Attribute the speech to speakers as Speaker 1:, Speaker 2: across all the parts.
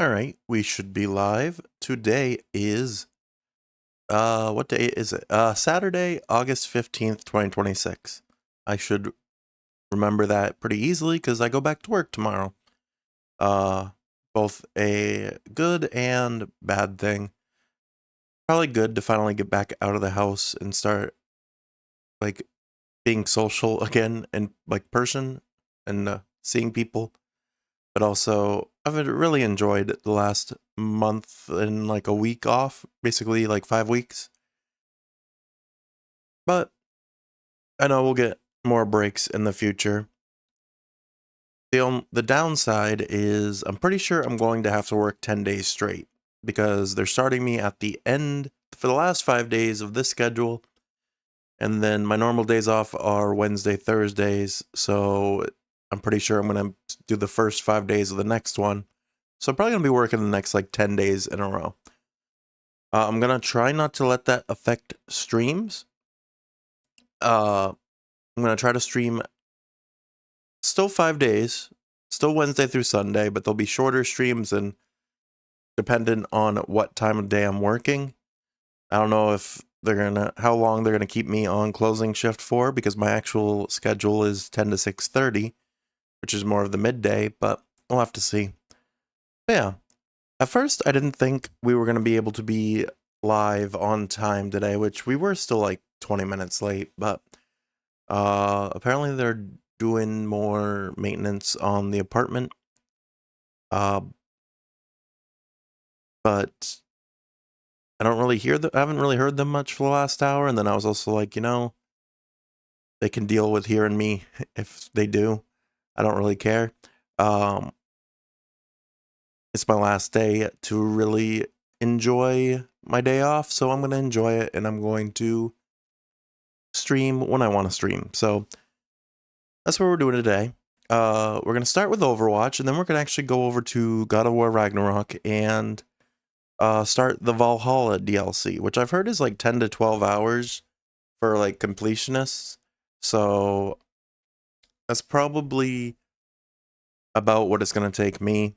Speaker 1: All right, we should be live. Today is what day is it? Saturday, August 15th, 2026. I should remember that pretty easily cuz I go back to work tomorrow. Uh Both a good and bad thing. Probably good to finally get back out of the house and start like being social again and like person and seeing people. But also I've really enjoyed the last month and like a week off, basically like 5 weeks. But I know we'll get more breaks in the future. The downside is I'm pretty sure I'm going to have to work 10 days straight because they're starting me at the end for the last 5 days of this schedule. And then my normal days off are Wednesday, Thursdays. So I'm pretty sure I'm going to do the first 5 days of the next one. So I'm probably going to be working the next like 10 days in a row. I'm going to try not to let that affect streams. I'm going to try to stream still 5 days, still Wednesday through Sunday, but they'll be shorter streams and dependent on what time of day I'm working. I don't know if how long they're gonna keep me on closing shift for, because my actual schedule is 10 to 6:30, which is more of the midday, but we'll have to see. But yeah, at first I didn't think we were gonna be able to be live on time today, which we were still like 20 minutes late, but apparently they're doing more maintenance on the apartment. But I don't really I haven't really heard them much for the last hour. And then I was also like, they can deal with hearing me if they do. I don't really care. Um, it's my last day to really enjoy my day off, so I'm going to enjoy it and I'm going to stream when I want to stream. So that's what we're doing today. We're going to start with Overwatch, and then we're going to actually go over to God of War Ragnarok and start the Valhalla DLC, which I've heard is like 10 to 12 hours for like completionists. So that's probably about what it's going to take me,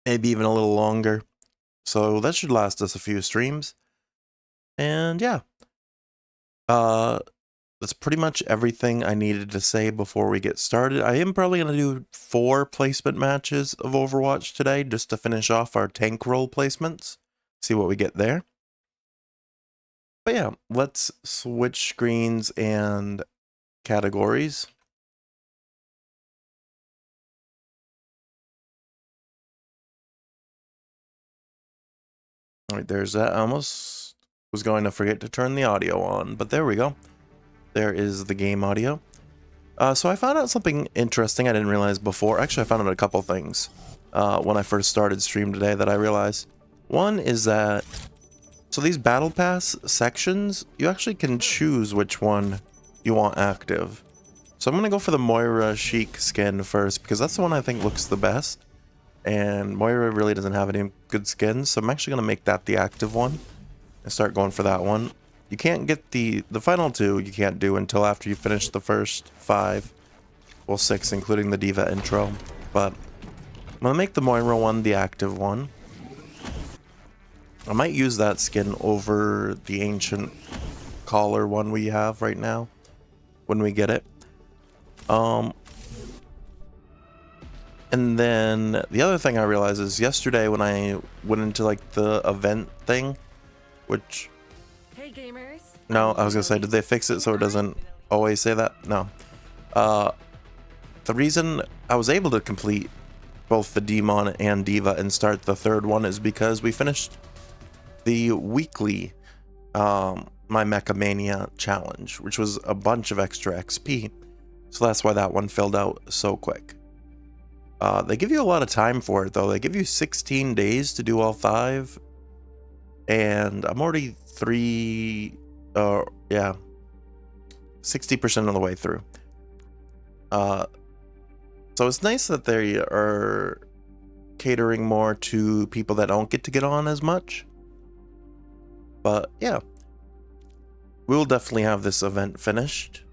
Speaker 1: maybe even a little longer. So that should last us a few streams. And yeah, that's pretty much everything I needed to say before we get started. I am probably going to do 4 placement matches of Overwatch today just to finish off our tank role placements. See what we get there. But yeah, let's switch screens and categories. All right, there's that. I almost was going to forget to turn the audio on, but there we go. There is the game audio. So I found out something interesting I didn't realize before. Actually, I found out a couple things when I first started stream today that I realized. One is that, so these battle pass sections, you actually can choose which one you want active. So I'm going to go for the Moira Chic skin first, because that's the one I think looks the best. And Moira really doesn't have any good skins, so I'm actually going to make that the active one and start going for that one. You can't get the final 2, you can't do until after you finish the first 5. Well, 6, including the Diva intro. But I'm going to make the Moira one the active one. I might use that skin over the ancient collar one we have right now when we get it. And then the other thing I realized is yesterday when I went into like the event thing, which,
Speaker 2: hey gamers.
Speaker 1: No, I was gonna say, did they fix it so it doesn't always say that? No. The reason I was able to complete both the Demon and Diva and start the third one is because we finished the weekly My Mecha Mania challenge, which was a bunch of extra XP. So that's why that one filled out so quick. They give you a lot of time for it, though. They give you 16 days to do all 5. And I'm already 60% of the way through. So it's nice that they are catering more to people that don't get to get on as much. But yeah, we'll definitely have this event finished.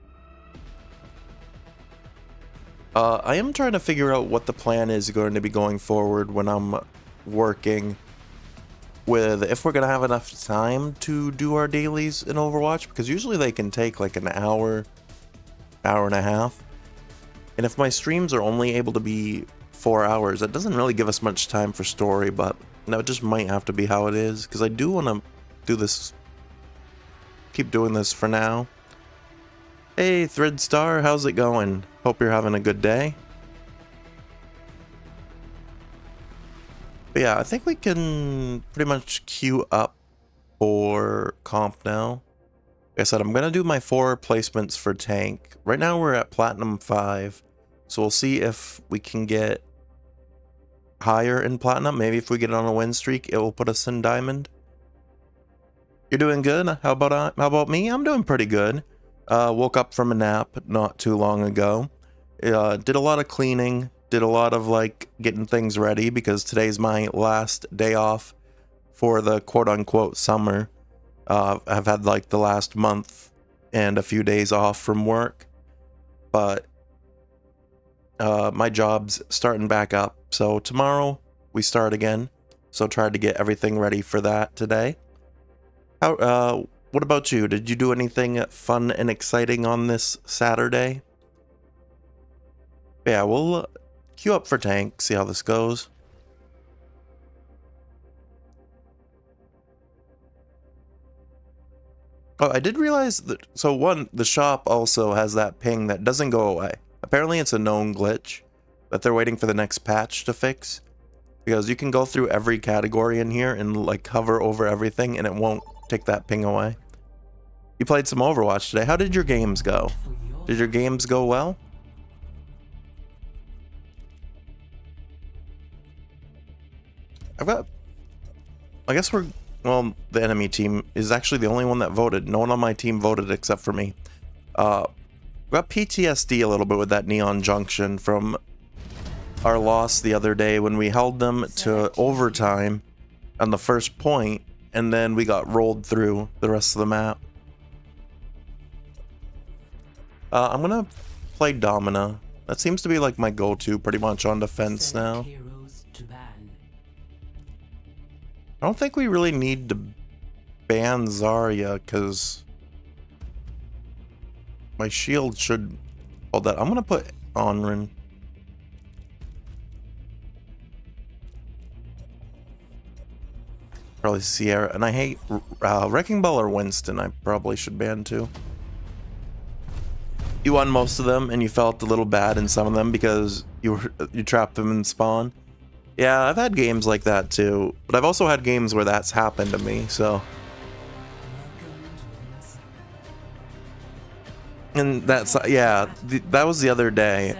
Speaker 1: I am trying to figure out what the plan is going to be going forward when I'm working with if we're gonna have enough time to do our dailies in Overwatch, because usually they can take like an hour, hour and a half. And if my streams are only able to be 4 hours, that doesn't really give us much time for story, but that just might have to be how it is, because I do want to do this, keep doing this for now. Hey, Threadstar, how's it going? Hope you're having a good day. But yeah, I think we can pretty much queue up for comp now. Like I said, I'm going to do my 4 placements for tank. Right now we're at Platinum 5, so we'll see if we can get higher in Platinum. Maybe if we get on a win streak, it will put us in Diamond. You're doing good? How about me? I'm doing pretty good. Woke up from a nap not too long ago. Did a lot of cleaning. Did a lot of like getting things ready because today's my last day off for the quote-unquote summer. I've had like the last month and a few days off from work, but my job's starting back up, so tomorrow we start again. So tried to get everything ready for that today. What about you? Did you do anything fun and exciting on this Saturday? Yeah, we'll queue up for tank, see how this goes. Oh, I did realize that, so one, the shop also has that ping that doesn't go away. Apparently it's a known glitch that they're waiting for the next patch to fix. Because you can go through every category in here and like hover over everything and it won't take that ping away. You played some Overwatch today. How did your games go? Did your games go well? I guess well, the enemy team is actually the only one that voted. No one on my team voted except for me. Got PTSD a little bit with that Neon Junction from our loss the other day when we held them to overtime on the first point, and then we got rolled through the rest of the map. I'm gonna play Domina. That seems to be like my go-to pretty much on defense now. I don't think we really need to ban Zarya because my shield should hold that. I'm gonna put Onrin. Probably Sierra, and I hate Wrecking Ball or Winston. I probably should ban too. You won most of them, and you felt a little bad in some of them because you trapped them in spawn. Yeah, I've had games like that too, but I've also had games where that's happened to me. So, and that's that was the other day.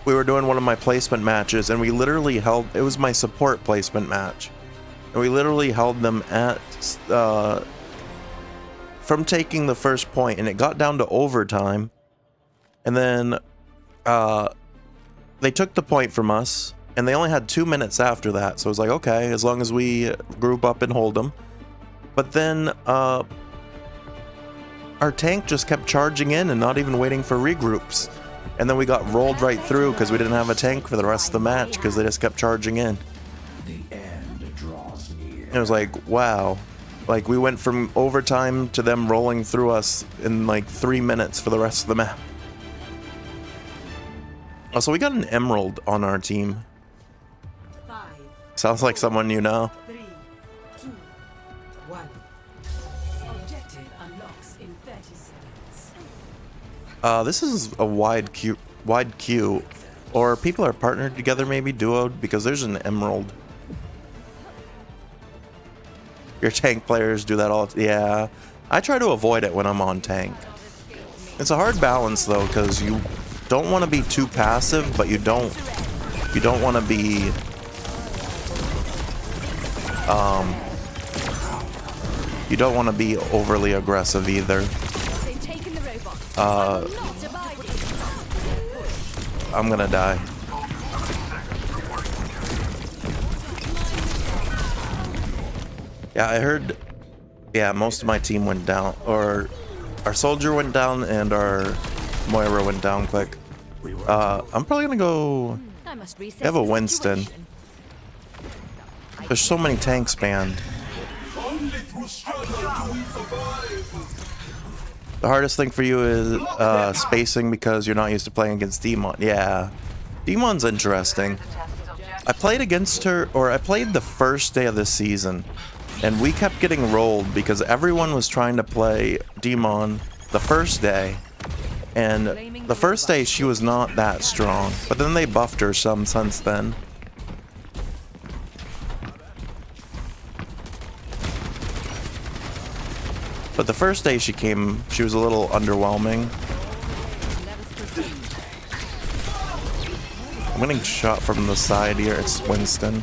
Speaker 1: We were doing one of my placement matches, and we literally held. It was my support placement match. And we literally held them at from taking the first point, and it got down to overtime, and then they took the point from us, and they only had 2 minutes after that. So it was like, okay, as long as we group up and hold them. But then our tank just kept charging in and not even waiting for regroups, and then we got rolled right through because we didn't have a tank for the rest of the match because they just kept charging in. It was like, wow, like we went from overtime to them rolling through us in like 3 minutes for the rest of the map. Oh, so we got an emerald on our team.
Speaker 2: 5,
Speaker 1: Sounds like someone you know.
Speaker 2: 3, 2, 1. Objective unlocks in 30 seconds.
Speaker 1: This is a wide queue, or people are partnered together, maybe duoed, because there's an emerald. Your tank players do that all. Yeah, I try to avoid it when I'm on tank. It's a hard balance though, because you don't want to be too passive, but you don't want to be you don't want to be overly aggressive either. I'm gonna die. Yeah, I heard, yeah, most of my team went down, or our soldier went down and our Moira went down quick. I'm probably gonna go, I have a Winston. There's so many tanks banned. The hardest thing for you is spacing because you're not used to playing against Demon. Yeah. Demon's interesting. I played against her, or I played the first day of this season, and we kept getting rolled because everyone was trying to play Demon the first day. And the first day she was not that strong, but then they buffed her some since then. But the first day she came, she was a little underwhelming. I'm getting shot from the side here. It's Winston.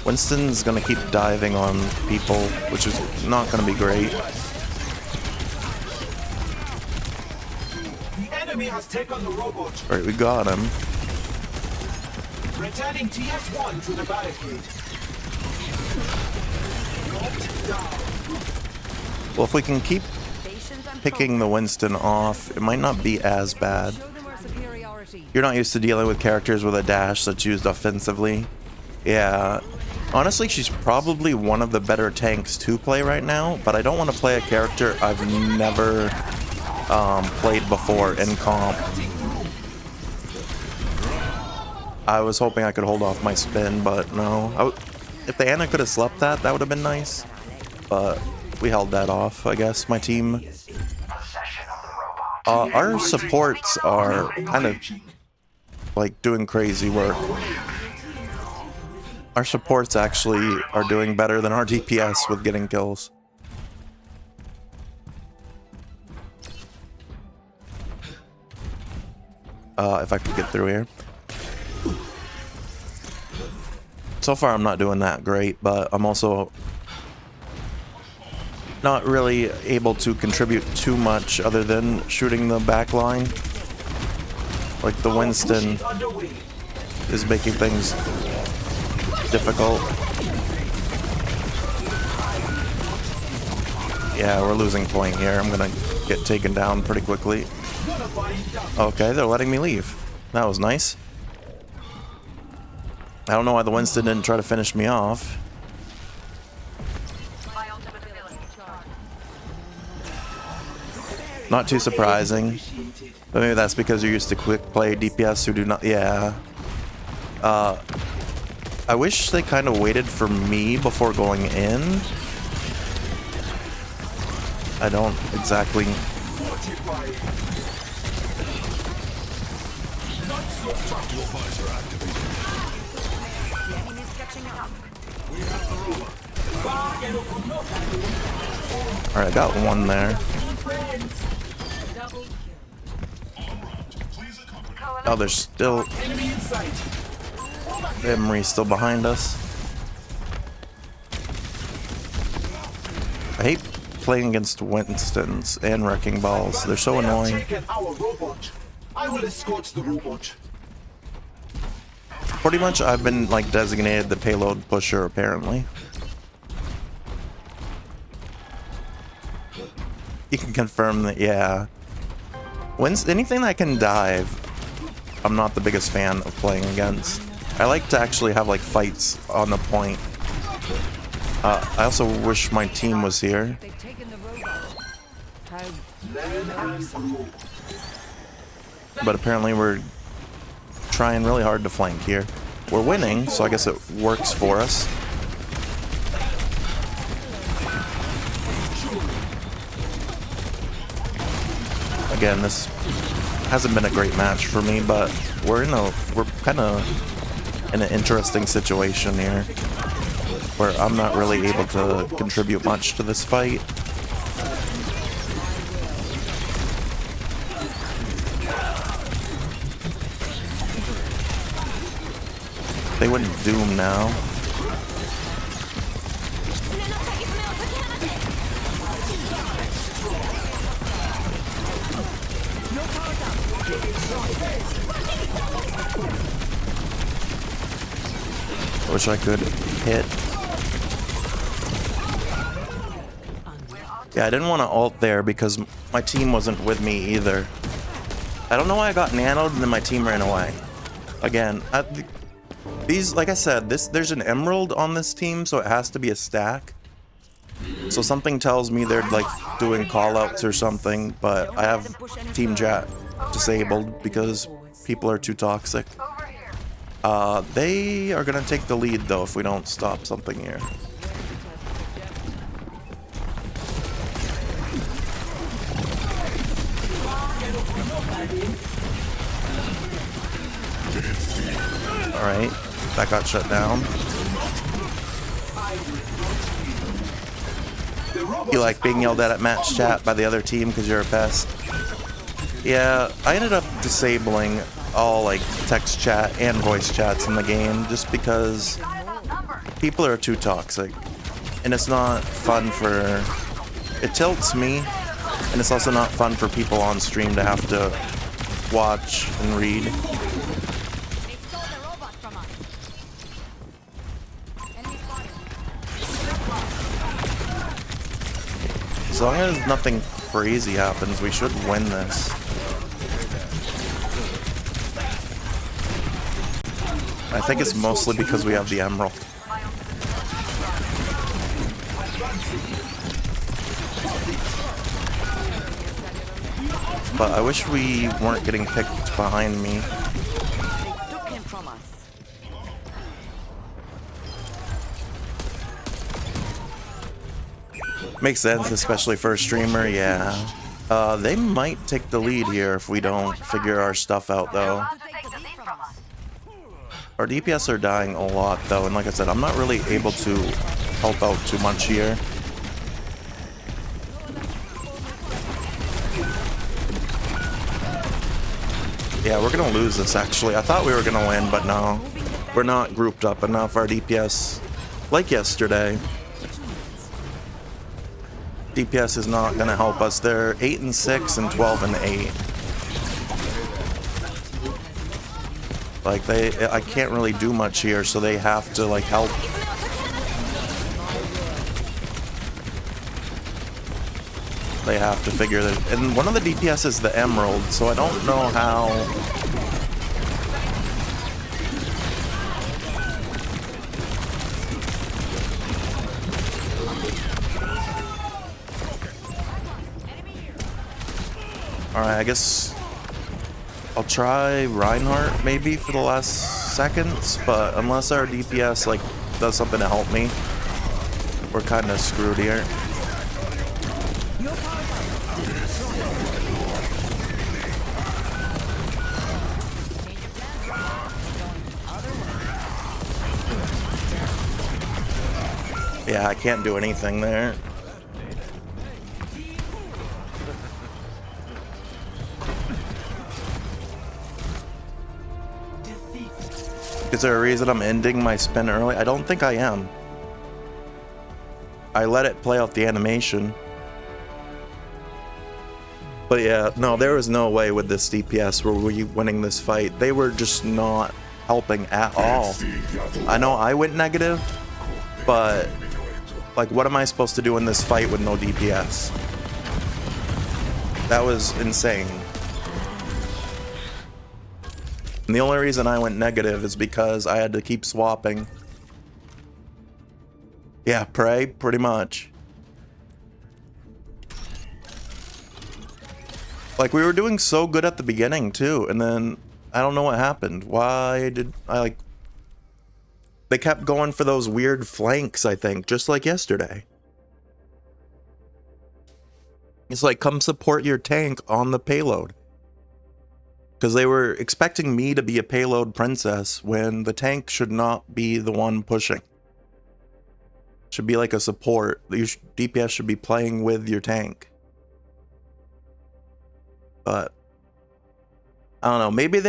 Speaker 1: Winston's gonna keep diving on people, which is not gonna be great.
Speaker 3: The enemy has taken the robot.
Speaker 1: Alright, we got him.
Speaker 3: Returning TS1 to the barricade.
Speaker 1: Well, if we can keep picking the Winston off, it might not be as bad. You're not used to dealing with characters with a dash that's used offensively. Yeah. Honestly, she's probably one of the better tanks to play right now, but I don't want to play a character I've never played before in comp. I was hoping I could hold off my spin, but no. If the Ana could have slept that, that would have been nice. But we held that off, I guess. My team... our supports are kind of like doing crazy work. Our supports actually are doing better than our DPS with getting kills. If I could get through here. So far I'm not doing that great, but I'm also not really able to contribute too much other than shooting the back line. Like the Winston is making things difficult. Yeah, we're losing point here. I'm gonna get taken down pretty quickly. Okay, they're letting me leave. That was nice. I don't know why the Winston didn't try to finish me off. Not too surprising. But maybe that's because you're used to quick play DPS who do not... Yeah. I wish they kind of waited for me before going in. I don't exactly... Alright, I got one there. Oh, there's still... Emery's still behind us. I hate playing against Winstons and Wrecking Balls. They're so annoying.
Speaker 3: I will escort the robot.
Speaker 1: Pretty much I've been like designated the payload pusher apparently. You can confirm that, yeah. Anything that can dive, I'm not the biggest fan of playing against. I like to actually have like fights on the point. I also wish my team was here. But apparently we're trying really hard to flank here. We're winning, so I guess it works for us. Again, this hasn't been a great match for me, but we're kind of in an interesting situation here where I'm not really able to contribute much to this fight. They wouldn't doom now. Wish I could hit. Yeah, I didn't want to ult there because my team wasn't with me either. I don't know why I got nanoed and then my team ran away. Again, these, like I said, there's an emerald on this team, so it has to be a stack. So something tells me they're like doing callouts or something, but I have team chat disabled because people are too toxic. They are gonna take the lead though if we don't stop something here. Alright, that got shut down. You like being yelled at match chat by the other team because you're a pest? Yeah, I ended up disabling all like text chat and voice chats in the game just because people are too toxic. And it's not fun for... It tilts me, and it's also not fun for people on stream to have to watch and read. As long as nothing crazy happens, we should win this. I think it's mostly because we have the emerald. But I wish we weren't getting picked behind me. Makes sense, especially for a streamer, yeah. They might take the lead here if we don't figure our stuff out, though. Our DPS are dying a lot, though, and like I said, I'm not really able to help out too much here. Yeah, we're gonna lose this, actually. I thought we were gonna win, but no. We're not grouped up enough, our DPS. Like yesterday. DPS is not gonna help us. They're 8 and 6 and 12 and 8. Like I can't really do much here, so they have to like help. They have to figure that. And one of the DPS is the emerald, so I don't know how. Alright, I guess I'll try Reinhardt maybe for the last seconds, but unless our DPS like does something to help me, we're kind of screwed here. Yeah, I can't do anything there. Is there a reason I'm ending my spin early? I don't think I am. I let it play out the animation. But yeah, no, there was no way with this DPS were we winning this fight. They were just not helping at all. I know I went negative, but like, what am I supposed to do in this fight with no DPS? That was insane. And the only reason I went negative is because I had to keep swapping. Yeah, pray, pretty much. Like, we were doing so good at the beginning, too, and then I don't know what happened. Why did I, like... They kept going for those weird flanks, I think, just like yesterday. It's like, come support your tank on the payload. Because they were expecting me to be a payload princess when the tank should not be the one pushing. Should be like a support. DPS should be playing with your tank. But I don't know. Maybe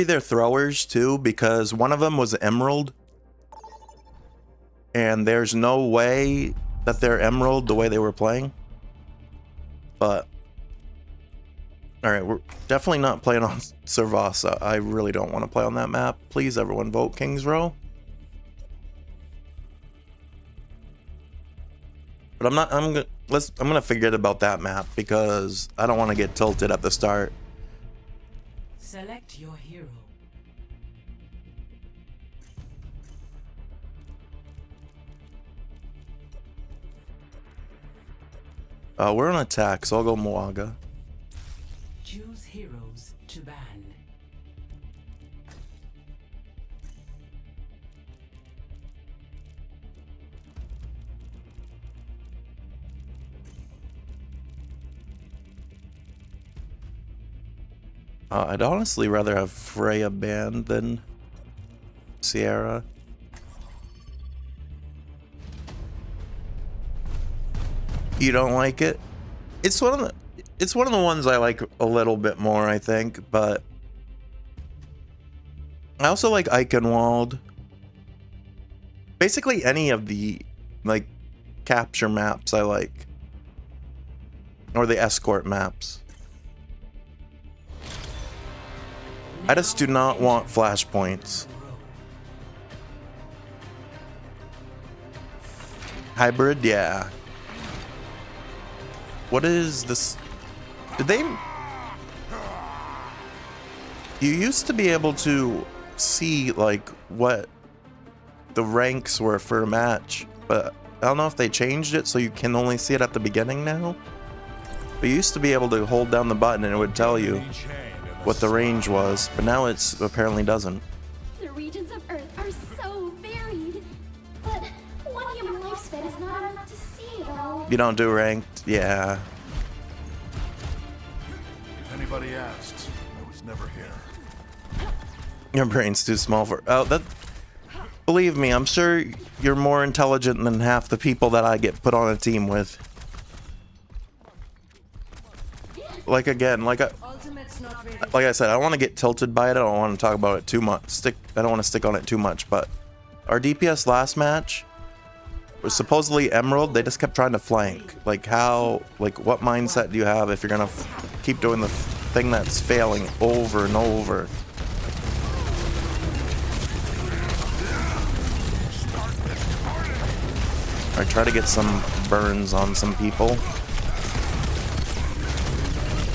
Speaker 1: they're throwers too, because one of them was Emerald. And there's no way that they're Emerald the way they were playing. But alright, we're definitely not playing on Servasa. I really don't want to play on that map. Please, everyone, vote Kings Row. But I'm gonna forget about that map because I don't want to get tilted at the start.
Speaker 2: Select your hero.
Speaker 1: We're on attack, so I'll go Moaga.
Speaker 2: Choose heroes to ban.
Speaker 1: I'd honestly rather have Freya banned than Sierra. You don't like it? It's one of the ones I like a little bit more, I think, but I also like Eichenwald. Basically any of the like capture maps I like. Or the escort maps. I just do not want flashpoints. Hybrid, yeah. What is this? Did they... You used to be able to see, like, what the ranks were for a match, but I don't know if they changed it so you can only see it at the beginning now. But you used to be able to hold down the button and it would tell you what the range was, but now it's apparently doesn't.
Speaker 4: The regions of Earth are so varied, but one human lifespan is not enough to see it all.
Speaker 1: You don't do ranked? Yeah.
Speaker 5: If anybody asks, I was never here.
Speaker 1: Your brain's too small for... Oh, that... Believe me, I'm sure you're more intelligent than half the people that I get put on a team with. Like, again, like I said, I don't want to get tilted by it. I don't want to talk about it too much. I don't want to stick on it too much, but our DPS last match was supposedly Emerald. They just kept trying to flank. Like, how... Like, what mindset do you have if you're going to keep doing the thing that's failing over and over? I try to get some burns on some people,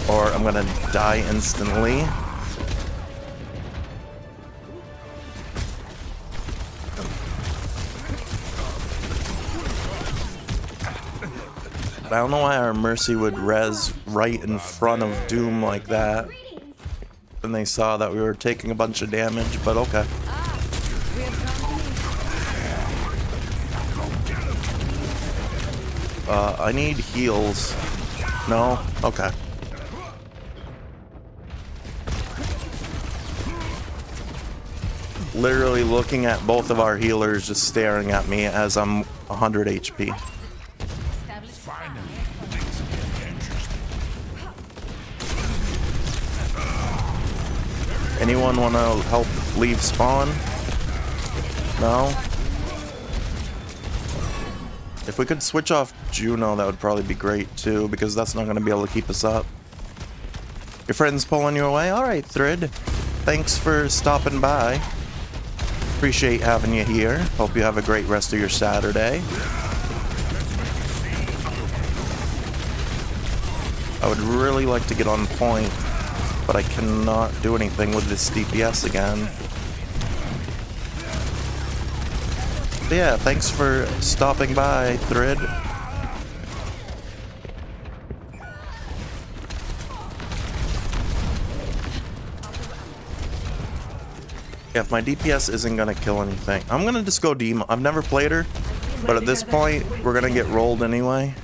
Speaker 1: or I'm gonna die instantly. I don't know why our Mercy would res right in front of Doom like that. And they saw that we were taking a bunch of damage, but okay. I need heals. No? Okay. Literally looking at both of our healers just staring at me as I'm 100 HP. Anyone want to help leave spawn? No? If we could switch off Juno, that would probably be great too, because that's not going to be able to keep us up. Your friend's pulling you away? Alright, Thrid. Thanks for stopping by. Appreciate having you here. Hope you have a great rest of your Saturday. I would really like to get on point, but I cannot do anything with this DPS again. But yeah, thanks for stopping by, Thrid. Yeah, if my DPS isn't gonna kill anything, I'm gonna just go Demo. I've never played her, but at this point, we're gonna get rolled anyway.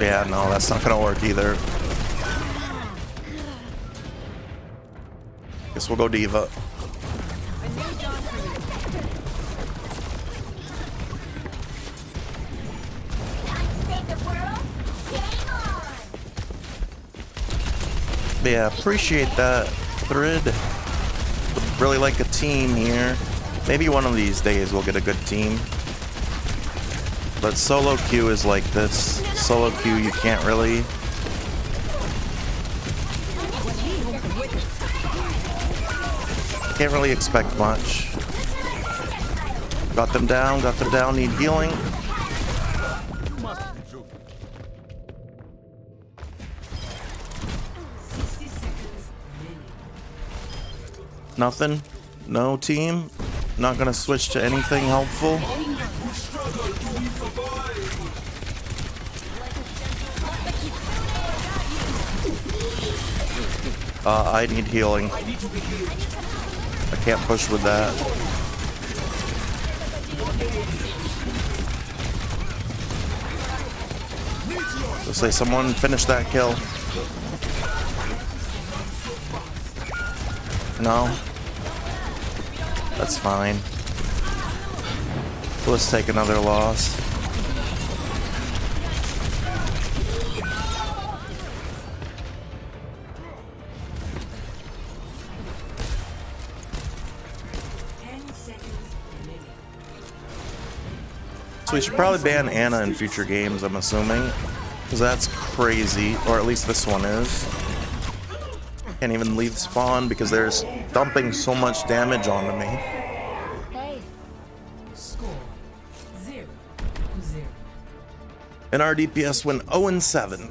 Speaker 1: Yeah, no, that's not gonna work either. Guess we'll go Diva. Yeah, appreciate that, Thrid. Really like a team here. Maybe one of these days we'll get a good team. But solo queue is like this. Solo queue, you can't really... Can't really expect much. Got them down, need healing. Nothing? No team? Not gonna switch to anything helpful? I need healing. I can't push with that. Let's say someone finish that kill. No? That's fine. Let's take another loss. So we should probably ban Anna in future games, I'm assuming. Because that's crazy. Or at least this one is. Can't even leave spawn because they're dumping so much damage onto me.
Speaker 2: Hey. Score 0-0.
Speaker 1: And our DPS went 0-7.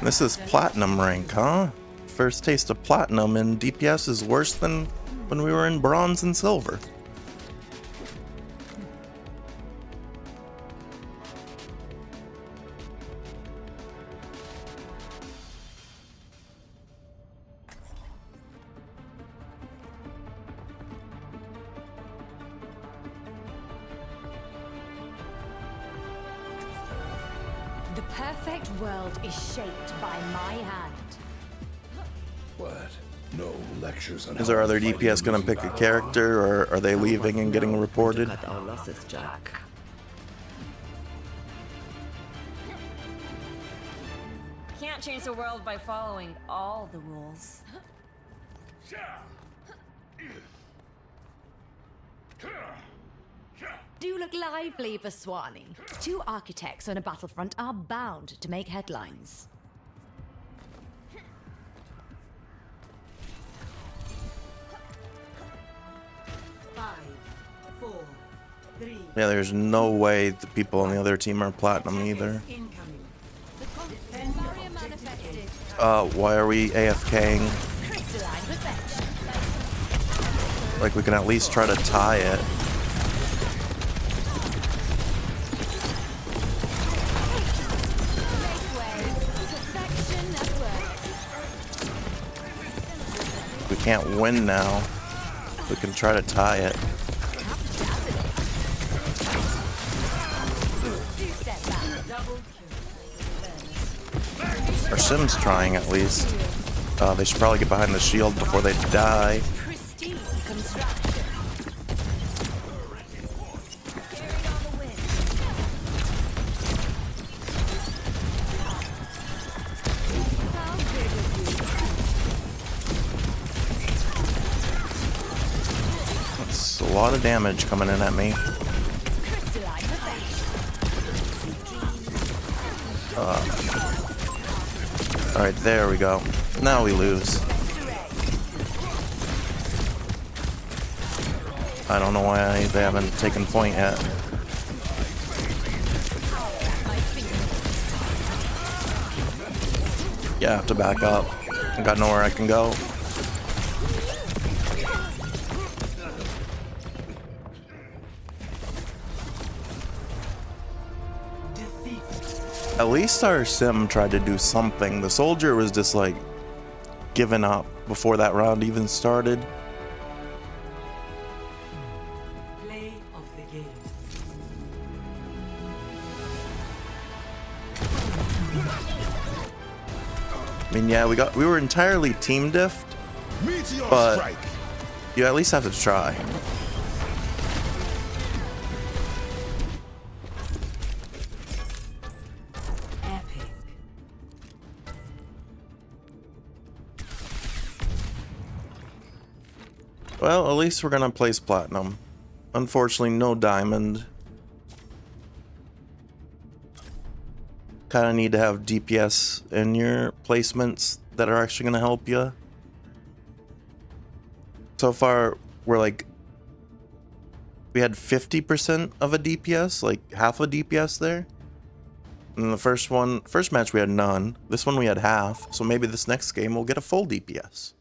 Speaker 1: This is platinum rank, huh? First taste of platinum, and DPS is worse than when we were in bronze and silver.
Speaker 6: The perfect world is shaped by my hand.
Speaker 5: What? No lectures on
Speaker 1: Is our
Speaker 5: how
Speaker 1: other
Speaker 5: to fight
Speaker 1: DPS
Speaker 5: a
Speaker 1: gonna
Speaker 5: losing
Speaker 1: pick a
Speaker 5: battle.
Speaker 1: character, or are they leaving and getting reported?
Speaker 7: Cut our losses, Jack.
Speaker 8: Can't change the world by following all the rules.
Speaker 6: Do look lively, Vaswani. Two architects on a battlefront are bound to make headlines.
Speaker 1: Yeah, there's no way the people on the other team are platinum either. Why are we AFKing? Like, we can at least try to tie it. We can't win now. We can try to tie it. Our Sim's trying at least. They should probably get behind the shield before they die.
Speaker 6: Pristine construction. Carried on the wind. How good of you.
Speaker 1: That's a lot of damage coming in at me.
Speaker 6: Crystalline perfection.
Speaker 1: Alright, there we go. Now we lose. I don't know why they haven't taken point yet. Yeah, I have to back up. I got nowhere I can go. At least our Sim tried to do something. The soldier was just like giving up before that round even started.
Speaker 2: Play of the game.
Speaker 1: I mean, yeah, we were entirely team diffed,
Speaker 5: Meteor
Speaker 1: but
Speaker 5: strike.
Speaker 1: you at least have to try.
Speaker 2: Epic.
Speaker 1: Well, at least we're gonna place platinum. Unfortunately, no diamond. Kind of need to have DPS in your placements that are actually gonna help you. So far, we're like, we had 50% of a DPS, like half a DPS there. And the first match we had none. This one we had half. So maybe this next game we'll get a full DPS.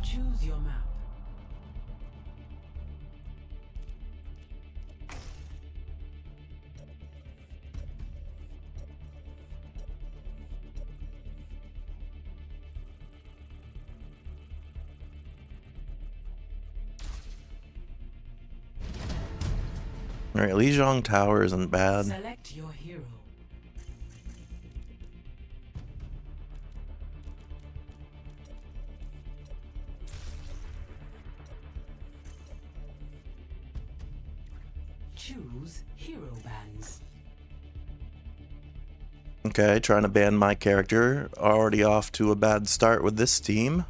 Speaker 2: Choose your map.
Speaker 1: Alright, Lijiang Tower isn't bad.
Speaker 2: Select your hero. Choose hero bands.
Speaker 1: Okay, trying to ban my character. Already off to a bad start with this team.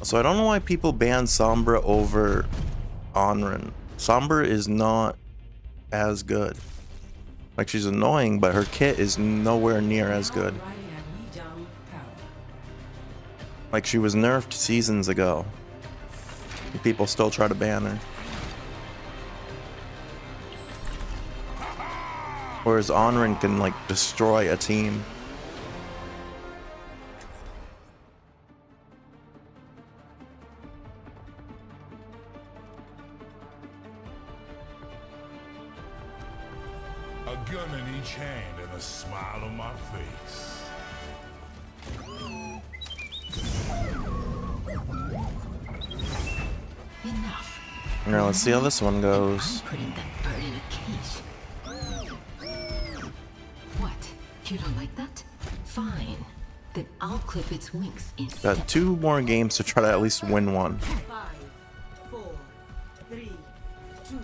Speaker 1: So I don't know why people ban Sombra over Onrun. Sombra is not as good. Like, she's annoying, but her kit is nowhere near as good.
Speaker 2: Riding at me down power.
Speaker 1: Like, she was nerfed seasons ago. People still try to ban her. Whereas Onrun can, like, destroy a team.
Speaker 5: A gun in each hand and a smile on my face.
Speaker 7: Enough.
Speaker 1: Now let's see how this one goes.
Speaker 7: I'm putting that bird in a cage. What? You don't like that? Fine. Then I'll clip its wings instead.
Speaker 1: Got 2 more games to try to at least win one.
Speaker 2: 5, 4, 3, 2,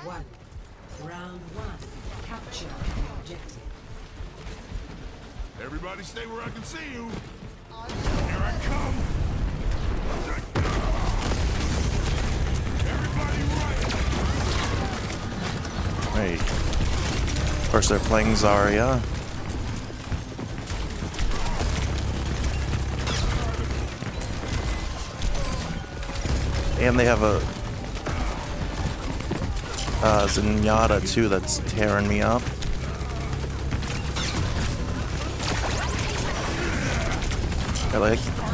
Speaker 2: 1. Round 1. Capture the objective.
Speaker 5: Everybody stay where I can see you. Here I come. Everybody right.
Speaker 1: Right. Of course, they're playing Zarya. And they have a Zenyatta too that's tearing me up.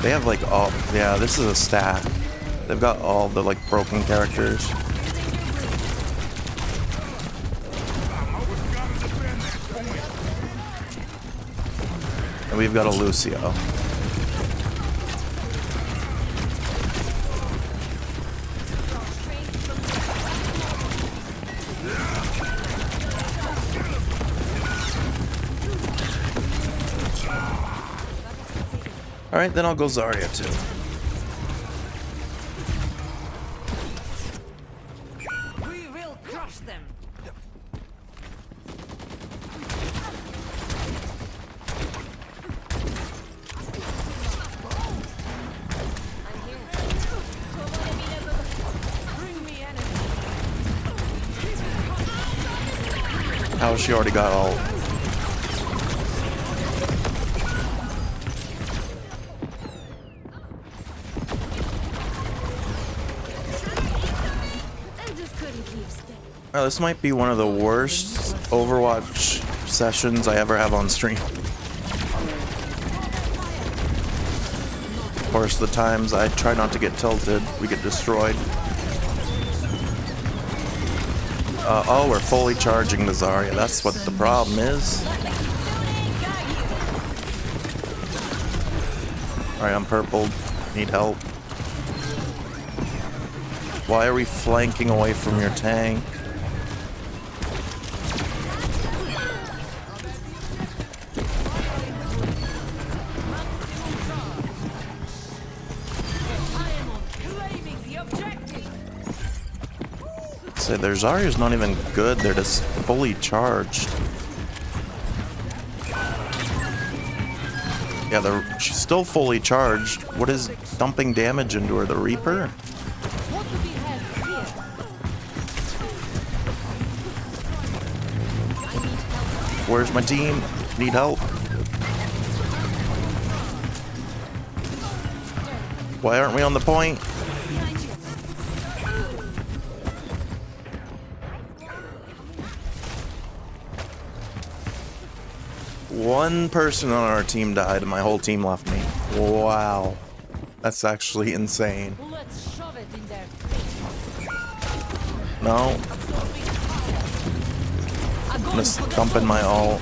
Speaker 1: They have like all, yeah, this is a stack. They've got all the like broken characters. And we've got a Lucio. Alright, then I'll go Zarya too.
Speaker 8: We will crush them. Bring me enemy.
Speaker 1: How has she already got all? This might be one of the worst Overwatch sessions I ever have on stream. Of course, the times I try not to get tilted, we get destroyed. Oh, we're fully charging the Zarya. That's what the problem is. Alright, I'm purpled. Need help. Why are we flanking away from your tank? Say their Zarya's not even good, they're just fully charged. Yeah, she's still fully charged. What is dumping damage into her? The Reaper? Where's my team? Need help? Why aren't we on the point? One person on our team died and my whole team left me. Wow. That's actually insane.
Speaker 6: Let's shove it in there.
Speaker 1: No. I'm gonna stump in my ult.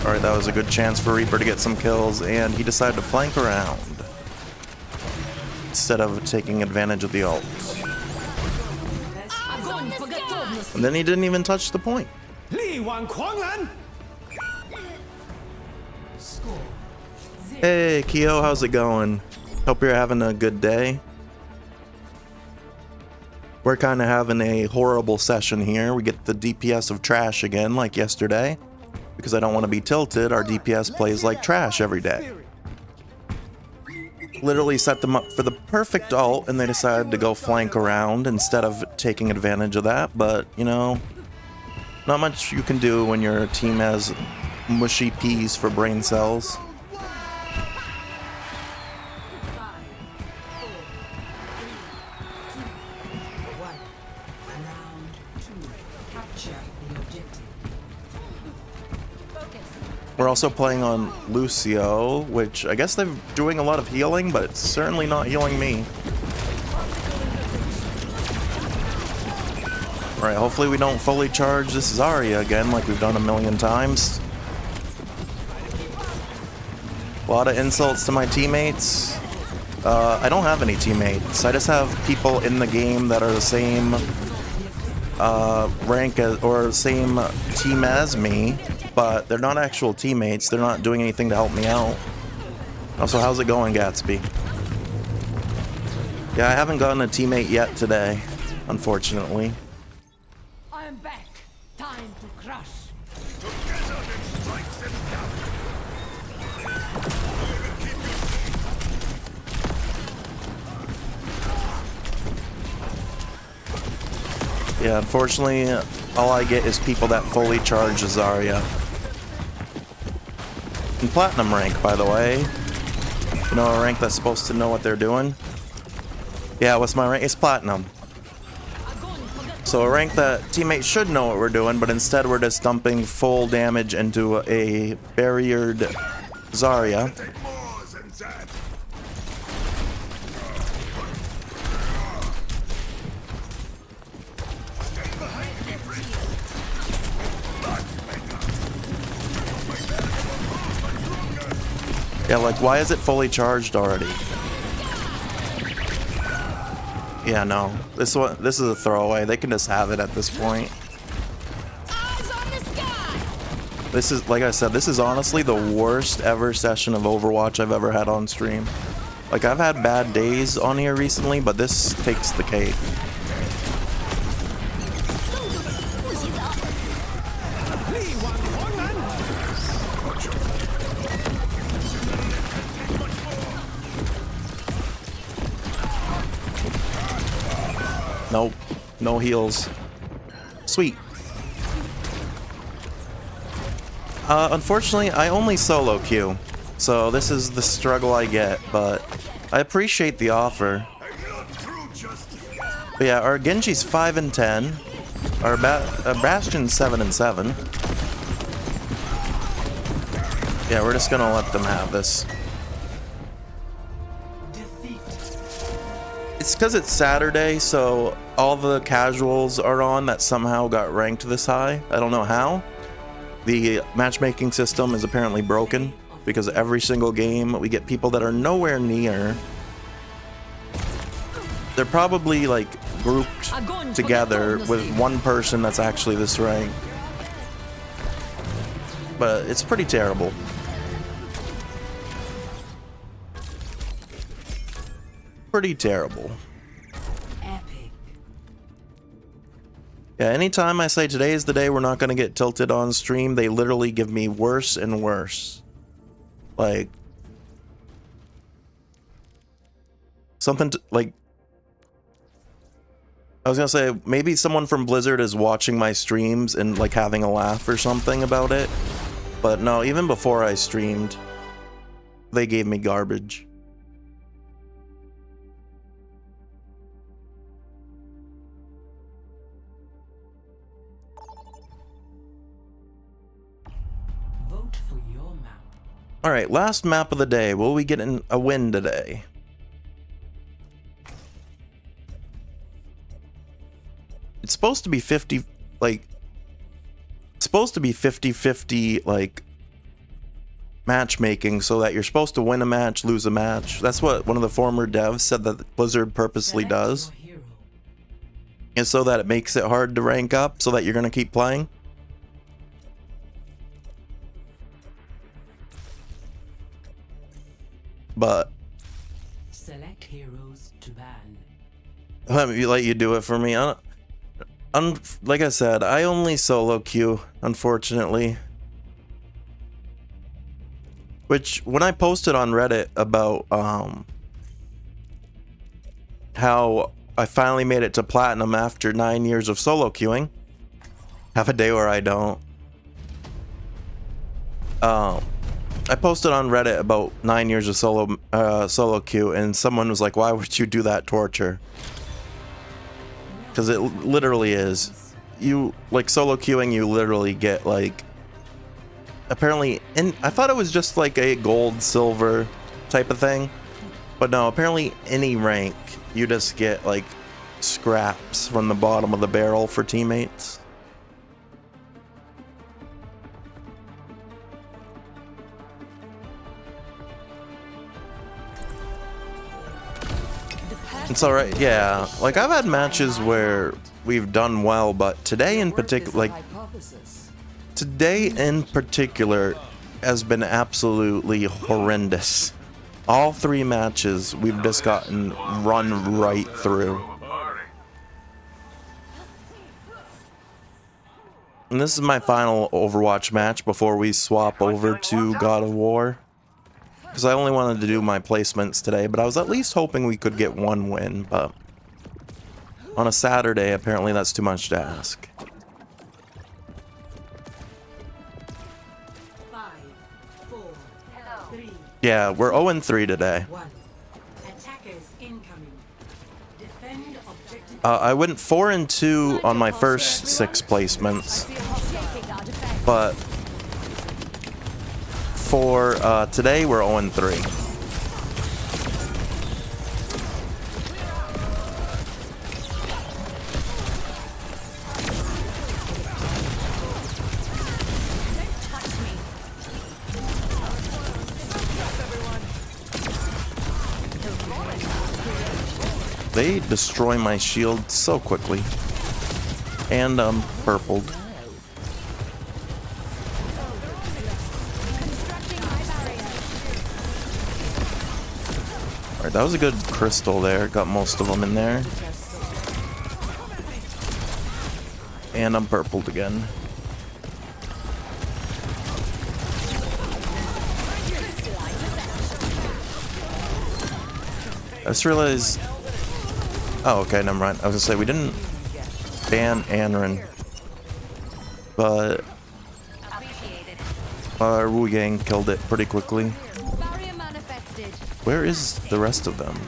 Speaker 1: Alright, that was a good chance for Reaper to get some kills, and he decided to flank around instead of taking advantage of the ult. And then he didn't even touch the point. Hey, Kyo, how's it going? Hope you're having a good day. We're kind of having a horrible session here. We get the DPS of trash again, like yesterday. Because I don't want to be tilted, our DPS plays like trash every day. Literally set them up for the perfect ult, and they decided to go flank around instead of taking advantage of that. But, you know, not much you can do when your team has mushy peas for brain cells. We're also playing on Lucio, which I guess they're doing a lot of healing, but it's certainly not healing me. Alright, hopefully we don't fully charge this Zarya again like we've done a million times. A lot of insults to my teammates. I don't have any teammates. I just have people in the game that are the same rank as, or same team as me. But they're not actual teammates. They're not doing anything to help me out. Also, how's it going, Gatsby? Yeah, I haven't gotten a teammate yet today, unfortunately.
Speaker 6: I am back. Time to crush.
Speaker 1: Yeah, unfortunately, all I get is people that fully charge Zarya. In Platinum rank, by the way. You know, a rank that's supposed to know what they're doing? Yeah, what's my rank? It's Platinum. So a rank that teammates should know what we're doing, but instead we're just dumping full damage into a barriered Zarya. Yeah, like, why is it fully charged already? Yeah, no. This is a throwaway. They can just have it at this point. This is, like I said, this is honestly the worst ever session of Overwatch I've ever had on stream. Like, I've had bad days on here recently, but this takes the cake. Nope. No heals. Sweet. Unfortunately, I only solo queue. So this is the struggle I get, but I appreciate the offer. But yeah, our Genji's 5 and 10. Our Bastion's 7 and 7. Yeah, we're just gonna let them have this. It's because it's Saturday, so all the casuals are on that somehow got ranked this high. I don't know how. The matchmaking system is apparently broken because every single game we get people that are nowhere near. They're probably like grouped together with one person that's actually this rank. But it's pretty terrible. Pretty terrible.
Speaker 2: Epic.
Speaker 1: Yeah, anytime I say today is the day we're not going to get tilted on stream, they literally give me worse and worse. Like, something to, like, I was gonna say, maybe someone from Blizzard is watching my streams and like having a laugh or something about it. But no, even before I streamed, they gave me garbage.
Speaker 2: Vote for your map.
Speaker 1: Alright, last map of the day. Will we get a win today? It's supposed to be 50, like, it's supposed to be 50-50, like, matchmaking, so that you're supposed to win a match, lose a match. That's what one of the former devs said that Blizzard purposely does.
Speaker 2: Your hero.
Speaker 1: And so that it makes it hard to rank up, so that you're gonna keep playing. But
Speaker 2: Select heroes to ban.
Speaker 1: let me let you do it for me. Like I said, I only solo queue, unfortunately. Which, when I posted on Reddit about how I finally made it to platinum after 9 years of solo queuing, have a day where I don't. I posted on Reddit about 9 years of solo queue, and someone was like, "Why would you do that torture?" Because it literally is. You, like, solo queuing, you literally get, like, apparently, and I thought it was just like a gold, silver type of thing. But no, apparently any rank, you just get, like, scraps from the bottom of the barrel for teammates. It's alright, yeah. Like, I've had matches where we've done well, but today in particular, like, today in particular has been absolutely horrendous. All 3 matches we've just gotten run right through. And this is my final Overwatch match before we swap over to God of War. Because I only wanted to do my placements today, but I was at least hoping we could get 1 win, but on a Saturday, apparently that's too much to ask.
Speaker 2: 5, 4, 3,
Speaker 1: Yeah, we're 0-3 today.
Speaker 2: 1. Attackers incoming. Defend objective.
Speaker 1: I went 4-2 on my first 6 placements, but for today we're 0-3. They destroy my shield so quickly. And I'm purpled. Alright, that was a good crystal there. Got most of them in there. And I'm purpled again. I just realized... Oh, okay, never mind. I was gonna say, we didn't ban Anrin. But... our Wu Gang killed it pretty quickly. Where is the rest of them?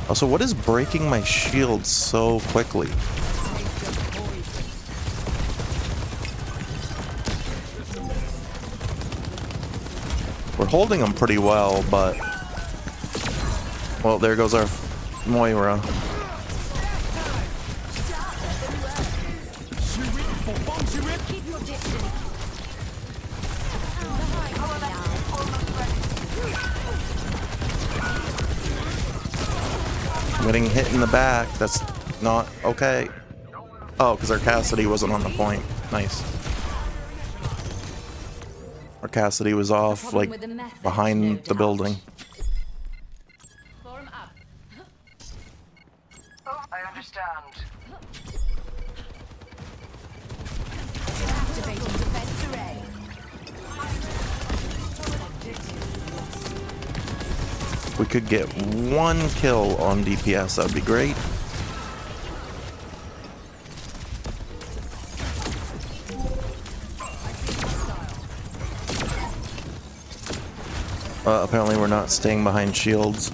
Speaker 1: Also, what is breaking my shield so quickly? We're holding them pretty well, but... well, there goes our Moira. I'm getting hit in the back. That's not okay. Oh, because our Cassidy wasn't on the point. Nice. Our Cassidy was off, like, behind the building.
Speaker 9: I understand.
Speaker 6: Activating defense array.
Speaker 1: we could get 1 kill on DPS, that would be great. Apparently we're not staying behind shields.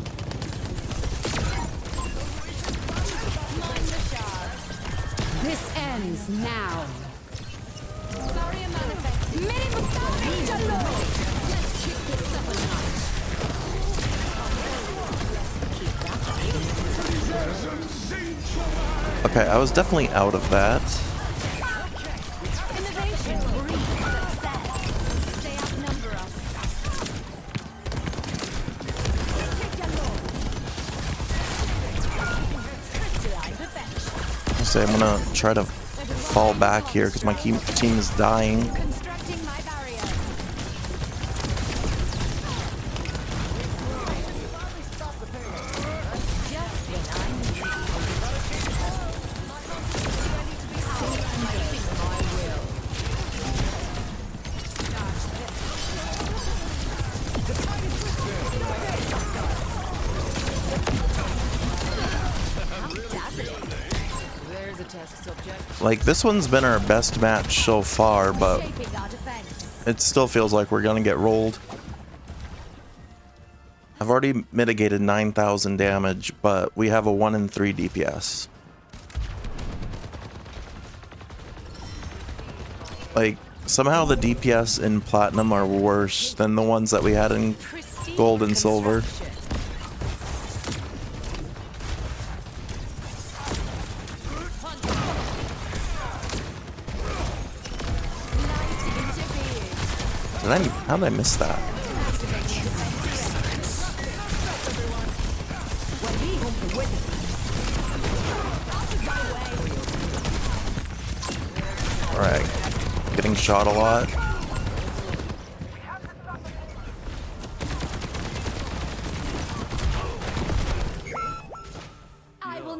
Speaker 6: This ends now.
Speaker 1: Okay, I was definitely out of that. I'm gonna try to fall back here because my team is dying. Like, this one's been our best match so far, but it still feels like we're gonna get rolled. I've already mitigated 9,000 damage, but we have a 1 in 3 DPS. Like, somehow the DPS in Platinum are worse than the ones that we had in Gold and Silver. How did I miss that? Alright. Getting shot a lot.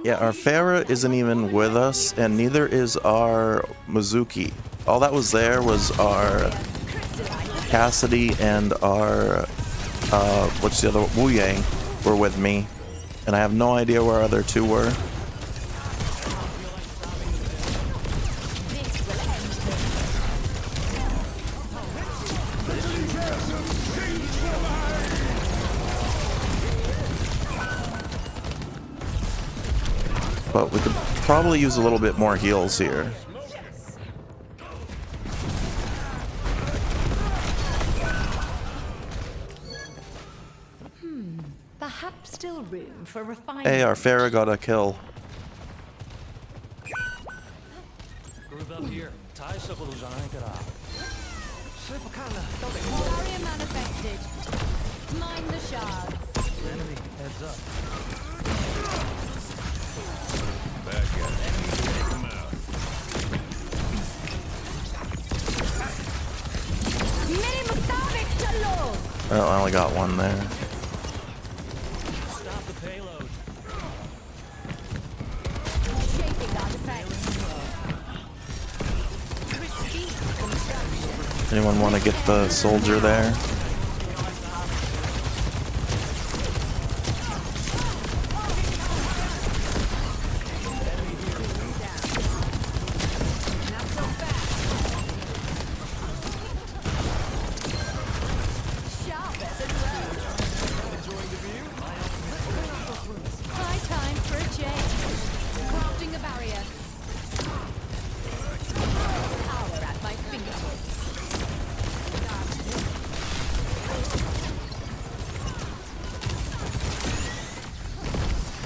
Speaker 1: Yeah, our Pharah isn't even with us, and neither is our Mizuki. All that was there was our Cassidy and our, what's the other, Wu Yang were with me, and I have no idea where our other 2 were. But we could probably use a little bit more heals here.
Speaker 6: Perhaps still room for refinement.
Speaker 1: Hey, our Pharah got a kill.
Speaker 6: Warrior manifested. Mind the shards.
Speaker 5: Enemy, heads up.
Speaker 1: Well, I only got 1 there.
Speaker 5: Stop the payload.
Speaker 1: Anyone want to get the soldier there?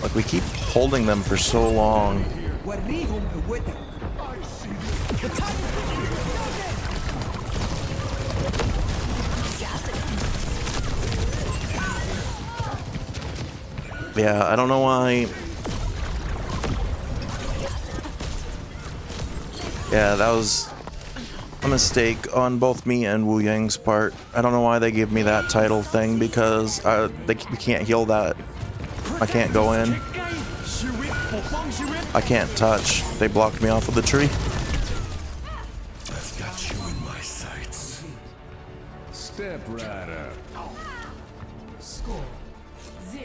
Speaker 1: Like, we keep holding them for so long. Yeah, I don't know why. Yeah, that was a mistake on both me and Wu Yang's part. I don't know why they gave me that title thing, because we can't heal that. I can't go in. I can't touch. They blocked me off of the tree.
Speaker 5: I've got you in my sights. Step right up.
Speaker 2: Score 0-0.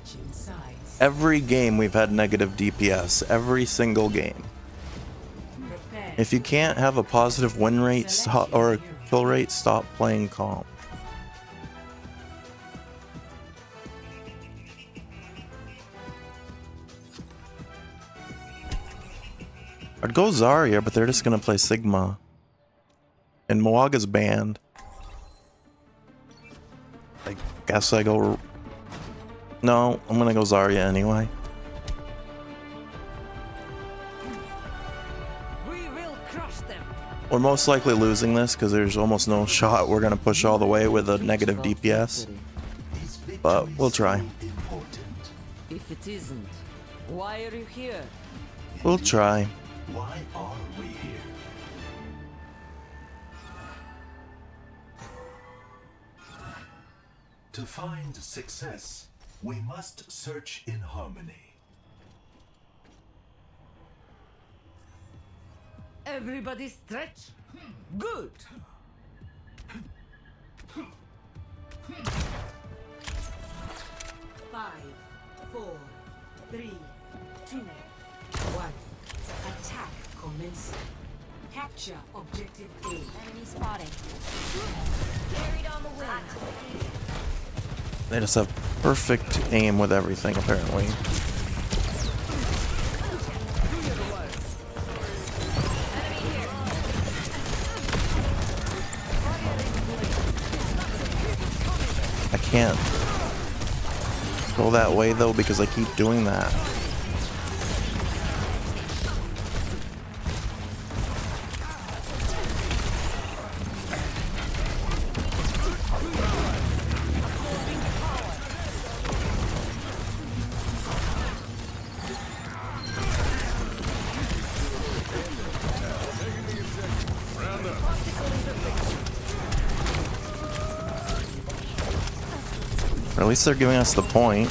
Speaker 2: Switching sides.
Speaker 1: Every game we've had negative DPS. Every single game.
Speaker 2: Prepare.
Speaker 1: If you can't have a positive win rate or a kill rate, stop playing comp. I'd go Zarya, but they're just gonna play Sigma. And Moaga's banned. I guess I go... No, I'm gonna go Zarya anyway.
Speaker 6: We will crush them.
Speaker 1: We're most likely losing this because there's almost no shot we're gonna push all the way with a negative DPS. But we'll try.
Speaker 10: If it isn't, why are you here?
Speaker 1: We'll try.
Speaker 3: Why are we here? To find success, we must search in harmony.
Speaker 10: Everybody stretch. Good.
Speaker 2: 5, 4, 3, 2, 1. Attack commencing. Capture objective A.
Speaker 6: Enemy spotted. Carried on the wind.
Speaker 1: They just have perfect aim with everything, apparently. I can't go that way though because I keep doing that. Or at least they're giving us the point.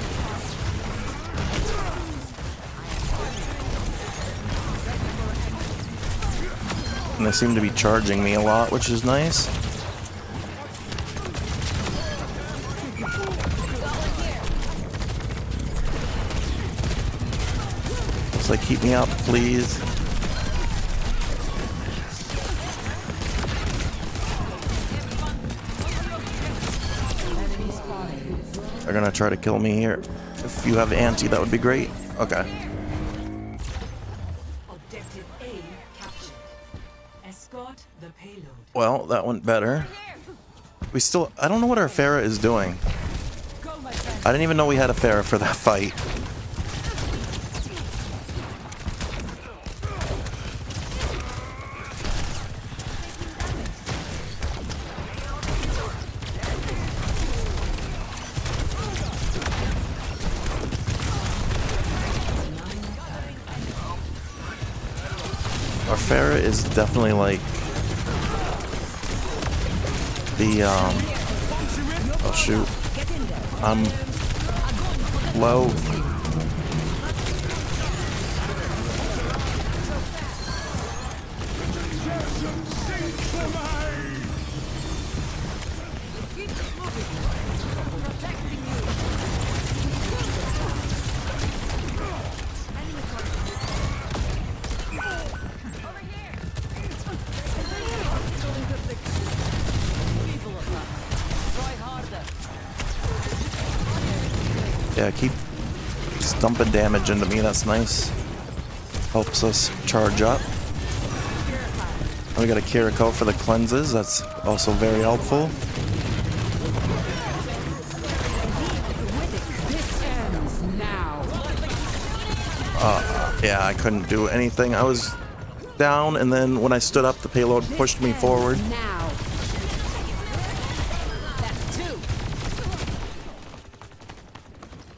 Speaker 1: And they seem to be charging me a lot, which is nice. It's like, keep me up, please. They're gonna try to kill me here. If you have anti, that would be great. Okay.
Speaker 2: Objective A captured. Escort the payload.
Speaker 1: Well, that went better. We still... I don't know what our Pharah is doing. I didn't even know we had a Pharah for that fight. Our Pharah is definitely like the oh shoot, I'm low. Yeah, keep dumping damage into me, that's nice. Helps us charge up. And we got a Kiriko for the cleanses, that's also very helpful. Yeah, I couldn't do anything. I was down, and then when I stood up, the payload pushed me forward.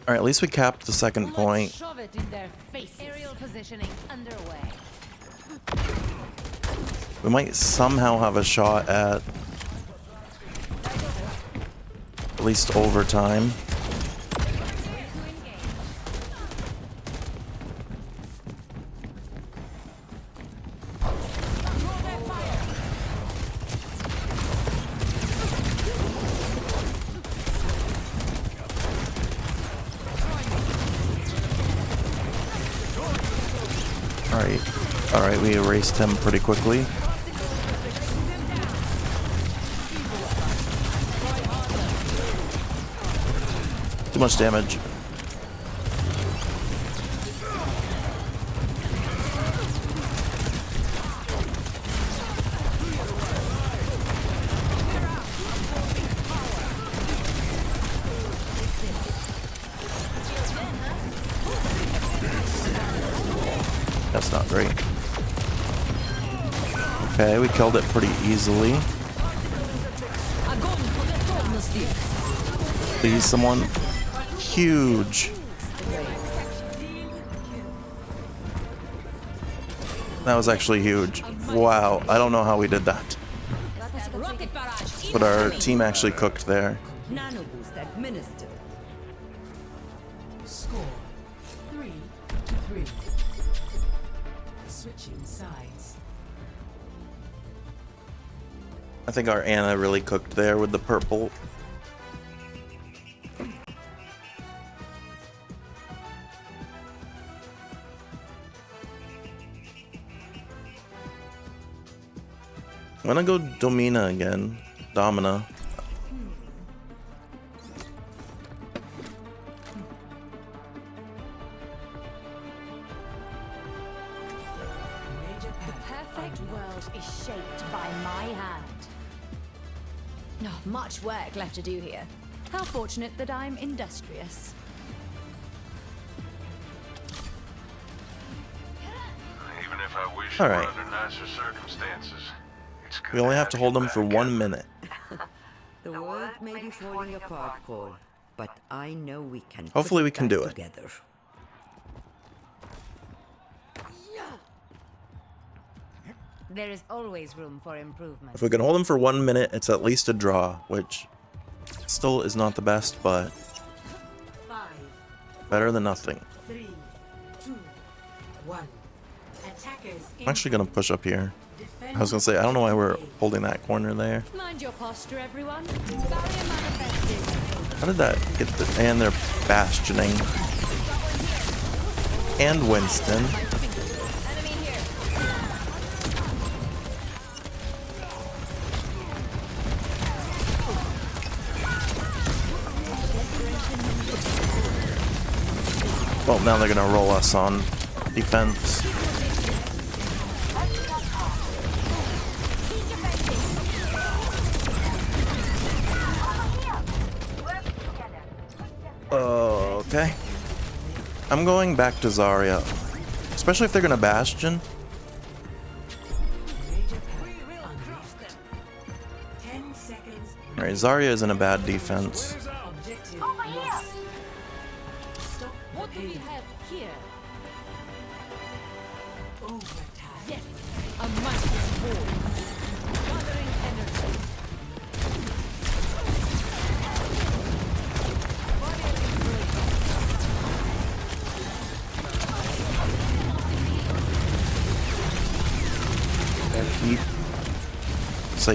Speaker 1: Alright, at least we capped the second point.
Speaker 6: Shove it in their face. Aerial positioning underway.
Speaker 1: We might somehow have a shot at least overtime. Alright, we erased him pretty quickly. Too much damage. That's not great. Okay, we killed it pretty easily. Please, someone. Huge. That was actually huge. Wow, I don't know how we did that. But our team actually cooked there.
Speaker 10: Nano boost administered.
Speaker 2: Score 3-3. Switching sides.
Speaker 1: I think our Anna really cooked there with the purple. I'm gonna go Domina again. Domina.
Speaker 6: The perfect world is shaped by my hand. No, much work left to do here. How fortunate that I'm industrious.
Speaker 5: Even if I wish
Speaker 1: All
Speaker 5: it were
Speaker 1: right.
Speaker 5: under nicer circumstances, it's
Speaker 1: We only have to hold them for 1 minute.
Speaker 10: The world may be falling apart, Cole, but I know we can.
Speaker 1: Hopefully
Speaker 10: put
Speaker 1: we can
Speaker 10: back
Speaker 1: do it.
Speaker 10: together.
Speaker 6: There is always room for improvement.
Speaker 1: If we can hold them for 1 minute, it's at least a draw, which still is not the best, but
Speaker 2: 5,
Speaker 1: better than nothing.
Speaker 2: 3, 2, 1. Attackers.
Speaker 1: I'm actually gonna push up here. I was gonna say, I don't know why we're holding that corner there.
Speaker 6: Mind your posture, everyone. Barrier manifested.
Speaker 1: How did that get the... And they're bastioning. And Winston.
Speaker 6: Enemy here.
Speaker 1: Well, now they're gonna roll us on defense. Okay. I'm going back to Zarya. Especially if they're gonna Bastion.
Speaker 2: Major pack unlocked. 10 seconds.
Speaker 1: Alright, Zarya isn't a bad defense.
Speaker 2: Objective lost. Stop
Speaker 6: What do we
Speaker 2: pain.
Speaker 6: have here?
Speaker 2: Overtime.
Speaker 6: Yes, a mighty war. Gathering energy.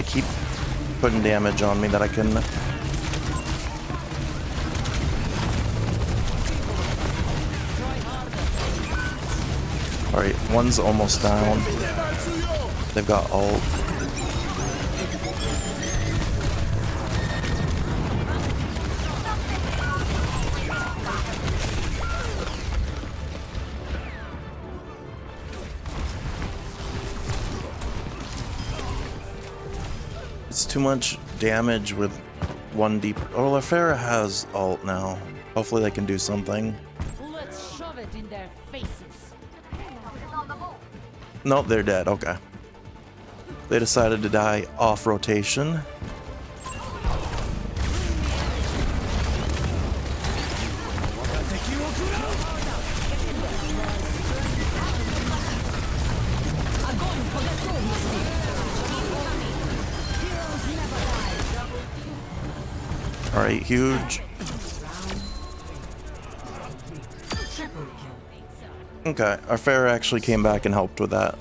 Speaker 1: Keep putting damage on me that I can. Alright, one's almost down. They've got ult. It's too much damage with one deep. Oh, Lafera has ult now. Hopefully they can do something.
Speaker 6: Let's shove it in their faces.
Speaker 1: Nope, they're dead. Okay. They decided to die off rotation. Alright, huge. Okay, our Pharah actually came back and helped with that.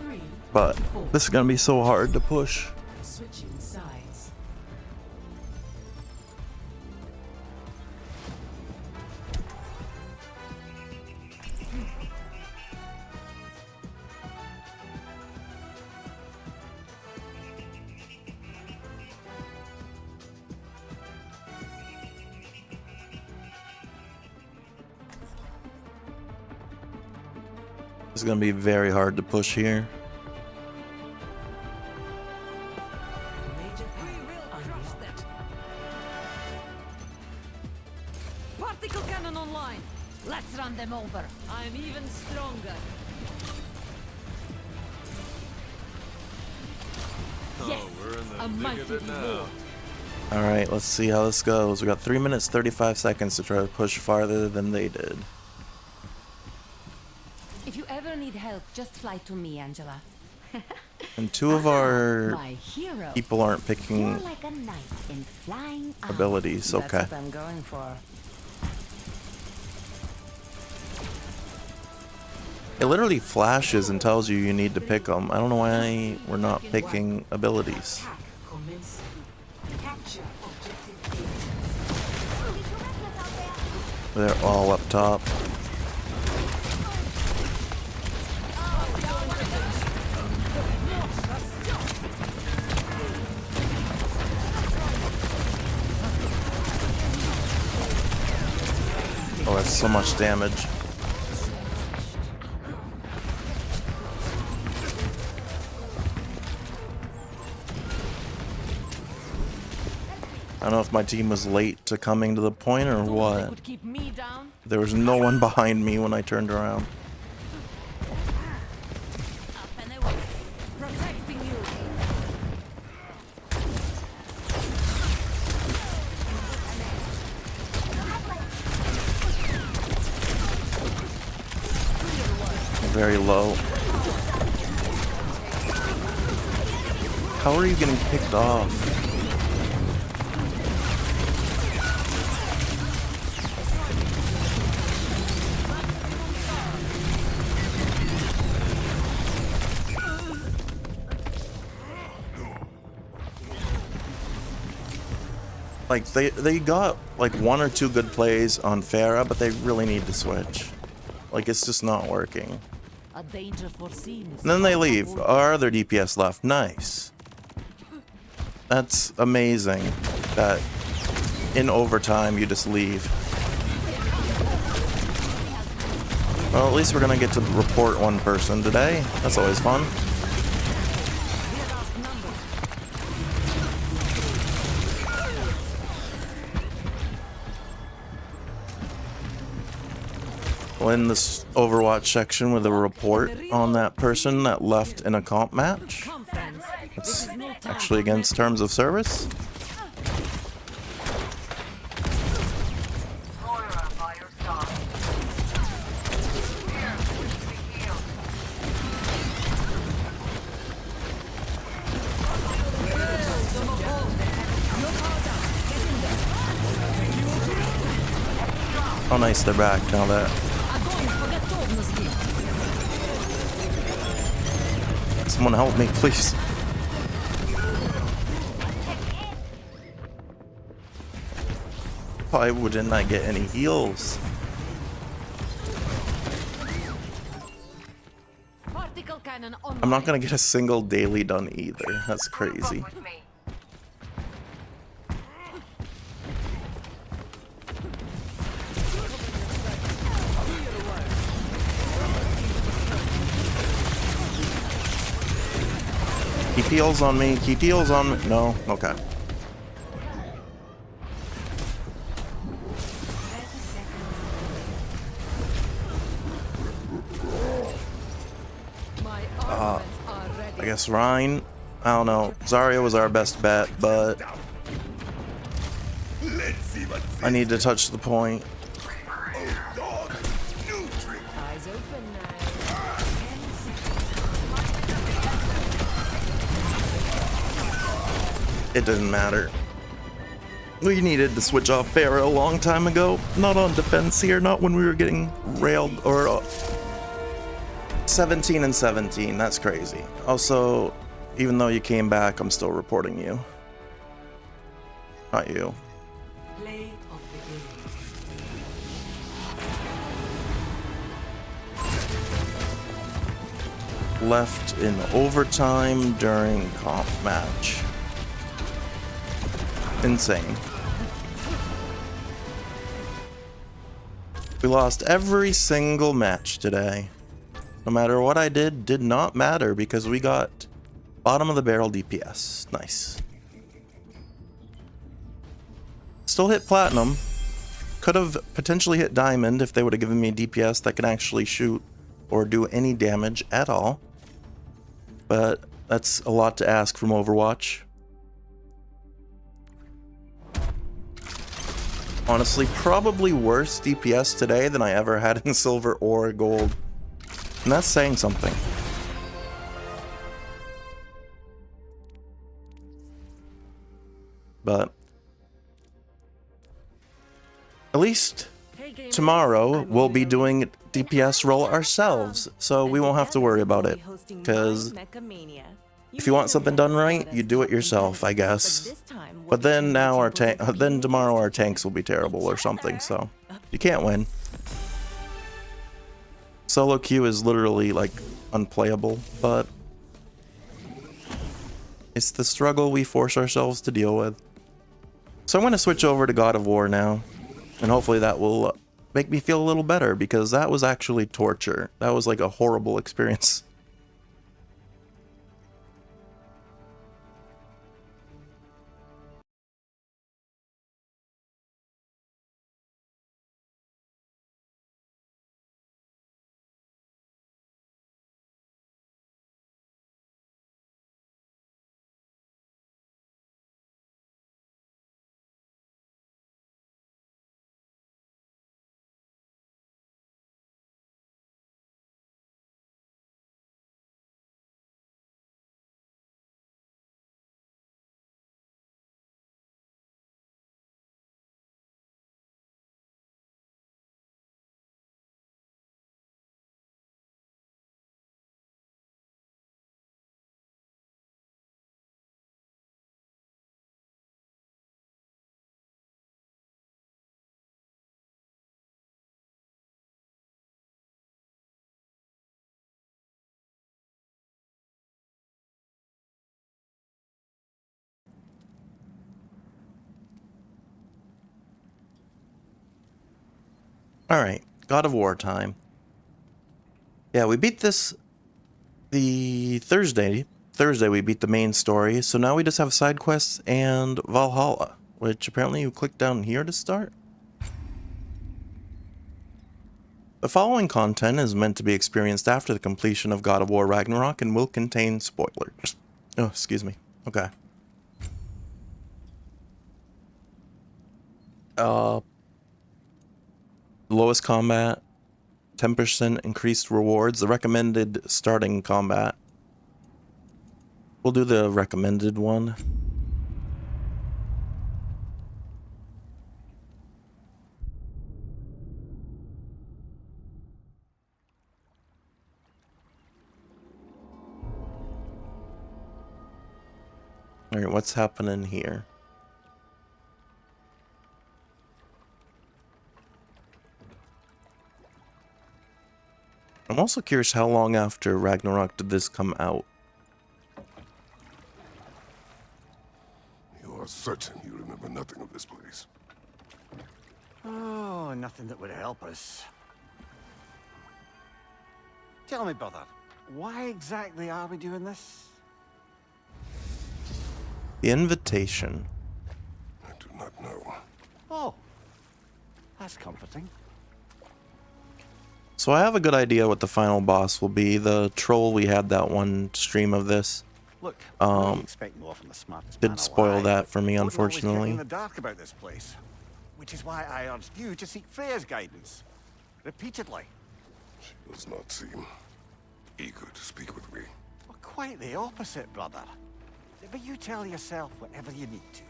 Speaker 1: But this is gonna be so hard to push.
Speaker 2: Switching sides.
Speaker 1: It's gonna be very hard to push here.
Speaker 6: Particle cannon online. Let's run them over. I'm even stronger. Yes,
Speaker 5: we're in the
Speaker 6: a mighty
Speaker 5: thick of it now.
Speaker 6: reward.
Speaker 1: Alright, let's see how this goes. We got 3 minutes 35 seconds to try to push farther than they did.
Speaker 2: If you ever need help, just fly to me, Angela.
Speaker 1: And two of our
Speaker 2: My hero.
Speaker 1: people aren't picking
Speaker 2: You're like a knight in flying armor.
Speaker 1: abilities.
Speaker 2: That's
Speaker 1: Okay.
Speaker 2: what I'm going for.
Speaker 1: It literally flashes and tells you need to pick them. I don't know why we're not picking abilities. They're all up top. Oh, that's so much damage. I don't know if my team was late to coming to the point or what.
Speaker 6: Could keep me down.
Speaker 1: There was no one behind me when I turned around.
Speaker 6: Up and away. Protecting you.
Speaker 1: Very low. How are you getting picked off? Like they got like 1 or 2 good plays on Pharah, but they really need to switch. Like it's just not working.
Speaker 6: A danger foreseen.
Speaker 1: And then they leave. Our other DPS left. Nice. That's amazing that in overtime you just leave. Well, at least we're gonna get to report one person today. That's always fun. We'll end this Overwatch section with a report on that person that left in a comp match. It's actually against terms of service.
Speaker 9: Moira by your side. Here, be healed.
Speaker 1: Oh nice, they're back now that. Someone help me, please. Why wouldn't I get any heals?
Speaker 6: Particle cannon online.
Speaker 1: I'm not gonna get a single daily done either. That's crazy.
Speaker 9: With me.
Speaker 1: Keep heals on me. Keep heals on me. No? Okay.
Speaker 6: My armaments are ready.
Speaker 1: I guess Rhine. I don't know. Zarya was our best bet, but I need to touch the point.
Speaker 6: Eyes open now.
Speaker 1: It doesn't matter. We needed to switch off Pharah a long time ago. Not on defense here, not when we were getting railed, or 17 and 17, that's crazy. Also, even though you came back, I'm still reporting you. Not you.
Speaker 2: Play of the game.
Speaker 1: Left in overtime during comp match. Insane. We lost every single match today. No matter what I did not matter because we got bottom of the barrel DPS. Nice. Still hit platinum. Could have potentially hit diamond if they would have given me DPS that can actually shoot or do any damage at all. But that's a lot to ask from Overwatch. Honestly, probably worse DPS today than I ever had in silver or gold. And that's saying something. But at least tomorrow we'll be doing DPS role ourselves, so we won't have to worry about it. Because if you want something done right, you do it yourself, I guess. But then tomorrow our tanks will be terrible or something, so you can't win. Solo queue is literally like unplayable, but it's the struggle we force ourselves to deal with. So I'm going to switch over to God of War now, and hopefully that will make me feel a little better, because that was actually torture. That was like a horrible experience. Alright, God of War time. Yeah, we beat this the Thursday. Thursday we beat the main story, so now we just have side quests and Valhalla, which apparently you click down here to start. The following content is meant to be experienced after the completion of God of War Ragnarok and will contain spoilers. Oh, excuse me. Okay. Lowest combat, 10% increased rewards, the recommended starting combat. We'll do the recommended one. Alright, what's happening here? I'm also curious how long after Ragnarok did this come out?
Speaker 5: You are certain you remember nothing of this place?
Speaker 11: Oh, nothing that would help us. Tell me, brother, why exactly are we doing this?
Speaker 1: The invitation.
Speaker 5: I do not know.
Speaker 11: Oh, that's comforting.
Speaker 1: So I have a good idea what the final boss will be. The troll we had that one stream of this.
Speaker 11: Look, I expect more from the smartest man
Speaker 1: did spoil
Speaker 11: alive,
Speaker 1: that for me,
Speaker 11: but wouldn't always get
Speaker 1: unfortunately.
Speaker 11: in the dark about this place, which is why I urged you to seek Freya's guidance repeatedly.
Speaker 5: She does not seem eager to speak with me.
Speaker 11: Well, quite the opposite, brother. But you tell yourself whatever you need to.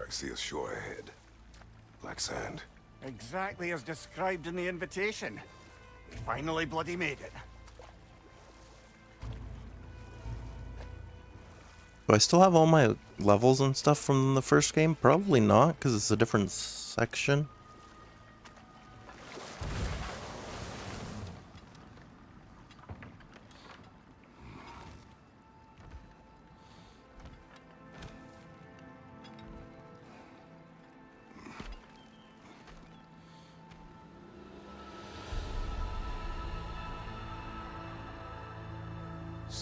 Speaker 5: I see a shore ahead. Black sand.
Speaker 11: Exactly as described in the invitation. We finally bloody made it.
Speaker 1: Do I still have all my levels and stuff from the first game? Probably not, because it's a different section.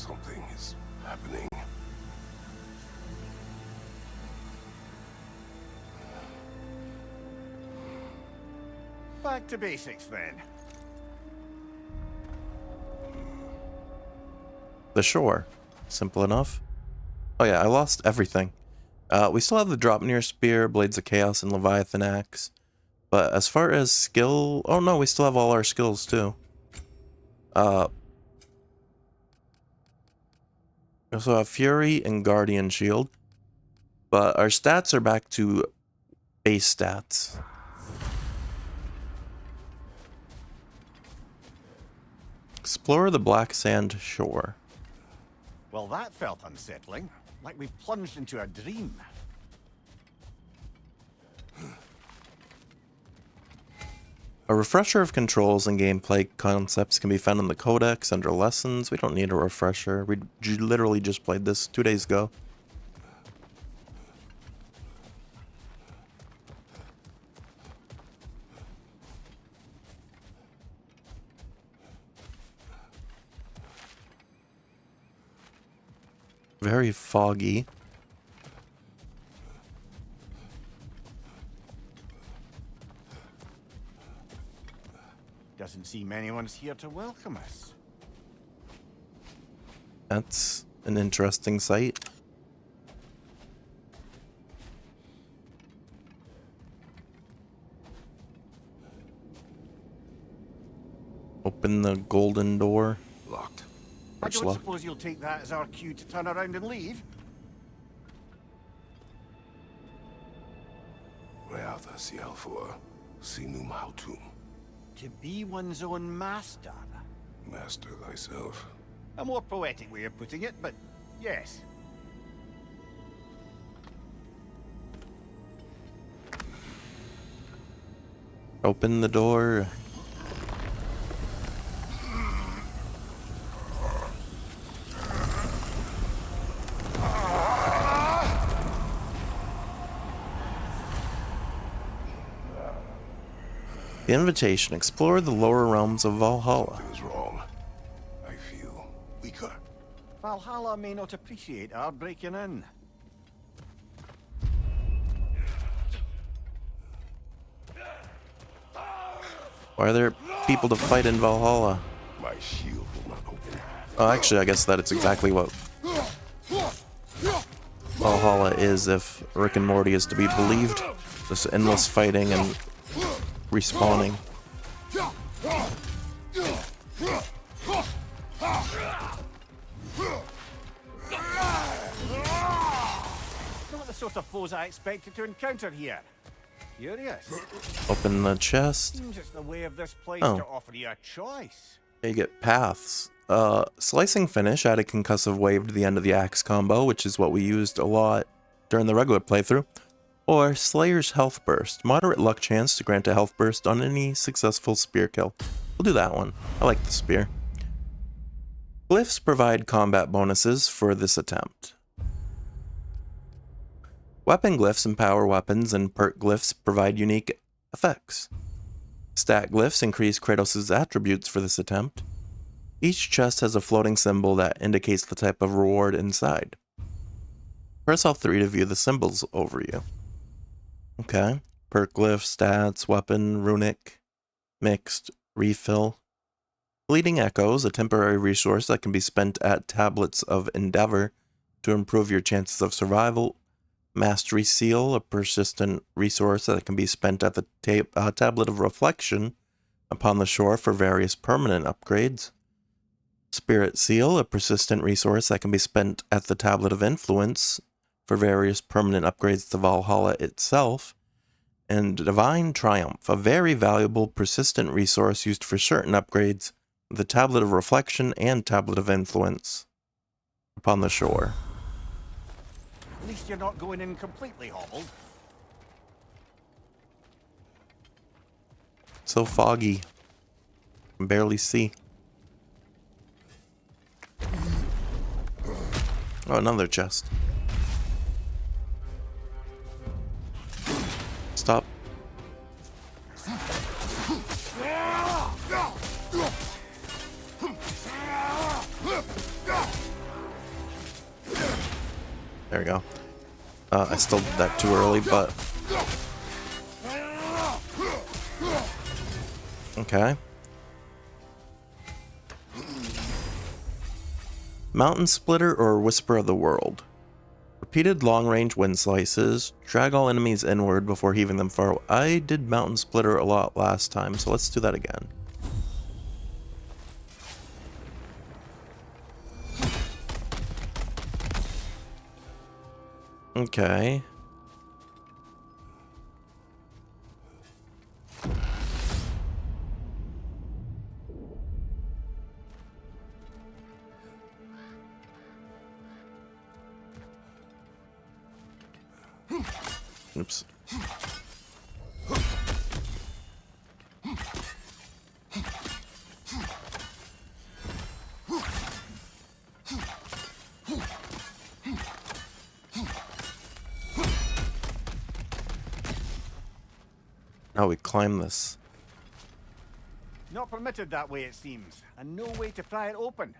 Speaker 5: Something is happening.
Speaker 11: Back to basics then.
Speaker 1: The shore. Simple enough. Oh yeah, I lost everything. We still have the Dropnir Spear, Blades of Chaos, and Leviathan Axe. But as far as skill... Oh no, we still have all our skills too. We also have Fury and Guardian Shield. But our stats are back to base stats. Explore the Black Sand Shore.
Speaker 11: Well, that felt unsettling. Like we plunged into a dream.
Speaker 1: A refresher of controls and gameplay concepts can be found in the codex under lessons. We don't need a refresher. We literally just played this 2 days ago. Very foggy.
Speaker 11: Doesn't seem anyone's here to welcome us.
Speaker 1: That's an interesting sight. Open the golden door.
Speaker 5: Locked.
Speaker 11: I don't
Speaker 1: Locked.
Speaker 11: suppose you'll take that as our cue to turn around and leave?
Speaker 5: Reatha Sialfua, Sinum Hautum.
Speaker 11: To be one's own master.
Speaker 5: Master thyself.
Speaker 11: A more poetic way of putting it, but yes.
Speaker 1: Open the door. The invitation. Explore the lower realms of Valhalla.
Speaker 5: Something is wrong. I feel weaker.
Speaker 11: Valhalla may not appreciate our breaking in.
Speaker 1: Why are there people to fight in Valhalla?
Speaker 5: My shield will not open.
Speaker 1: Oh, actually, I guess that it's exactly what Valhalla is, if Rick and Morty is to be believed. This endless fighting and respawning.
Speaker 11: Not the sort of foes I expected to encounter here. Curious.
Speaker 1: Open the chest.
Speaker 11: Seems it's the way of this place
Speaker 1: Oh.
Speaker 11: to offer you a choice.
Speaker 1: You get paths. Slicing Finish added concussive wave to the end of the axe combo, which is what we used a lot during the regular playthrough. Or Slayer's Health Burst. Moderate luck chance to grant a health burst on any successful spear kill. We'll do that one. I like the spear. Glyphs provide combat bonuses for this attempt. Weapon glyphs empower weapons, and perk glyphs provide unique effects. Stat glyphs increase Kratos' attributes for this attempt. Each chest has a floating symbol that indicates the type of reward inside. Press L3 to view the symbols overview. Okay. Perk glyph, stats, weapon, runic, mixed, refill. Bleeding Echoes, a temporary resource that can be spent at Tablets of Endeavor to improve your chances of survival. Mastery Seal, a persistent resource that can be spent at the Tablet of Reflection upon the shore for various permanent upgrades. Spirit Seal, a persistent resource that can be spent at the Tablet of Influence for various permanent upgrades to Valhalla itself. And Divine Triumph, a very valuable persistent resource used for certain upgrades, the Tablet of Reflection and Tablet of Influence upon the shore.
Speaker 11: At least you're not going in completely hobbled.
Speaker 1: So foggy. Can barely see. Oh, another chest. Stop. There we go. I still did that too early, but... Okay. Mountain Splitter or Whisper of the World. Repeated long-range wind slices. Drag all enemies inward before heaving them far away. I did Mountain Splitter a lot last time, so let's do that again. Okay. Oops. Now we climb this.
Speaker 11: Not permitted that way, it seems, and no way to pry it open.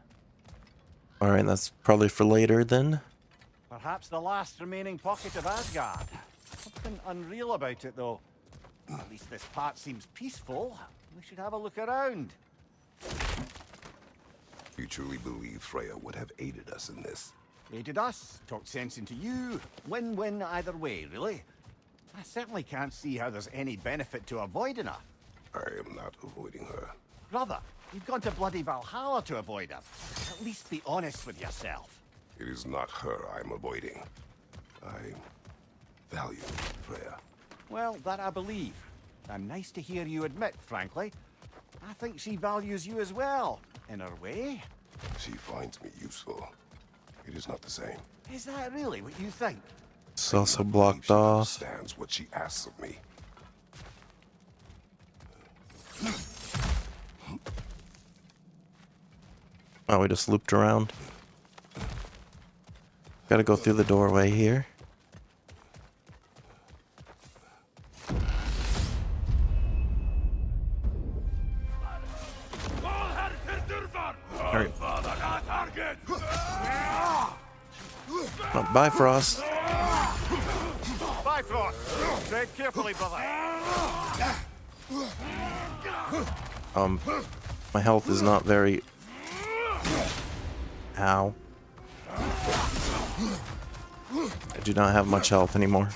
Speaker 1: Alright, that's probably for later then.
Speaker 11: Perhaps the last remaining pocket of Asgard. Something unreal about it, though. At least this part seems peaceful. We should have a look around.
Speaker 5: You truly believe Freya would have aided us in this?
Speaker 11: Aided us, talked sense into you. Win-win either way, really. I certainly can't see how there's any benefit to avoiding her.
Speaker 5: I am not avoiding her.
Speaker 11: Brother, you've gone to bloody Valhalla to avoid her. At least be honest with yourself.
Speaker 5: It is not her I'm avoiding. I value Freya.
Speaker 11: Well, that I believe. And nice to hear you admit, frankly. I think she values you as well, in her way.
Speaker 5: She finds me useful. It is not the same.
Speaker 11: Is that really what you think?
Speaker 1: It's also blocked
Speaker 5: She
Speaker 1: off.
Speaker 5: understands what she asks of me.
Speaker 1: Oh, we just looped around. Gotta go through the doorway here. Alright. Oh, bye, Frost.
Speaker 11: Bye, Frost. Tread carefully, brother.
Speaker 1: My health is not very... Ow. I do not have much health anymore.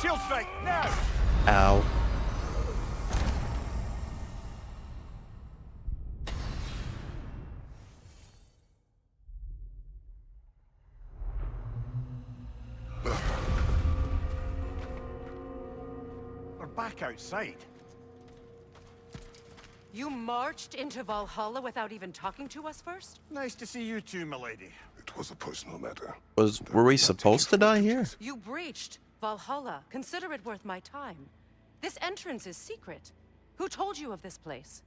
Speaker 11: Shield strike, now!
Speaker 1: Ow.
Speaker 11: We're back outside.
Speaker 9: You marched into Valhalla without even talking to us first?
Speaker 11: Nice to see you too, milady.
Speaker 5: It was a personal matter.
Speaker 1: Were we supposed to die here?
Speaker 9: You breached Valhalla. Consider it worth my time. This entrance is secret. Who told you of this place?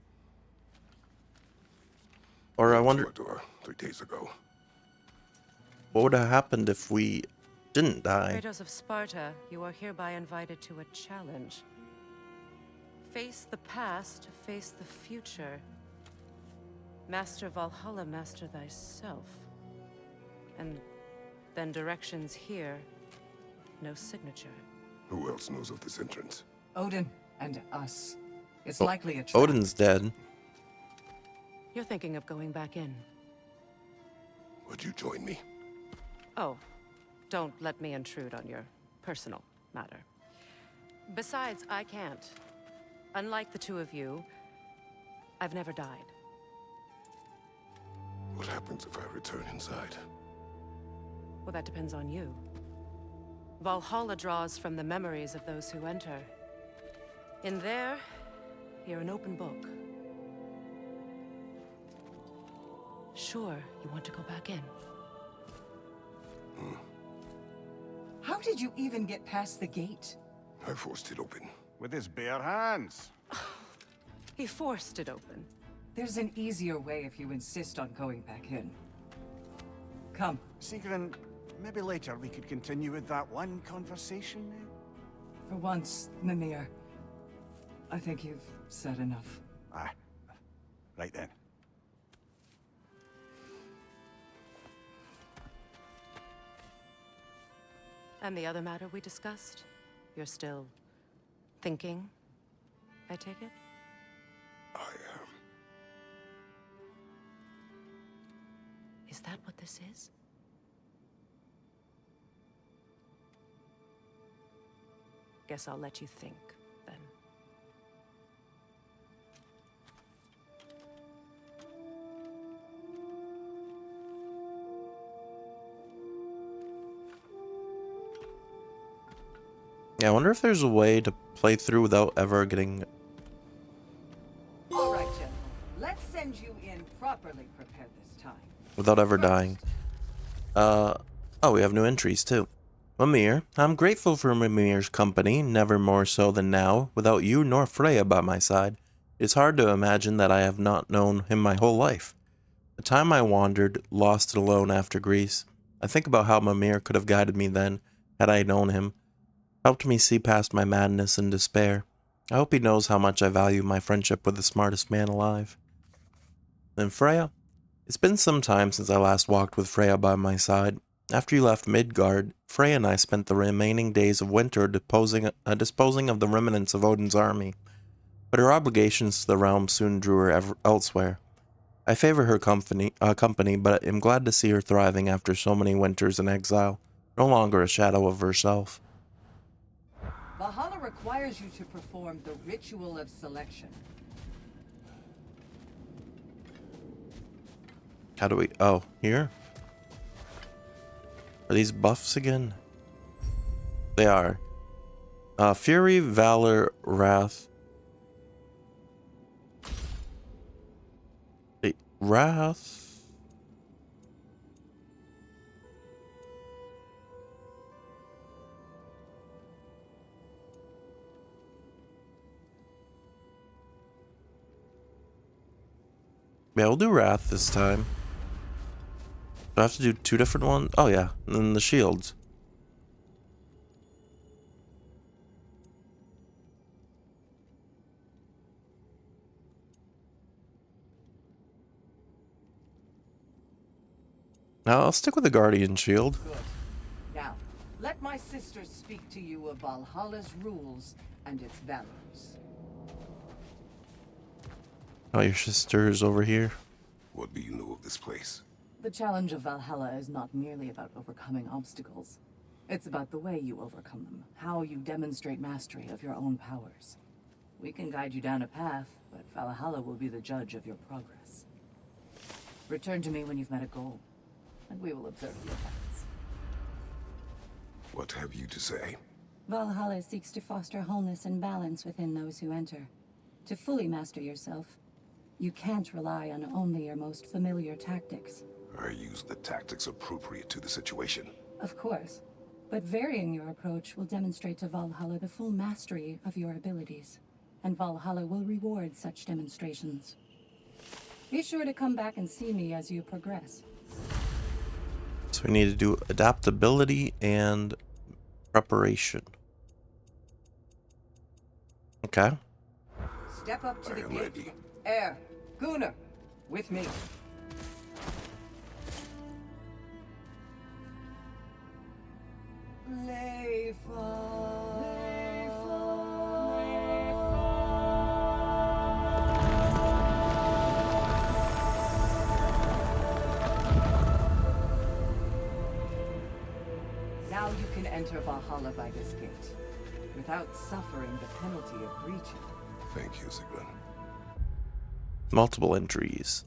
Speaker 1: Or I wonder,
Speaker 5: To a door 3 days ago.
Speaker 1: what would have happened if we didn't die?
Speaker 9: Kratos of Sparta, you are hereby invited to a challenge. Face the past, face the future. Master Valhalla, master thyself. And then directions here, no signature.
Speaker 5: Who else knows of this entrance?
Speaker 12: Odin and us. It's
Speaker 1: Oh,
Speaker 12: likely a trap.
Speaker 1: Odin's dead.
Speaker 9: You're thinking of going back in.
Speaker 5: Would you join me?
Speaker 9: Oh, don't let me intrude on your personal matter. Besides, I can't. Unlike the two of you, I've never died.
Speaker 5: What happens if I return inside?
Speaker 9: Well, that depends on you. Valhalla draws from the memories of those who enter. In there, you're an open book. Sure, you want to go back in.
Speaker 12: How did you even get past the gate?
Speaker 5: I forced it open.
Speaker 11: With his bare hands.
Speaker 9: He forced it open.
Speaker 12: There's an easier way if you insist on going back in. Come.
Speaker 11: Sigrun, maybe later we could continue with that one conversation.
Speaker 12: For once, Mimir. I think you've said enough.
Speaker 11: Ah, right then.
Speaker 9: And the other matter we discussed? You're still thinking, I take it?
Speaker 5: I am.
Speaker 9: Is that what this is? Guess I'll let you think, then.
Speaker 1: Yeah, I wonder if there's a way to play through without ever getting...
Speaker 12: All right, General. Let's send you in properly prepared this time.
Speaker 1: without ever dying. Oh, we have new entries too. Mimir, I'm grateful for Mimir's company, never more so than now. Without you nor Freya by my side, it's hard to imagine that I have not known him my whole life. The time I wandered, lost and alone after Greece, I think about how Mimir could have guided me then, had I known him, helped me see past my madness and despair. I hope he knows how much I value my friendship with the smartest man alive. Then Freya? It's been some time since I last walked with Freya by my side. After you left Midgard, Freya and I spent the remaining days of winter disposing of the remnants of Odin's army, but her obligations to the realm soon drew her elsewhere. I favor her company, but am glad to see her thriving after so many winters in exile, no longer a shadow of herself.
Speaker 12: Valhalla requires you to perform the ritual of selection.
Speaker 1: How do we... Oh, here? Are these buffs again? They are. Fury, Valor, Wrath. Wait, Wrath? Yeah, we'll do Wrath this time. Do I have to do two different ones? Oh yeah, and then the shields. Now I'll stick with the Guardian shield.
Speaker 12: Good. Now, let my sisters speak to you of Valhalla's rules and its values.
Speaker 1: Oh, your sister's over here.
Speaker 5: What do you know of this place?
Speaker 13: The challenge of Valhalla is not merely about overcoming obstacles. It's about the way you overcome them, how you demonstrate mastery of your own powers. We can guide you down a path, but Valhalla will be the judge of your progress. Return to me when you've met a goal, and we will observe the effects.
Speaker 5: What have you to say?
Speaker 13: Valhalla seeks to foster wholeness and balance within those who enter. To fully master yourself, you can't rely on only your most familiar tactics.
Speaker 5: I use the tactics appropriate to the situation.
Speaker 13: Of course, but varying your approach will demonstrate to Valhalla the full mastery of your abilities, and Valhalla will reward such demonstrations. Be sure to come back and see me as you progress.
Speaker 1: So we need to do adaptability and preparation. Okay.
Speaker 12: Step up to the gate. Air, Gunnar, with me. Now you can enter Valhalla by this gate, without suffering the penalty of breaching.
Speaker 5: Thank you, Sigrun.
Speaker 1: Multiple entries.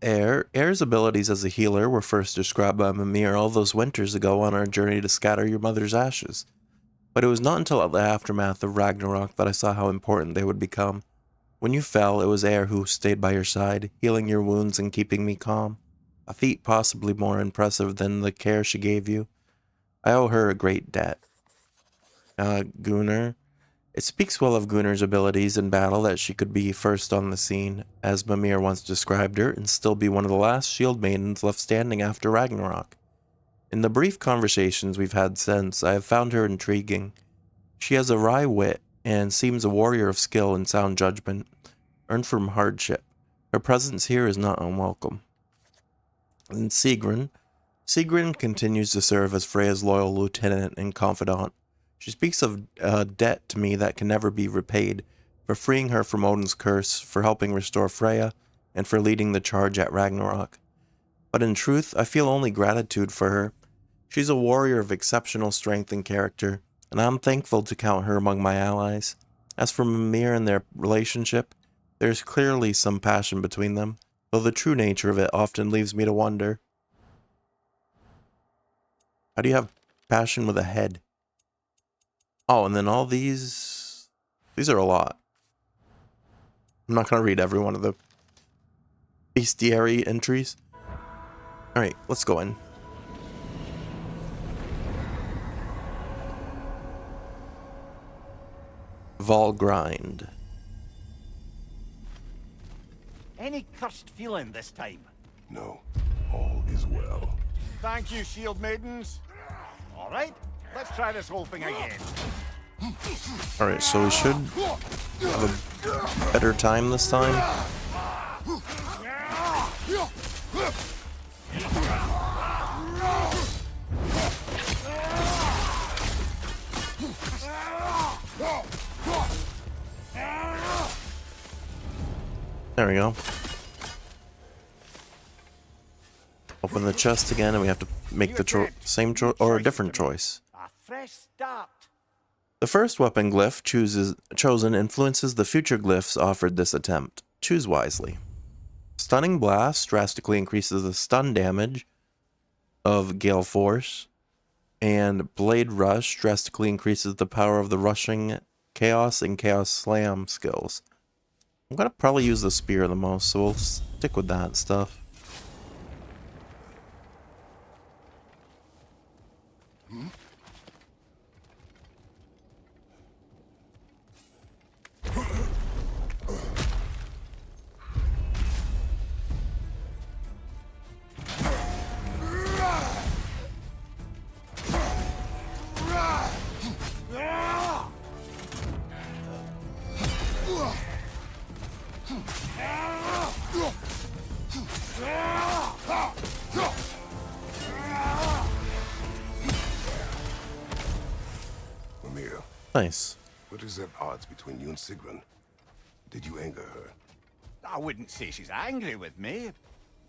Speaker 1: Air's abilities as a healer were first described by Mimir all those winters ago on our journey to scatter your mother's ashes. But it was not until the aftermath of Ragnarok that I saw how important they would become. When you fell, it was Air who stayed by your side, healing your wounds and keeping me calm. A feat possibly more impressive than the care she gave you. I owe her a great debt. Gunnar. It speaks well of Gunnar's abilities in battle that she could be first on the scene, as Mimir once described her, and still be one of the last shield maidens left standing after Ragnarok. In the brief conversations we've had since, I have found her intriguing. She has a wry wit, and seems a warrior of skill and sound judgment, earned from hardship. Her presence here is not unwelcome. And Sigrun. Sigrun continues to serve as Freya's loyal lieutenant and confidant. She speaks of a debt to me that can never be repaid, for freeing her from Odin's curse, for helping restore Freya, and for leading the charge at Ragnarok. But in truth, I feel only gratitude for her. She's a warrior of exceptional strength and character, and I'm thankful to count her among my allies. As for Mimir and their relationship, there's clearly some passion between them, though the true nature of it often leaves me to wonder. How do you have passion with a head? Oh, and then all these are a lot. I'm not going to read every one of the bestiary entries. Alright, let's go in. Valgrind.
Speaker 11: Any cursed feeling this time?
Speaker 5: No, all is well.
Speaker 11: Thank you, shield maidens. All right, let's try this whole thing again.
Speaker 1: Alright, so we should have a better time this time. There we go. Open the chest again, and we have to make the same choice or a different choice.
Speaker 11: A fresh start.
Speaker 1: The first weapon glyph chosen influences the future glyphs offered this attempt. Choose wisely. Stunning Blast drastically increases the stun damage of Gale Force, and Blade Rush drastically increases the power of the Rushing Chaos and Chaos Slam skills. I'm gonna probably use the spear the most, so we'll stick with that stuff.
Speaker 5: Mimir.
Speaker 1: Nice.
Speaker 5: What is at odds between you and Sigrun? Did you anger her?
Speaker 11: I wouldn't say she's angry with me.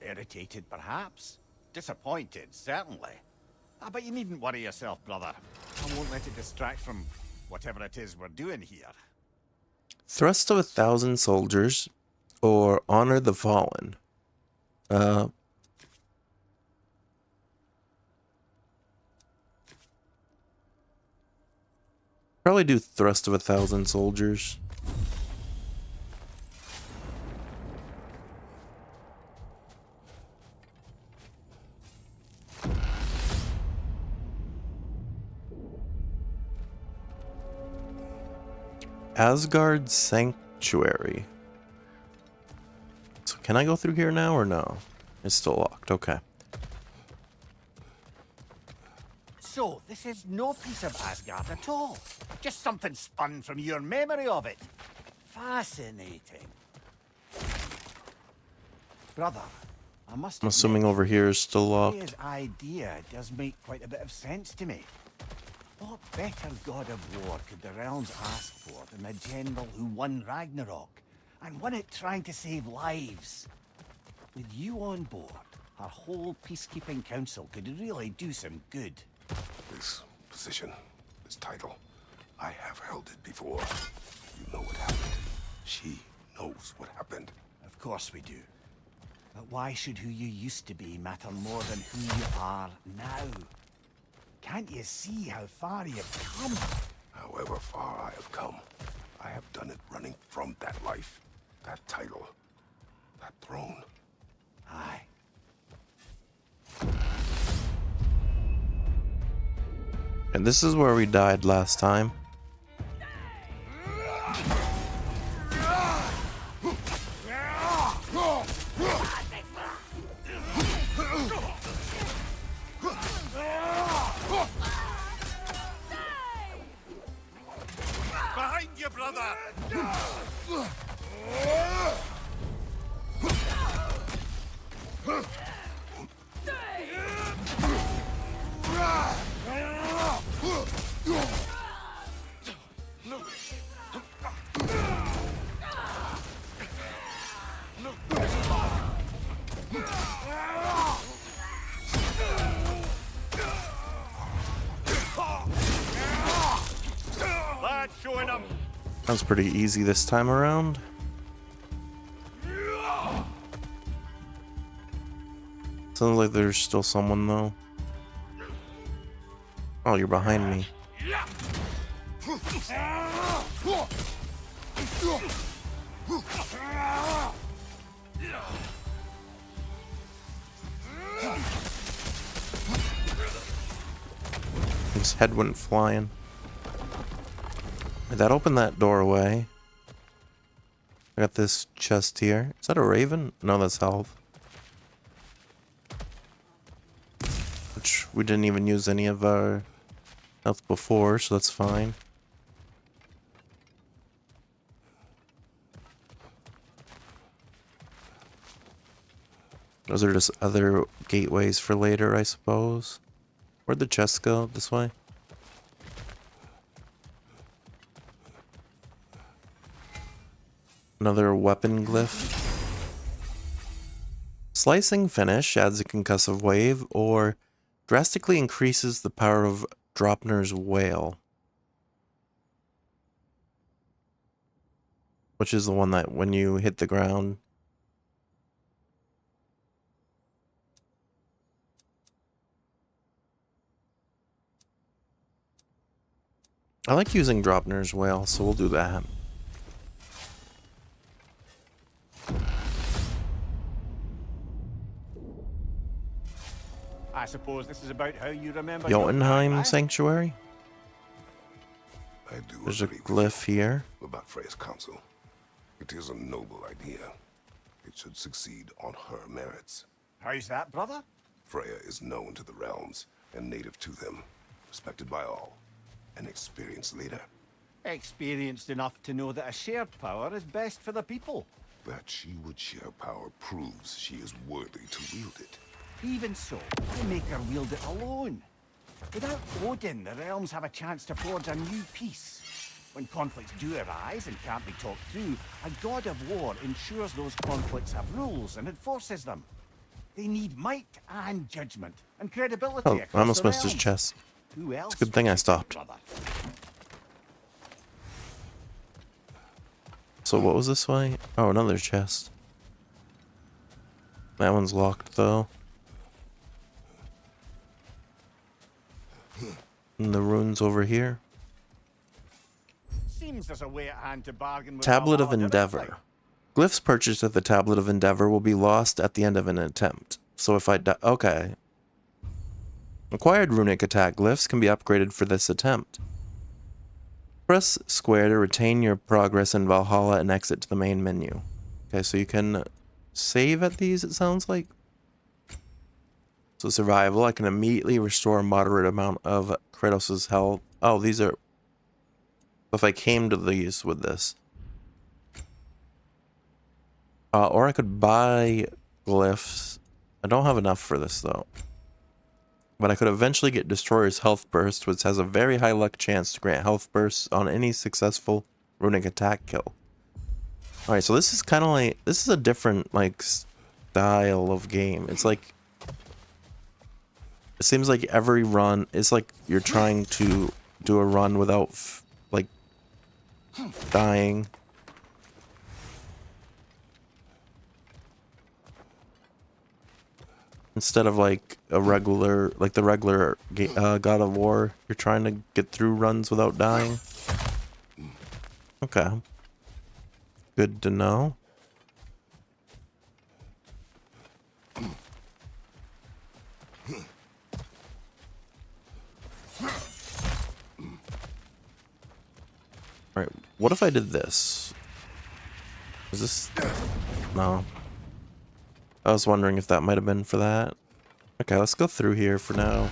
Speaker 11: Irritated, perhaps. Disappointed, certainly. But you needn't worry yourself, brother. I won't let it distract from whatever it is we're doing here.
Speaker 1: Thrust of 1,000 soldiers, or honor the fallen. Probably do thrust of 1,000 soldiers. Asgard Sanctuary. So can I go through here now or no? It's still locked, okay.
Speaker 11: So, this is no piece of Asgard at all. Just something spun from your memory of it. Fascinating. Brother, I must
Speaker 1: I'm assuming over here is still locked.
Speaker 11: His idea does make quite a bit of sense to me. What better god of war could the realms ask for than the general who won Ragnarok, and won it trying to save lives? With you on board, our whole peacekeeping council could really do some good.
Speaker 5: This position, this title, I have held it before. You know what happened. She knows what happened.
Speaker 11: Of course we do. But why should who you used to be matter more than who you are now? Can't you see how far you've come?
Speaker 5: However far I have come, I have done it running from that life, that title, that throne.
Speaker 11: Aye.
Speaker 1: And this is where we died last time.
Speaker 11: Behind you, brother!
Speaker 1: That was pretty easy this time around. Sounds like there's still someone though. Oh, you're behind me. His head went flying. Did that open that doorway? I got this chest here. Is that a raven? No, that's health. Which we didn't even use any of our health before, so that's fine. Those are just other gateways for later, I suppose. Where'd the chests go? This way? Another weapon glyph. Slicing finish adds a concussive wave or drastically increases the power of Dropner's Wail. Which is the one that when you hit the ground. I like using Dropner's Wail, so we'll do that.
Speaker 11: I suppose this is about how you remember
Speaker 1: Jotunheim Sanctuary.
Speaker 5: I do.
Speaker 1: There's a glyph here.
Speaker 5: About Freya's counsel. It is a noble idea. It should succeed on her merits.
Speaker 11: How's that, brother?
Speaker 5: Freya is known to the realms and native to them, respected by all. An experienced leader.
Speaker 11: Experienced enough to know that a shared power is best for the people.
Speaker 5: That she would share power proves she is worthy to wield it.
Speaker 11: Even so, why make her wield it alone? Without Odin, the realms have a chance to forge a new peace. When conflicts do arise and can't be talked through, a god of war ensures those conflicts have rules and enforces them. They need might and judgment and credibility.
Speaker 1: Oh, I almost missed his chest.
Speaker 11: Who else?
Speaker 1: It's a good thing I stopped. So what was this way? Oh, another chest. That one's locked though. And the runes over here.
Speaker 11: Seems there's a way at hand to bargain with
Speaker 1: Tablet of
Speaker 11: Valhalla,
Speaker 1: Endeavor. Glyphs purchased at the Tablet of Endeavor will be lost at the end of an attempt. So if I die... Okay. Acquired runic attack glyphs can be upgraded for this attempt. Press square to retain your progress in Valhalla and exit to the main menu. Okay, so you can save at these, it sounds like. So survival, I can immediately restore a moderate amount of Kratos' health. Oh, these are... If I came to these with this. Or I could buy glyphs. I don't have enough for this though. But I could eventually get Destroyer's Health Burst, which has a very high luck chance to grant health bursts on any successful runic attack kill. Alright, so this is kind of like... This is a different, like, style of game. It's like... It seems like every run... It's like you're trying to do a run without, like, dying. Instead of like a regular, like the regular God of War, you're trying to get through runs without dying. Okay. Good to know. Alright, what if I did this? Is this... No. I was wondering if that might have been for that. Okay, let's go through here for now.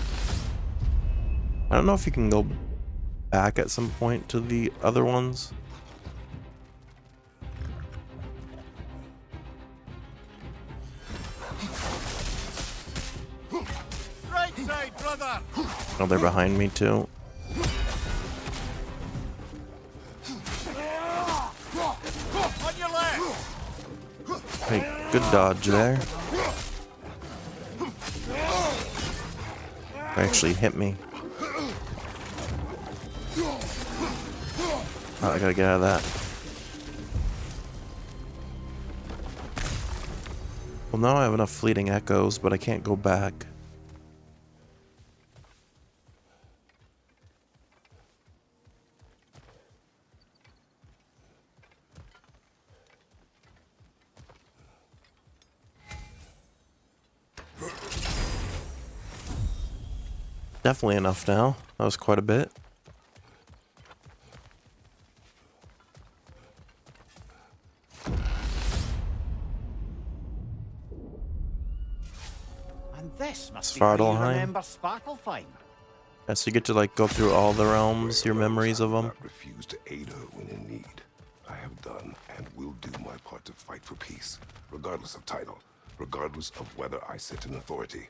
Speaker 1: I don't know if you can go back at some point to the other ones.
Speaker 11: Right side, brother.
Speaker 1: Oh, they're behind me too.
Speaker 11: On your left.
Speaker 1: Hey, good dodge there. Actually hit me. Oh, I gotta get out of that. Well, now I have enough fleeting echoes, but I can't go back. Definitely enough now. That was quite a bit.
Speaker 11: And this must be how you
Speaker 1: Svartalheim.
Speaker 11: remember Sparklefine.
Speaker 1: Yeah, so you get to like go through all the realms, your memories of them.
Speaker 5: Refuse to aid her when in need. I have done and will do my part to fight for peace, regardless of title, regardless of whether I sit in authority.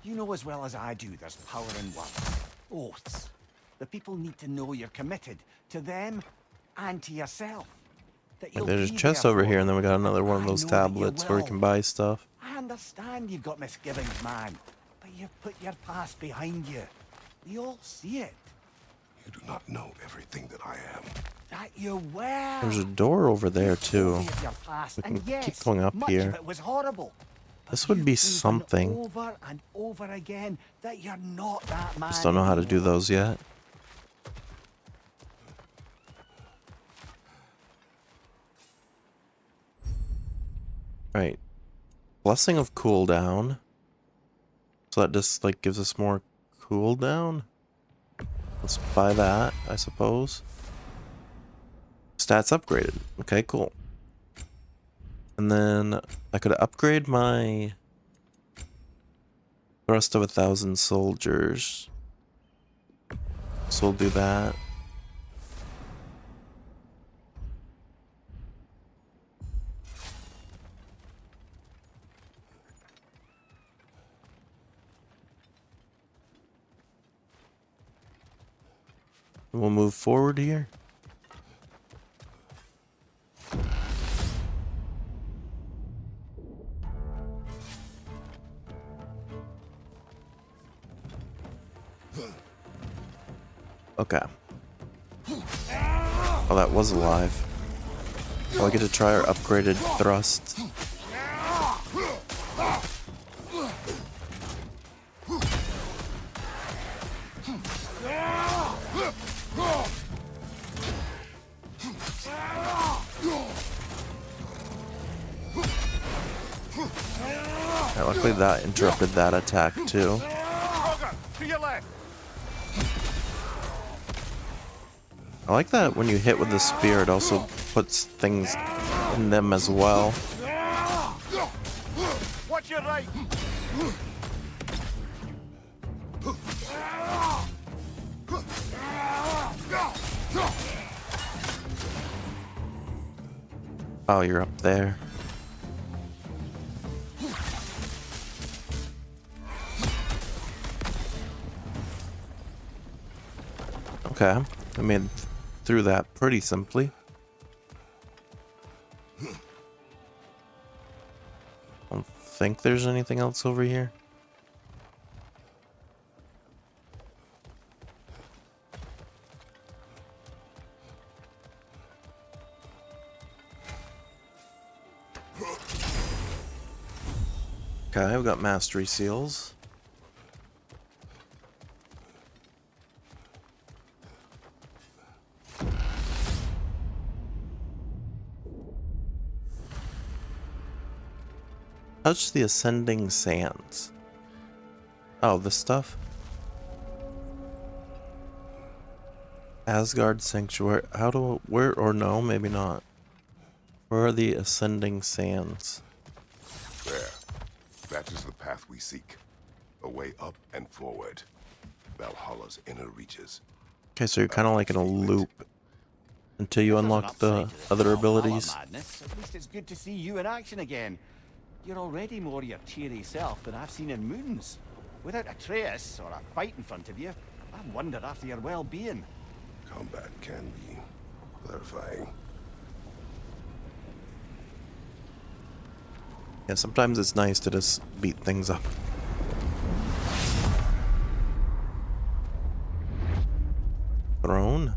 Speaker 11: You know as well as I do there's power in words. Oaths. The people need to know you're committed to them and to yourself. That you'll
Speaker 1: There's a
Speaker 11: be
Speaker 1: chest
Speaker 11: there
Speaker 1: over
Speaker 11: for
Speaker 1: here,
Speaker 11: them.
Speaker 1: and then we got another one of
Speaker 11: I
Speaker 1: those
Speaker 11: know that you
Speaker 1: tablets where we
Speaker 11: will.
Speaker 1: can buy stuff.
Speaker 11: I understand you've got misgivings, man, but you've put your past behind you. We all see it.
Speaker 5: You do not know everything that I am.
Speaker 11: That you were.
Speaker 1: There's a door over there too.
Speaker 11: Of your past.
Speaker 1: We
Speaker 11: And
Speaker 1: can
Speaker 11: yes,
Speaker 1: keep going up
Speaker 11: much
Speaker 1: here.
Speaker 11: of it was horrible.
Speaker 1: This would be
Speaker 11: You've proven
Speaker 1: something.
Speaker 11: over and over again that you're not that man.
Speaker 1: Just don't know how to do
Speaker 11: anymore.
Speaker 1: those yet. Right. Blessing of cooldown. So that just like gives us more cooldown. Let's buy that, I suppose. Stats upgraded. Okay, cool. And then I could upgrade my thrust of 1,000 soldiers. So we'll do that. We'll move forward here. Okay. Oh, that was alive. Oh, I get to try our upgraded thrust. Yeah, luckily that interrupted that attack too.
Speaker 11: To your left.
Speaker 1: I like that when you hit with the spear, it also puts things in them as well.
Speaker 11: Watch your right.
Speaker 1: Oh, you're up there. Okay, I made through that pretty simply. I don't think there's anything else over here. Okay, we got mastery seals. Touch the ascending sands. Oh, this stuff? Asgard Sanctuary. How do where or no, maybe not. Where are the ascending sands?
Speaker 5: There. That is the path we seek. A way up and forward. Valhalla's inner reaches.
Speaker 1: Okay, so you're kind of like in a loop until you unlock the other abilities.
Speaker 11: Madness. At least it's good to see you in action again. You're already more your cheery self than I've seen in moons. Without Atreus or a fight in front of you, I wonder after your well-being.
Speaker 5: Combat can be clarifying.
Speaker 1: Yeah, sometimes it's nice to just beat things up. Throne?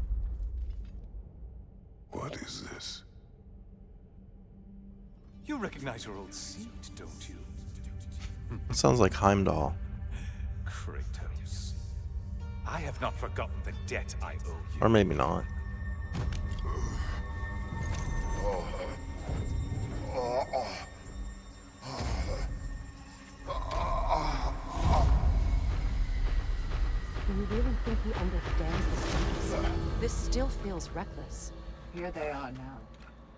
Speaker 14: recognize your old seat, don't you?
Speaker 1: It sounds like Heimdall.
Speaker 14: Kratos. I have not forgotten the debt I owe you.
Speaker 1: Or maybe not.
Speaker 9: Do you really think he understands the stakes? This still feels reckless.
Speaker 12: Here they are now.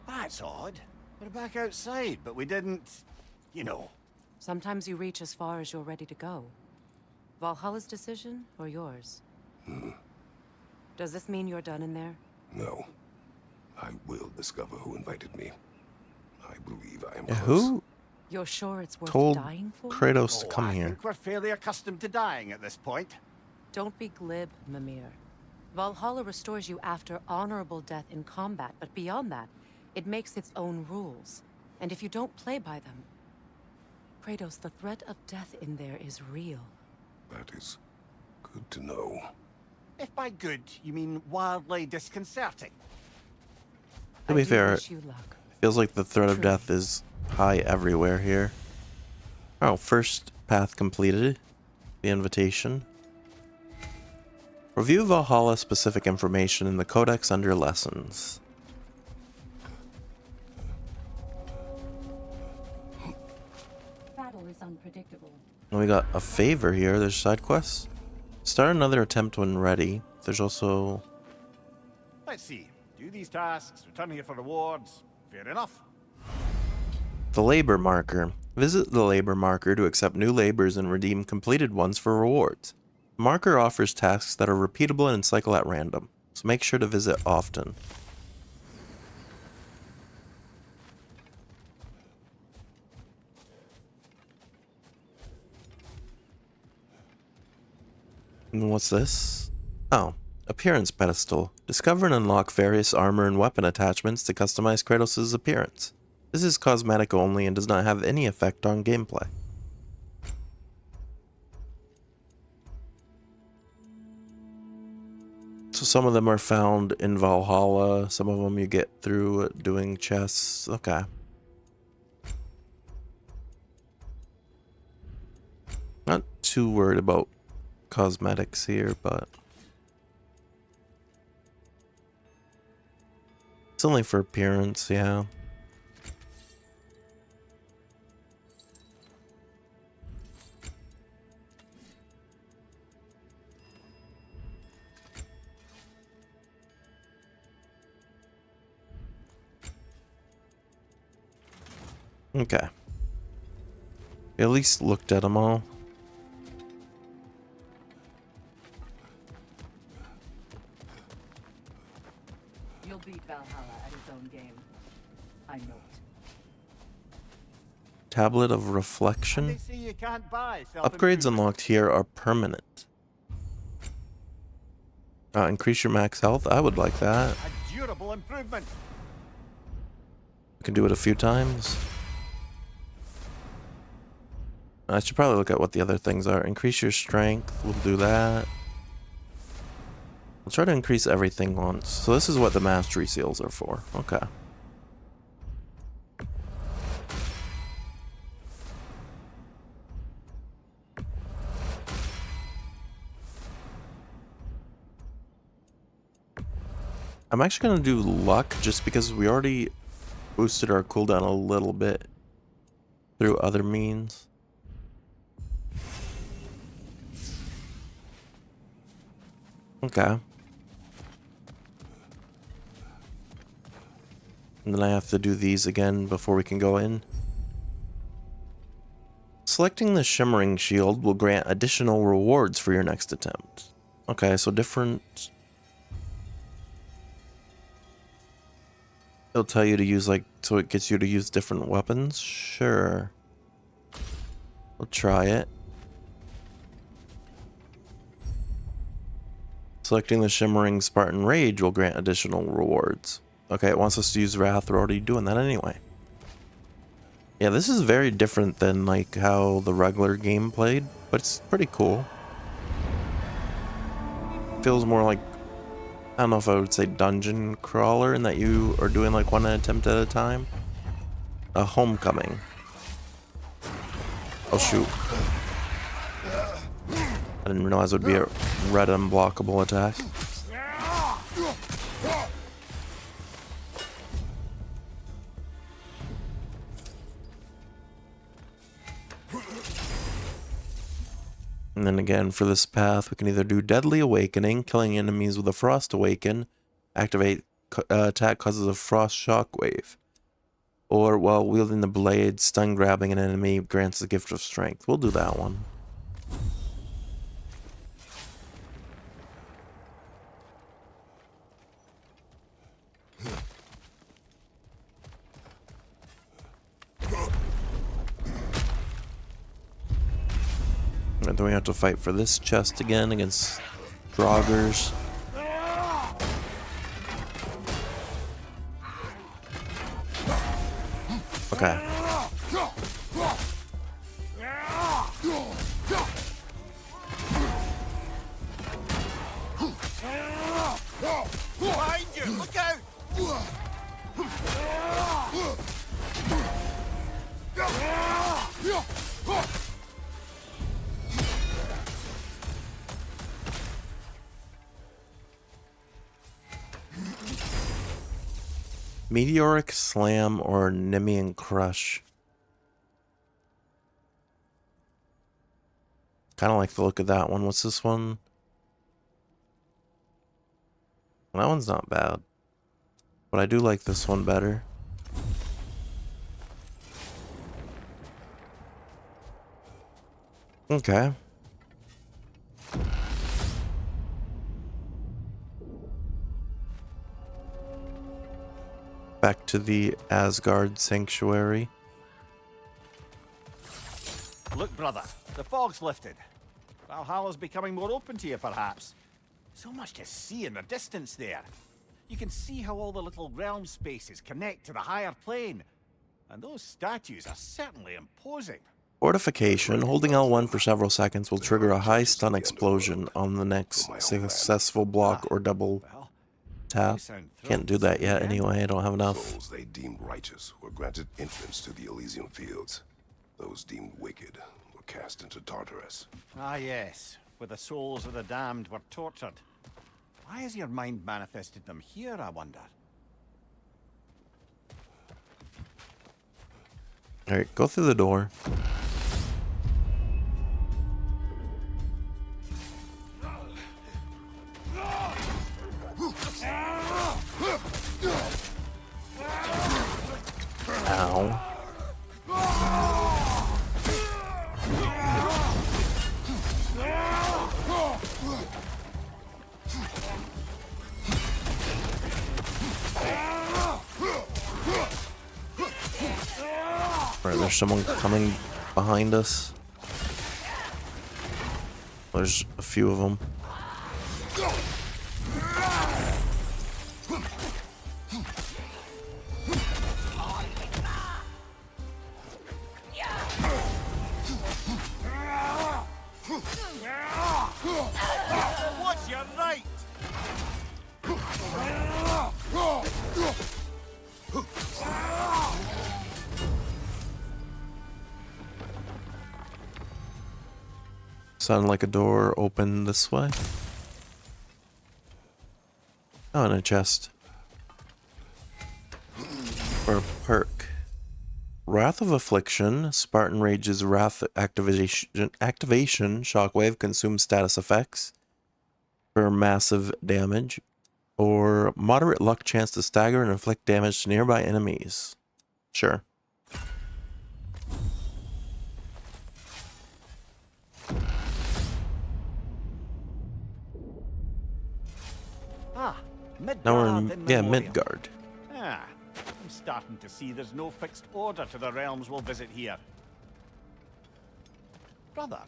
Speaker 11: That's odd. We're back outside, but we didn't, you know.
Speaker 9: Sometimes you reach as far as you're ready to go. Valhalla's decision or yours? Does this mean you're done in there?
Speaker 5: No. I will discover who invited me. I believe I am
Speaker 1: Yeah,
Speaker 5: close.
Speaker 1: who
Speaker 9: You're sure it's worth
Speaker 1: told
Speaker 9: dying for?
Speaker 1: Kratos to come
Speaker 11: I
Speaker 1: here?
Speaker 11: think we're fairly accustomed to dying at this point.
Speaker 9: Don't be glib, Mimir. Valhalla restores you after honorable death in combat, but beyond that, it makes its own rules. And if you don't play by them... Kratos, the threat of death in there is real.
Speaker 5: That is good to know.
Speaker 11: If by good, you mean wildly disconcerting.
Speaker 1: To be fair, it
Speaker 9: Wish you luck.
Speaker 1: feels like the threat of
Speaker 9: True.
Speaker 1: death is high everywhere here. Oh, first path completed. The invitation. Review Valhalla specific information in the codex under lessons.
Speaker 4: Battle is unpredictable.
Speaker 1: And we got a favor here. There's side quests. Start another attempt when ready. There's also...
Speaker 11: Let's see. Do these tasks, return here for rewards. Fair enough.
Speaker 1: the labor marker. Visit the labor marker to accept new labors and redeem completed ones for rewards. The marker offers tasks that are repeatable and cycle at random, so make sure to visit often. And what's this? Oh, appearance pedestal. Discover and unlock various armor and weapon attachments to customize Kratos' appearance. This is cosmetic only and does not have any effect on gameplay. So some of them are found in Valhalla, some of them you get through doing chests. Okay. Not too worried about cosmetics here, but it's only for appearance, yeah. Okay. We at least looked at them all.
Speaker 12: You'll beat Valhalla at its own game. I know it.
Speaker 1: Tablet of Reflection.
Speaker 11: They say you can't buy
Speaker 1: Upgrades unlocked here are permanent. Increase your max health. I would like that.
Speaker 11: a durable improvement.
Speaker 1: I can do it a few times. I should probably look at what the other things are. Increase your strength. We'll do that. We'll try to increase everything once. So this is what the mastery seals are for. Okay. I'm actually going to do luck just because we already boosted our cooldown a little bit through other means. Okay. And then I have to do these again before we can go in. Selecting the shimmering shield will grant additional rewards for your next attempt. Okay, so different... It'll tell you to use, like, so it gets you to use different weapons? Sure. We'll try it. Selecting the Shimmering Spartan Rage will grant additional rewards. Okay, it wants us to use Wrath. We're already doing that anyway. Yeah, this is very different than, like, how the regular game played, but it's pretty cool. Feels more like, I don't know if I would say dungeon crawler, in that you are doing, like, one attempt at a time. a homecoming. Oh shoot. I didn't realize it would be a red unblockable attack. And then again, for this path, we can either do Deadly Awakening, killing enemies with a Frost Awaken, activate attack causes a Frost Shockwave, or while wielding the blade, stun grabbing an enemy grants the Gift of Strength. We'll do that one. And then we have to fight for this chest again against Draugrs. Okay.
Speaker 11: Behind you! Look out!
Speaker 1: Meteoric Slam or Nemean Crush. Kind of like the look of that one. What's this one? That one's not bad. But I do like this one better. Okay. Back to the Asgard Sanctuary.
Speaker 11: Look, brother, the fog's lifted. Valhalla's becoming more open to you, perhaps. So much to see in the distance there. You can see how all the little realm spaces connect to the higher plane. And those statues are certainly imposing.
Speaker 1: Fortification. Holding L1 for several seconds will trigger a high stun explosion on the next successful block or double tap. Can't do that yet anyway, I don't have enough.
Speaker 5: Souls they deemed righteous were granted entrance to the Elysian fields. Those deemed wicked were cast into Tartarus.
Speaker 11: Ah, yes. Where the souls of the damned were tortured. Why has your mind manifested them here, I wonder?
Speaker 1: Alright, go through the door. Ow. Right, there's someone coming behind us. There's a few of them.
Speaker 11: What's your right?
Speaker 1: Sounded like a door open this way. Oh, and a chest. For a perk. Wrath of Affliction. Spartan Rage's Wrath activation shockwave consumes status effects for massive damage. Or moderate luck chance to stagger and inflict damage to nearby enemies. Sure.
Speaker 11: Ah, Midgard.
Speaker 1: Now we're in,
Speaker 11: in
Speaker 1: yeah,
Speaker 11: Memoriam.
Speaker 1: Midgard.
Speaker 11: Ah, I'm starting to see there's no fixed order to the realms we'll visit here. Brother,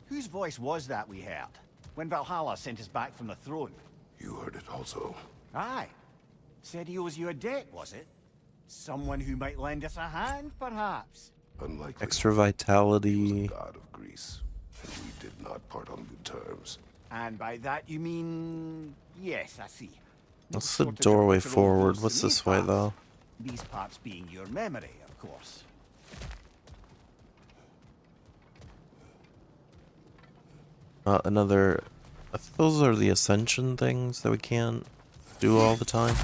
Speaker 11: whose voice was that we heard when Valhalla sent us back from the throne?
Speaker 5: You heard it also.
Speaker 11: Aye. Said he owes you a debt, was it? Someone who might lend us a hand, perhaps?
Speaker 5: Unlikely.
Speaker 1: Extra vitality.
Speaker 5: He was a god of Greece, and we did not part on good terms.
Speaker 11: And by that you mean... Yes, I see.
Speaker 1: What's the doorway forward? What's this way, though?
Speaker 11: These parts being your memory, of course.
Speaker 1: Another... I think those are the ascension things that we can't do all the time.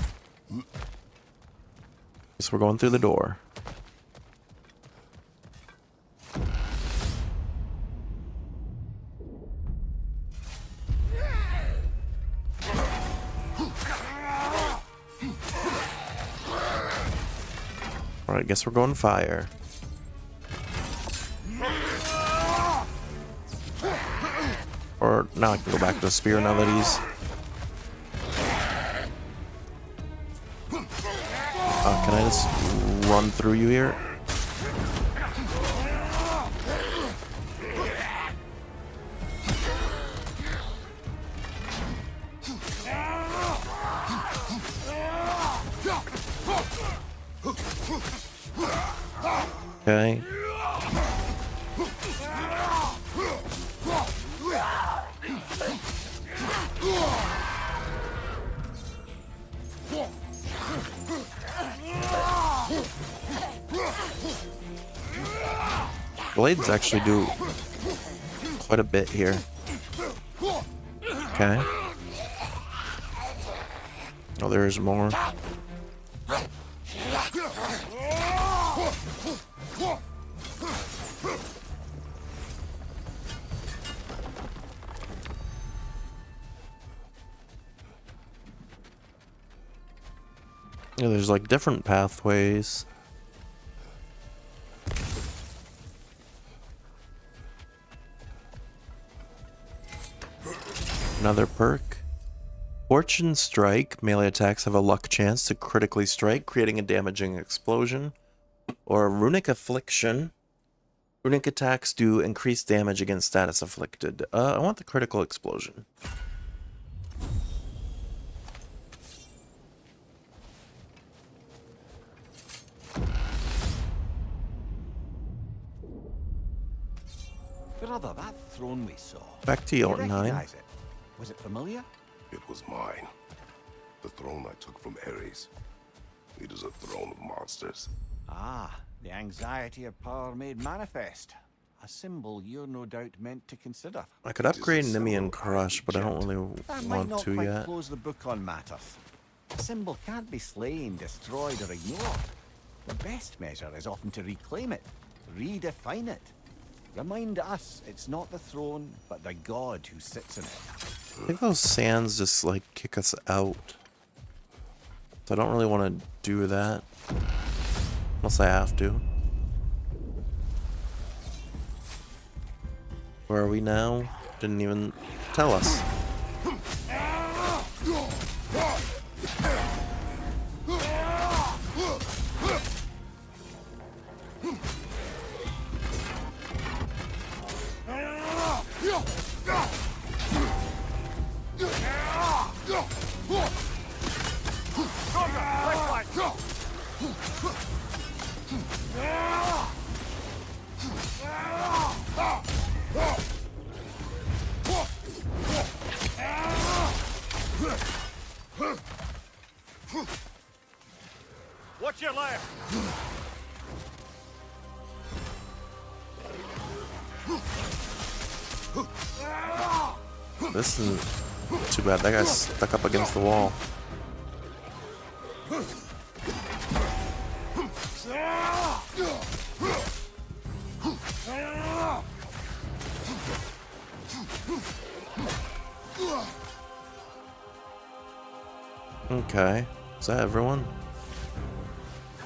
Speaker 1: Guess we're going through the door. Alright, guess we're going fire. Or now I can go back to the spear now that he's... can I just run through you here? Okay. Blades actually do quite a bit here. Okay. Oh, there's more. Yeah, there's like different pathways. Another perk. Fortune Strike. Melee attacks have a luck chance to critically strike, creating a damaging explosion. Or Runic Affliction. Runic attacks do increased damage against status afflicted. I want the critical explosion.
Speaker 11: Brother, that throne we saw.
Speaker 1: Back to you, 9.
Speaker 11: Recognize it? Was it familiar?
Speaker 5: It was mine. The throne I took from Ares. It is a throne of monsters.
Speaker 11: Ah, the anxiety of power made manifest. A symbol you're no doubt meant to consider.
Speaker 1: I could upgrade Nemean Crush, but I don't really
Speaker 11: That might
Speaker 1: want
Speaker 11: not
Speaker 1: to
Speaker 11: quite
Speaker 1: yet.
Speaker 11: close the book on matters. A symbol can't be slain, destroyed, or ignored. The best measure is often to reclaim it, redefine it. Remind us it's not the throne, but the god who sits in it.
Speaker 1: I think those sands just like kick us out. So I don't really want to do that. Unless I have to. Where are we now? Didn't even tell us.
Speaker 14: Watch your left!
Speaker 1: This isn't too bad. That guy's stuck up against the wall. Okay. Is that everyone?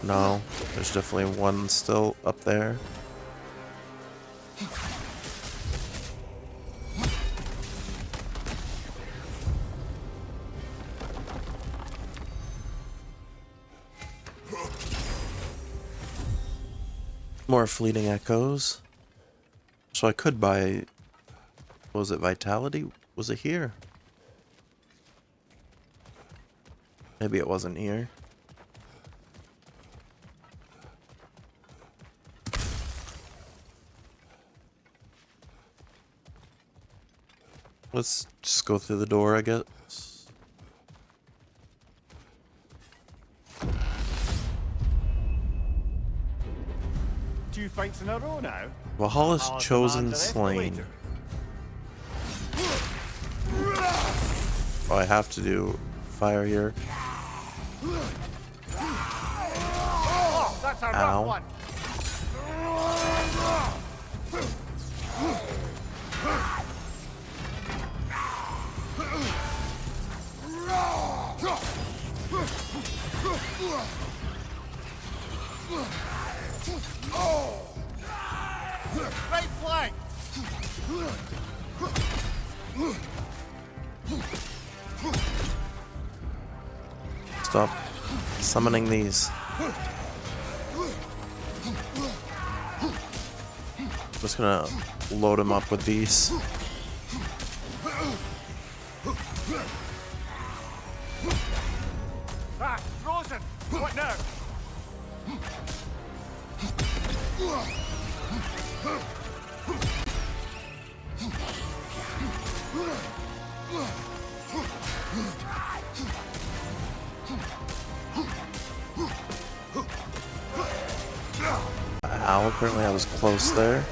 Speaker 1: No. There's definitely one still up there. More fleeting echoes. So I could buy... What was it? Vitality? Was it here? Maybe it wasn't here. Let's just go through the door, I guess.
Speaker 11: 2 fights in a row now.
Speaker 1: Valhalla's
Speaker 11: Valhalla's
Speaker 1: chosen
Speaker 11: demands an
Speaker 1: slain.
Speaker 11: escalator.
Speaker 1: Oh, I have to do fire here.
Speaker 11: Oh, that's a rough
Speaker 1: Ow.
Speaker 11: one. Right flank.
Speaker 1: Stop summoning these. Just gonna load him up with these.
Speaker 11: Ah, frozen. What now?
Speaker 1: Ow, apparently I was close there.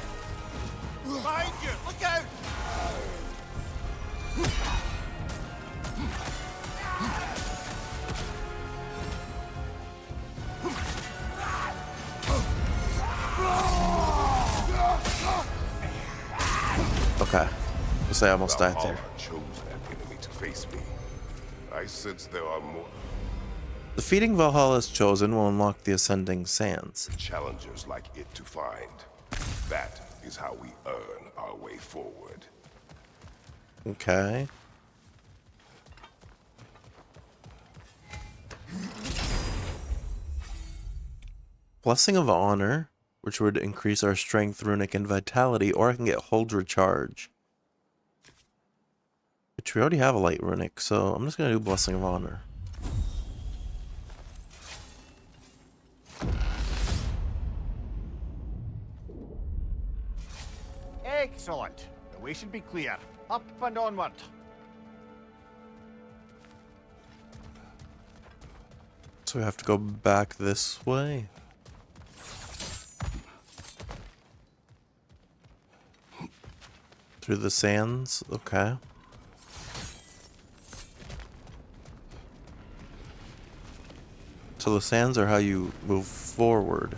Speaker 11: Behind you. Look out.
Speaker 1: Okay. Let's say I almost died there.
Speaker 5: Valhalla chose that enemy to face me. I sense there are more
Speaker 1: Defeating Valhalla's chosen will unlock the Ascending Sands.
Speaker 5: challengers like it to find. That is how we earn our way forward.
Speaker 1: Okay. Blessing of Honor, which would increase our strength, runic, and vitality, or I can get hold recharge. Which we already have a light runic, so I'm just gonna do Blessing of Honor.
Speaker 11: Excellent. The way should be clear. Up and onward.
Speaker 1: So we have to go back this way. Through the sands, okay. So the sands are how you move forward.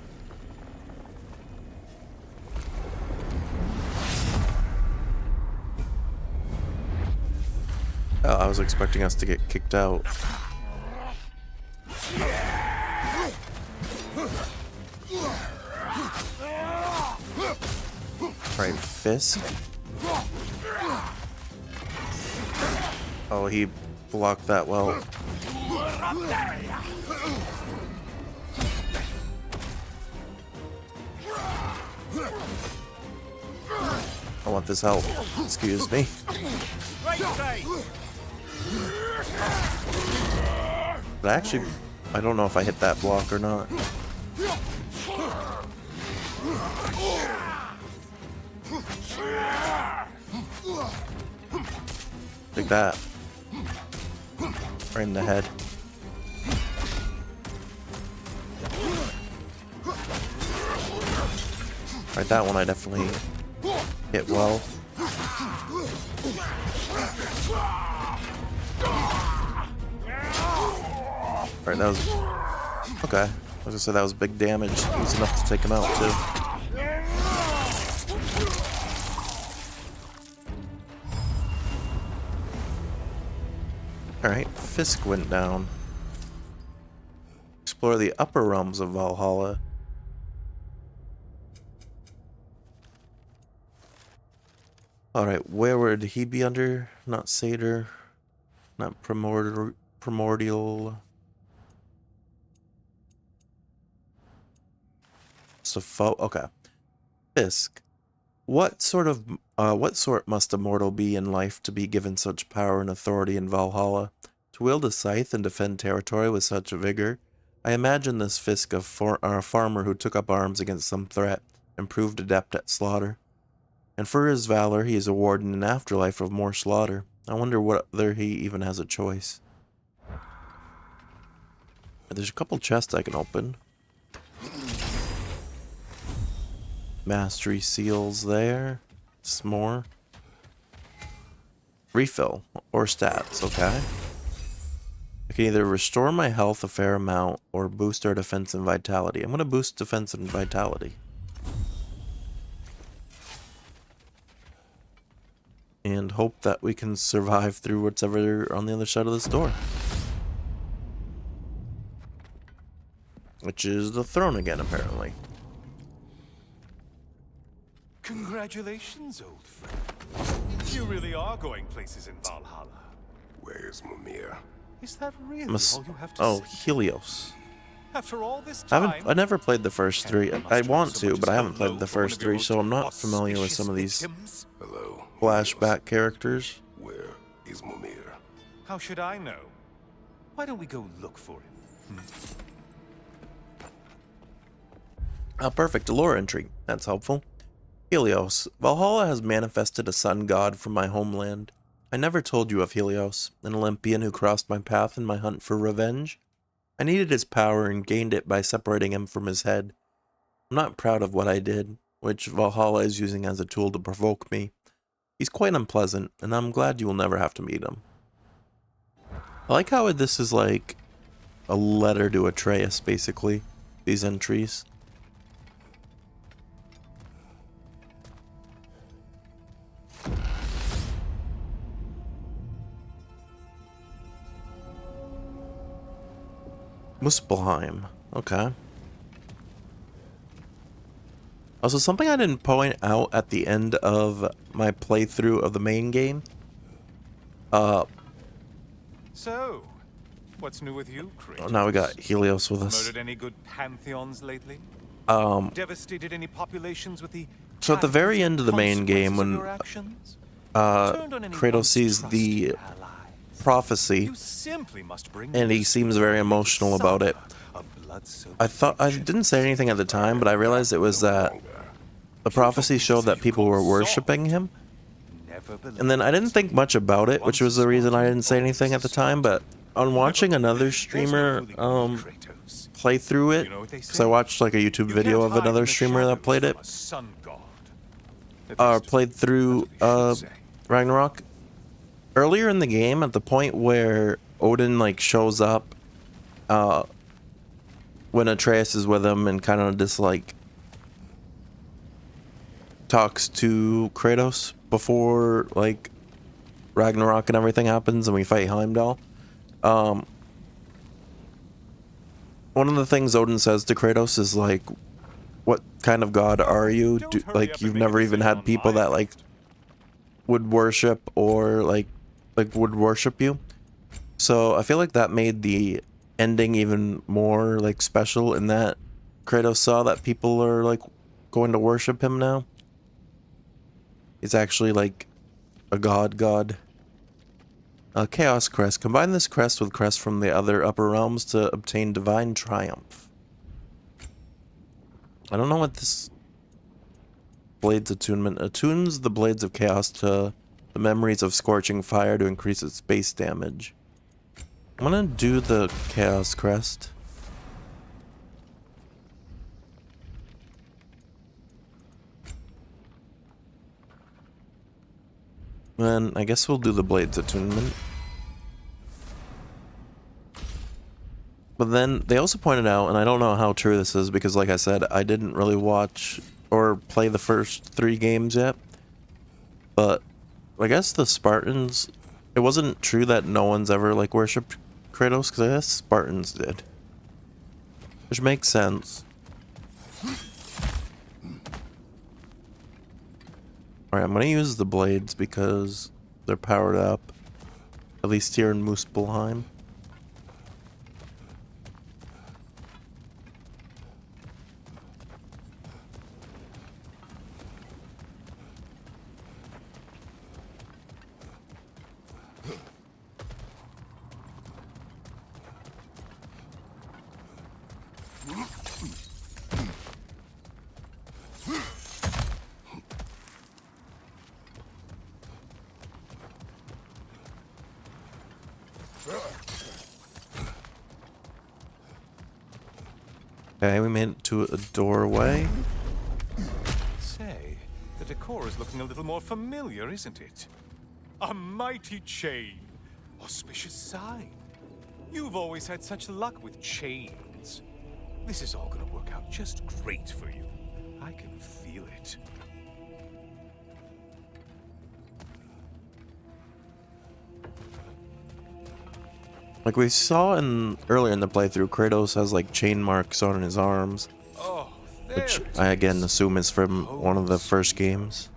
Speaker 1: Oh, I was expecting us to get kicked out. Right, Fisk. Oh, he blocked that well. I want this help. Excuse me. But actually, I don't know if I hit that block or not. Like that. Right in the head. Right, that one I definitely hit well. Right, that was... Okay. I was gonna say that was big damage. It was enough to take him out, too. Alright, Fisk went down. Explore the upper realms of Valhalla. Alright, where would he be under? Not Satyr. Not Primordial. So, okay. Fisk. What sort must a mortal be in life to be given such power and authority in Valhalla? To wield a scythe and defend territory with such vigor? I imagine this Fisk a farmer who took up arms against some threat and proved adept at slaughter. And for his valor, he is awarded an afterlife of more slaughter. I wonder whether he even has a choice. There's a couple chests I can open. Mastery seals there. Some more. Refill or stats, okay. I can either restore my health a fair amount or boost our defense and vitality. I'm going to boost defense and vitality. And hope that we can survive through whatever on the other side of this door. Which is the throne again, apparently.
Speaker 14: Congratulations, old friend. You really are going places in Valhalla.
Speaker 5: Where's Mimir?
Speaker 14: Is that really all you have to
Speaker 1: Oh,
Speaker 14: say?
Speaker 1: Helios.
Speaker 14: After all this time,
Speaker 1: I never played the first three. I want to, but I haven't played the first three, so I'm not familiar with some of these flashback characters.
Speaker 5: Where is Mimir?
Speaker 14: how should I know? Why don't we go look for him?
Speaker 1: Oh, perfect. A lore entry. That's helpful. Helios. Valhalla has manifested a sun god from my homeland. I never told you of Helios, an Olympian who crossed my path in my hunt for revenge. I needed his power and gained it by separating him from his head. I'm not proud of what I did, which Valhalla is using as a tool to provoke me. He's quite unpleasant, and I'm glad you will never have to meet him. I like how this is like a letter to Atreus, basically, these entries. Muspelheim. Okay. Also, something I didn't point out at the end of my playthrough of the main game.
Speaker 14: So, what's new with you, Kratos?
Speaker 1: Now we got Helios with us.
Speaker 14: Murdered any good pantheons lately? Devastated any populations with the...
Speaker 1: So at the very end of the main game, when Kratos sees the prophecy, and he seems very emotional about it. I didn't say anything at the time, but I realized it was that the prophecy showed that people were worshipping him. And then I didn't think much about it, which was the reason I didn't say anything at the time, but on watching another streamer play through it, because I watched like a YouTube video of another streamer that played it, played through Ragnarok. Earlier in the game, at the point where Odin like shows up, when Atreus is with him and kind of just like talks to Kratos before like Ragnarok and everything happens and we fight Heimdall. One of the things Odin says to Kratos is like, "What kind of god are you? Like you've never even had people that like would worship or like would worship you." So I feel like that made the ending even more like special in that Kratos saw that people are like going to worship him now. He's actually like a god. Chaos Crest. Combine this crest with crests from the other upper realms to obtain divine triumph. I don't know what this Blades attunement attunes the Blades of Chaos to the memories of scorching fire to increase its base damage. I'm gonna do the Chaos Crest. Then I guess we'll do the Blades attunement. But then they also pointed out, and I don't know how true this is because like I said, I didn't really watch or play the first 3 games yet. But I guess the Spartans, it wasn't true that no one's ever like worshipped Kratos, because I guess Spartans did. Which makes sense. Alright, I'm gonna use the blades because they're powered up. At least here in Muspelheim. Okay, we made it to a doorway.
Speaker 14: The decor is looking a little more familiar, isn't it? A mighty chain. Auspicious sign. You've always had such luck with chains. This is all gonna work out just great for you. I can feel it.
Speaker 1: Like we saw earlier in the playthrough, Kratos has like chain marks on his arms.
Speaker 14: Oh,
Speaker 1: which I again assume is from one of the first games.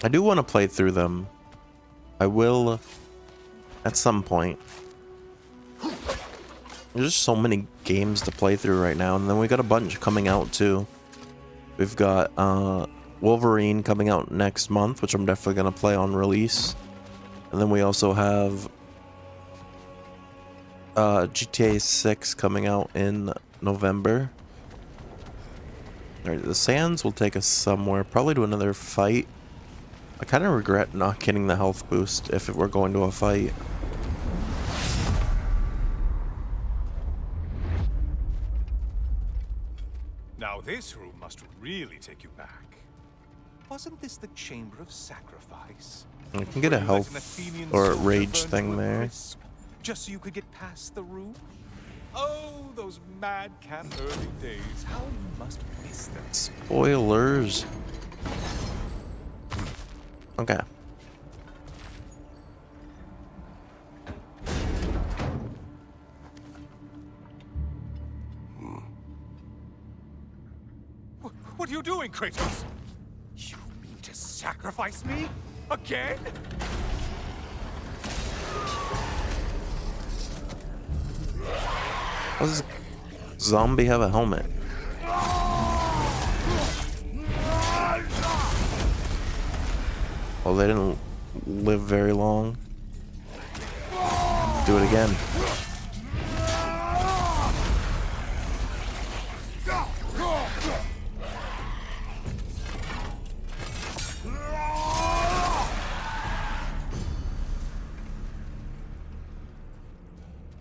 Speaker 1: I do want to play through them. I will at some point. There's just so many games to play through right now, and then we got a bunch coming out too. We've got Wolverine coming out next month, which I'm definitely going to play on release. And then we also have GTA 6 coming out in November. Alright, the sands will take us somewhere, probably to another fight. I kind of regret not getting the health boost if we're going to a fight.
Speaker 14: Now this room must really take you back. Wasn't this the Chamber of Sacrifice?
Speaker 1: I can get a health or a rage thing there.
Speaker 14: Just so you could get past the room? Oh, those madcap early days. How you must miss them.
Speaker 1: Spoilers. Okay.
Speaker 14: What are you doing, Kratos? You mean to sacrifice me? Again?
Speaker 1: Does zombie have a helmet? Well, they didn't live very long. Do it again.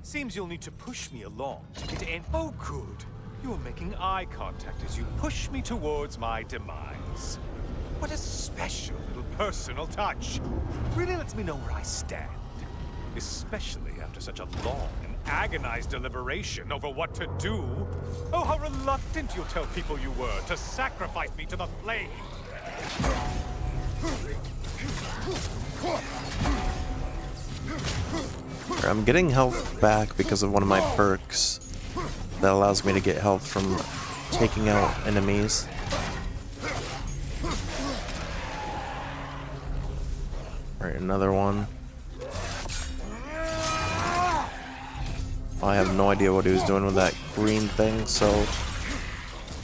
Speaker 14: Seems you'll need to push me along to get in. Oh, good. You're making eye contact as you push me towards my demise. What a special little personal touch. Really lets me know where I stand. Especially after such a long and agonized deliberation over what to do. Oh, how reluctant you'll tell people you were to sacrifice me to the flame.
Speaker 1: I'm getting health back because of one of my perks that allows me to get health from taking out enemies. Alright, another one. I have no idea what he was doing with that green thing, so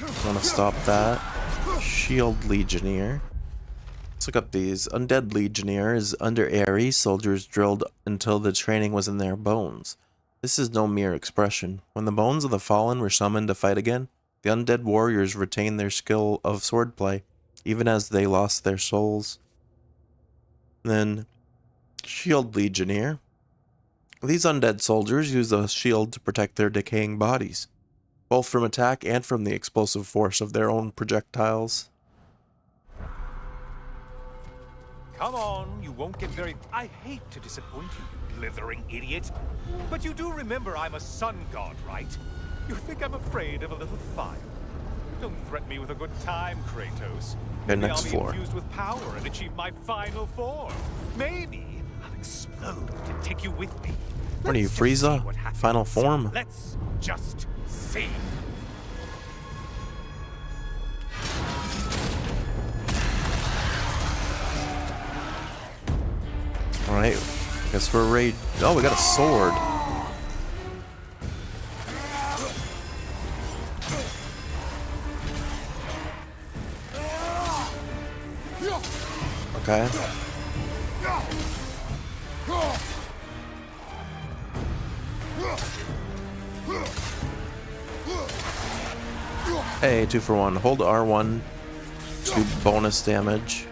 Speaker 1: I'm gonna stop that. Shield Legionnaire. Let's look up these. Undead Legionnaire is under Ares, soldiers drilled until the training was in their bones. This is no mere expression. When the bones of the fallen were summoned to fight again, the undead warriors retained their skill of swordplay, even as they lost their souls. Then, Shield Legionnaire. These undead soldiers use a shield to protect their decaying bodies, both from attack and from the explosive force of their own projectiles.
Speaker 14: Come on, you won't get very... I hate to disappoint you, you blithering idiot. But you do remember I'm a sun god, right? You think I'm afraid of a little fire? Don't threaten me with a good time, Kratos.
Speaker 1: Okay,
Speaker 14: Maybe
Speaker 1: next
Speaker 14: I'll be
Speaker 1: floor.
Speaker 14: infused with power and achieve my final form. Maybe I'll explode and take you with me.
Speaker 1: What are you, Frieza? Final form?
Speaker 14: Let's just see.
Speaker 1: Alright, guess we're ready. Oh, we got a sword. Okay. Hey, 2 for 1. Hold R1 to bonus damage.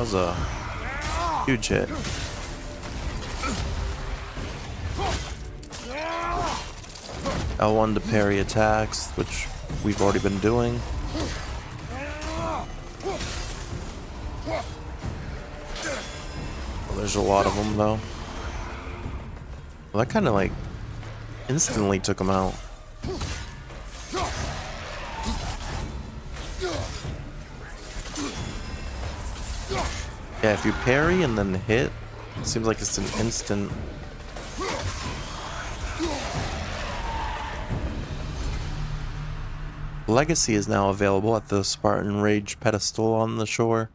Speaker 1: that was a huge hit. L1 to parry attacks, which we've already been doing. Well, there's a lot of them though. Well, that kind of like instantly took him out. Yeah, if you parry and then hit, it seems like it's an instant. Legacy is now available at the Spartan Rage pedestal on the shore.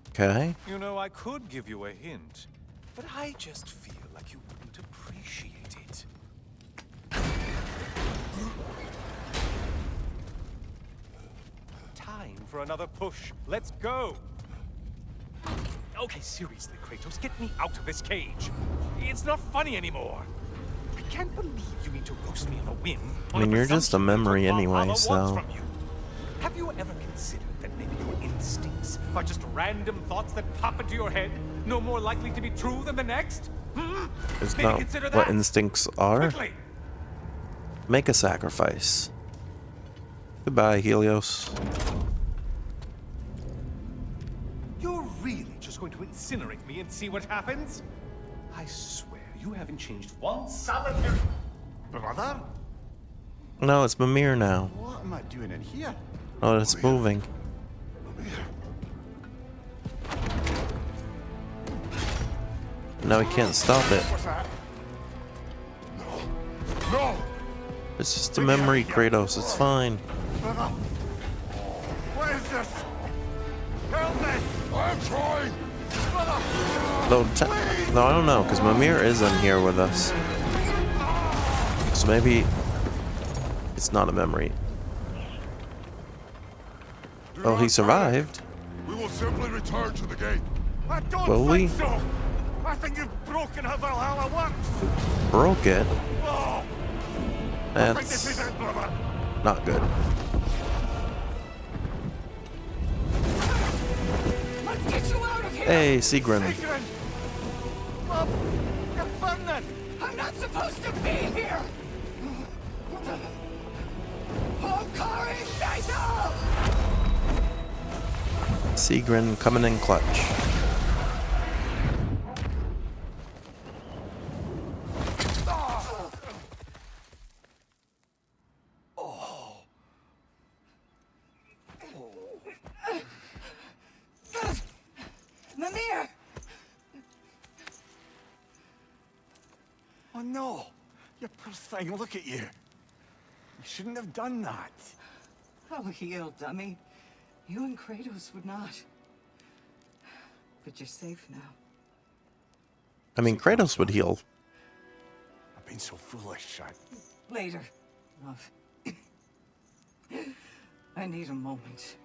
Speaker 1: Okay.
Speaker 14: You know, I could give you a hint, but I just feel like you wouldn't appreciate it. Time for another push. Let's go! Okay, seriously, Kratos, get me out of this cage. It's not funny anymore. I can't believe you mean to roast me on a whim.
Speaker 1: I mean, you're just a memory anyway, so...
Speaker 14: Have you ever considered that maybe your instincts are just random thoughts that pop into your head, no more likely to be true than the next?
Speaker 1: Is
Speaker 14: Maybe
Speaker 1: not
Speaker 14: consider
Speaker 1: what
Speaker 14: that.
Speaker 1: instincts are.
Speaker 14: Quickly.
Speaker 1: Make a sacrifice. Goodbye, Helios.
Speaker 14: You're really just going to incinerate me and see what happens? I swear, you haven't changed one solitary... Brother?
Speaker 1: No, it's Mimir now.
Speaker 11: What am I doing in here?
Speaker 1: Oh, it's moving. Now we can't stop it.
Speaker 5: No!
Speaker 1: It's just a memory, Kratos. It's fine.
Speaker 5: Brother! What is this? Help me! I'm trying! Brother!
Speaker 1: No, I don't know, because Mimir is in here with us. So maybe it's not a memory. Oh, he survived.
Speaker 5: We will simply return to the gate.
Speaker 11: I don't
Speaker 1: Will
Speaker 11: think
Speaker 1: we?
Speaker 11: so. I think you've broken how Valhalla works.
Speaker 1: Broke it.
Speaker 11: Oh, I think this
Speaker 1: That's
Speaker 11: is it, brother.
Speaker 1: not good.
Speaker 12: Let's get you out of here!
Speaker 1: Hey, Sigrun.
Speaker 11: Sigrun! Bob, you're burning!
Speaker 12: I'm not supposed to be here! Ookamiyoru!
Speaker 1: Sigrun coming in clutch.
Speaker 12: Mimir!
Speaker 11: Oh no! You poor thing, look at you. You shouldn't have done that.
Speaker 12: Oh, heal, dummy. You and Kratos would not. But you're safe now.
Speaker 1: I mean, Kratos would heal.
Speaker 11: I've been so foolish.
Speaker 12: Later, love. I need a moment.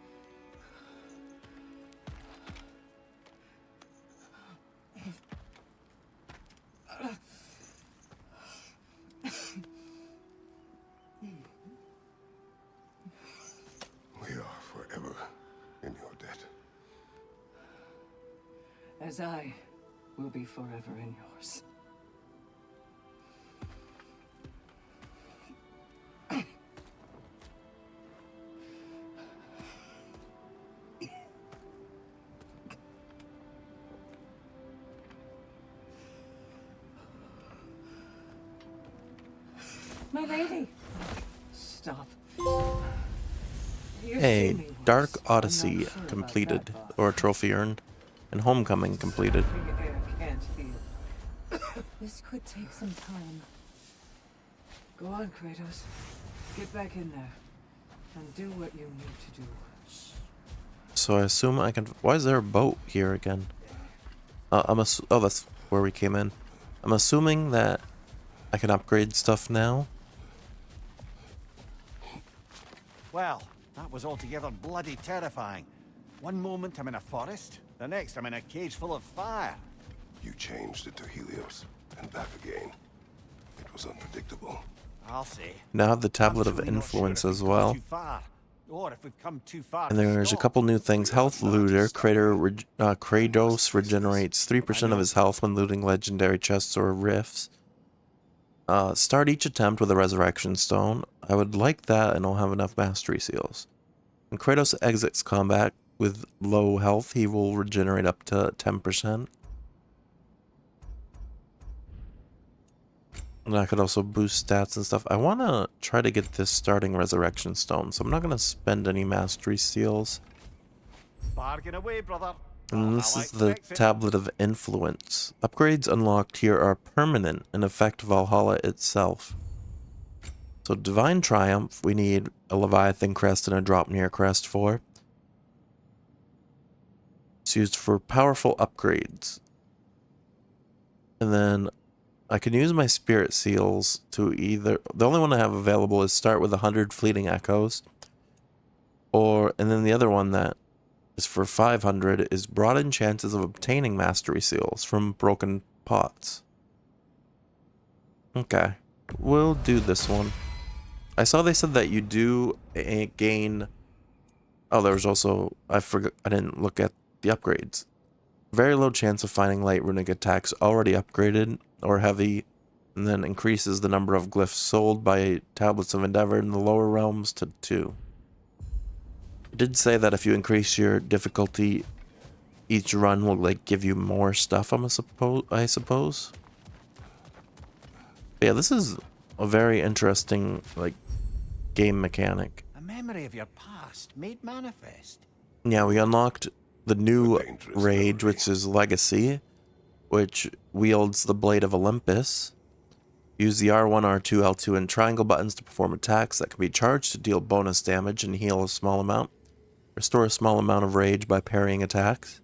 Speaker 5: We are forever in your debt.
Speaker 12: As I will be forever in yours. My lady! Stop.
Speaker 1: Hey, Dark Odyssey completed, or trophy earned, and Homecoming completed.
Speaker 12: Can't heal. This could take some time. Go on, Kratos. Get back in there. And do what you need to do.
Speaker 1: So I assume I can... Why is there a boat here again? Oh, that's where we came in. I'm assuming that I can upgrade stuff now.
Speaker 11: Well, that was altogether bloody terrifying. One moment I'm in a forest, the next I'm in a cage full of fire.
Speaker 5: You changed into Helios and back again. It was unpredictable.
Speaker 11: I'll say.
Speaker 1: Now I have the Tablet
Speaker 11: I'm
Speaker 1: of
Speaker 11: truly not
Speaker 1: Influence
Speaker 11: sure if
Speaker 1: as
Speaker 11: we've gone
Speaker 1: well.
Speaker 11: too far. Or if we've come too far.
Speaker 1: And there's a couple new things. Health Looter. Kratos regenerates 3% of his health when looting legendary chests or rifts. Start each attempt with a resurrection stone. I would like that, and I'll have enough mastery seals. When Kratos exits combat with low health, he will regenerate up to 10%. And I could also boost stats and stuff. I want to try to get this starting resurrection stone, so I'm not going to spend any mastery seals.
Speaker 11: Bargain away, brother.
Speaker 1: And this is the Tablet of Influence. Upgrades unlocked here are permanent and affect Valhalla itself. So Divine Triumph, we need a Leviathan crest and a Dropnir crest for. It's used for powerful upgrades. And then I can use my Spirit Seals to either... The only one I have available is start with 100 Fleeting Echoes. And then the other one that is for 500 is broaden chances of obtaining Mastery Seals from broken pots. Okay, we'll do this one. I saw they said that you do gain... Oh, there was also... I forgot. I didn't look at the upgrades. Very low chance of finding light runic attacks already upgraded or heavy, and then increases the number of glyphs sold by Tablets of Endeavor in the lower realms to 2. It did say that if you increase your difficulty, each run will like give you more stuff. I suppose. But yeah, this is a very interesting like game mechanic.
Speaker 11: A memory of your past made manifest.
Speaker 1: Yeah, we unlocked the new rage, which is Legacy, which wields the Blade of Olympus. Use the R1, R2, L2, and triangle buttons to perform attacks that can be charged to deal bonus damage and heal a small amount. Restore a small amount of rage by parrying attacks.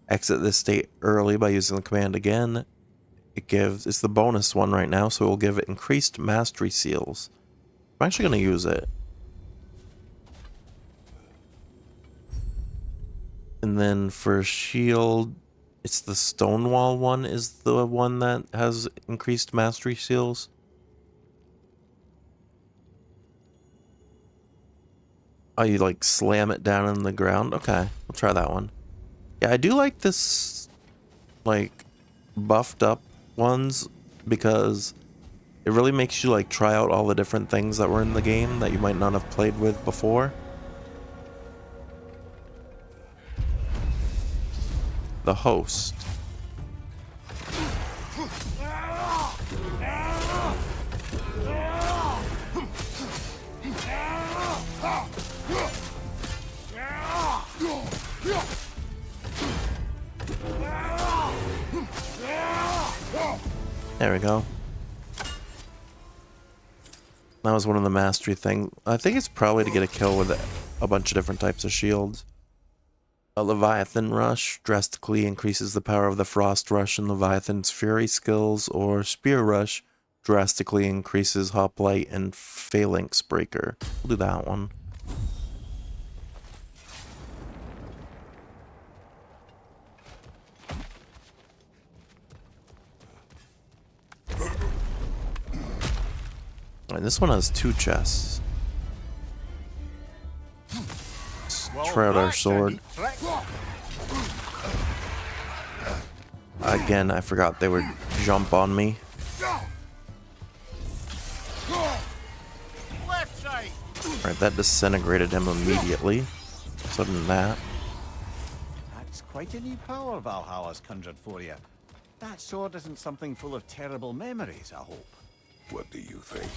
Speaker 1: Exit this state early by using the command again. It's the bonus one right now, so it will give it increased mastery seals. I'm actually going to use it. And then for shield, it's the Stonewall one is the one that has increased mastery seals. Oh, you like slam it down in the ground? Okay, we'll try that one. Yeah, I do like this, like, buffed up ones because it really makes you like try out all the different things that were in the game that you might not have played with before. The host. There we go. That was one of the mastery things. I think it's probably to get a kill with a bunch of different types of shields. A Leviathan Rush drastically increases the power of the Frost Rush and Leviathan's Fury skills, or Spear Rush drastically increases Hoplite and Phalanx Breaker. We'll do that one. Alright, this one has 2 chests. Let's try out our sword. Again, I forgot they would jump on me. Alright, that disintegrated him immediately. So than that.
Speaker 11: That's quite a new power Valhalla's conjured for you. That sword isn't something full of terrible memories, I hope.
Speaker 5: What do you think?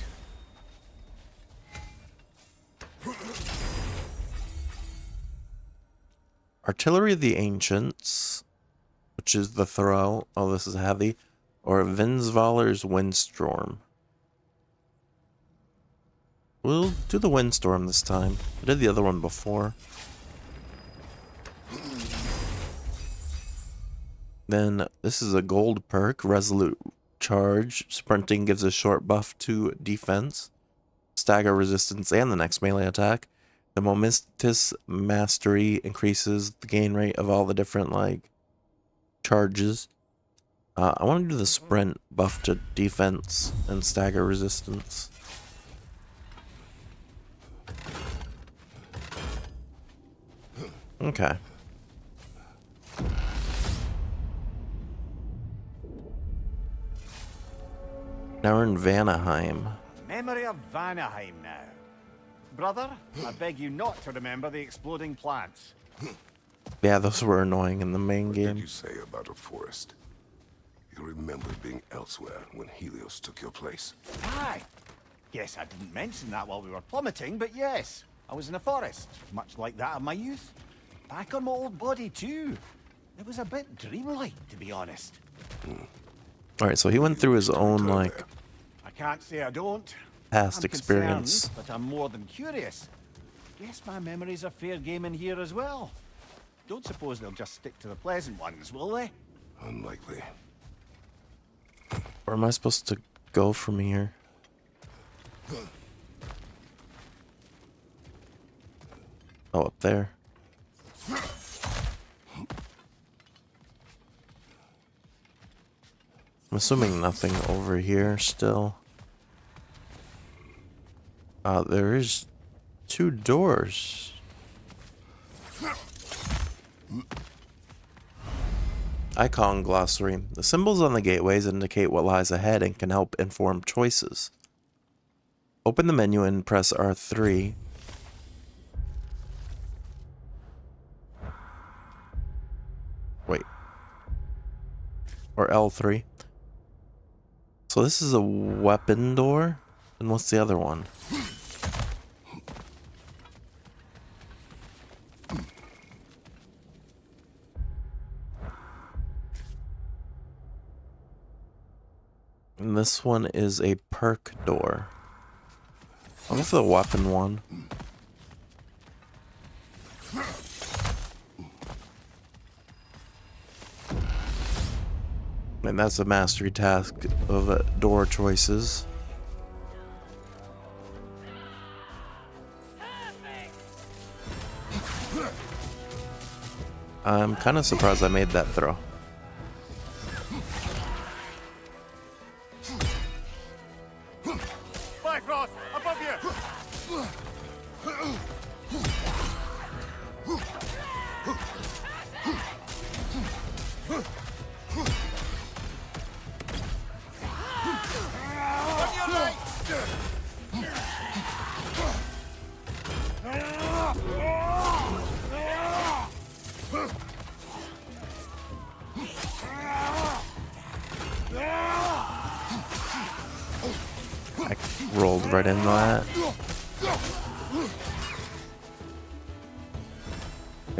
Speaker 1: Artillery of the Ancients, which is the throw. Oh, this is heavy. Or Vinsvaller's Windstorm. We'll do the Windstorm this time. I did the other one before. Then this is a gold perk, Resolute Charge. Sprinting gives a short buff to defense, stagger resistance, and the next melee attack. The Momentous Mastery increases the gain rate of all the different like charges. I want to do the sprint buff to defense and stagger resistance. Okay. Now we're in Vanaheim.
Speaker 11: Memory of Vanaheim now. Brother, I beg you not to remember the exploding plants.
Speaker 1: Yeah, those were annoying in the main
Speaker 5: What
Speaker 1: game.
Speaker 5: did you say about a forest? You remember being elsewhere when Helios took your place.
Speaker 11: Aye. Yes, I didn't mention that while we were plummeting, but yes. I was in a forest, much like that of my youth. Back on my old body, too. It was a bit dreamlike, to be honest.
Speaker 1: Alright, so he went through his own, like,
Speaker 11: I can't say I don't.
Speaker 1: past
Speaker 11: I'm
Speaker 1: experience.
Speaker 11: concerned, but I'm more than curious. Guess my memories are fair game in here as well. Don't suppose they'll just stick to the pleasant ones, will they?
Speaker 5: Unlikely.
Speaker 1: Where am I supposed to go from here? Oh, up there. I'm assuming nothing over here still. There is 2 doors. Icon glossary. The symbols on the gateways indicate what lies ahead and can help inform choices. Open the menu and press R3. Wait. Or L3. So this is a weapon door? And what's the other one? And this one is a perk door. I'll go for the weapon one. And that's a mastery task of door choices. I'm kind of surprised I made that throw.
Speaker 11: Bifrost, above you!
Speaker 1: I rolled right into that.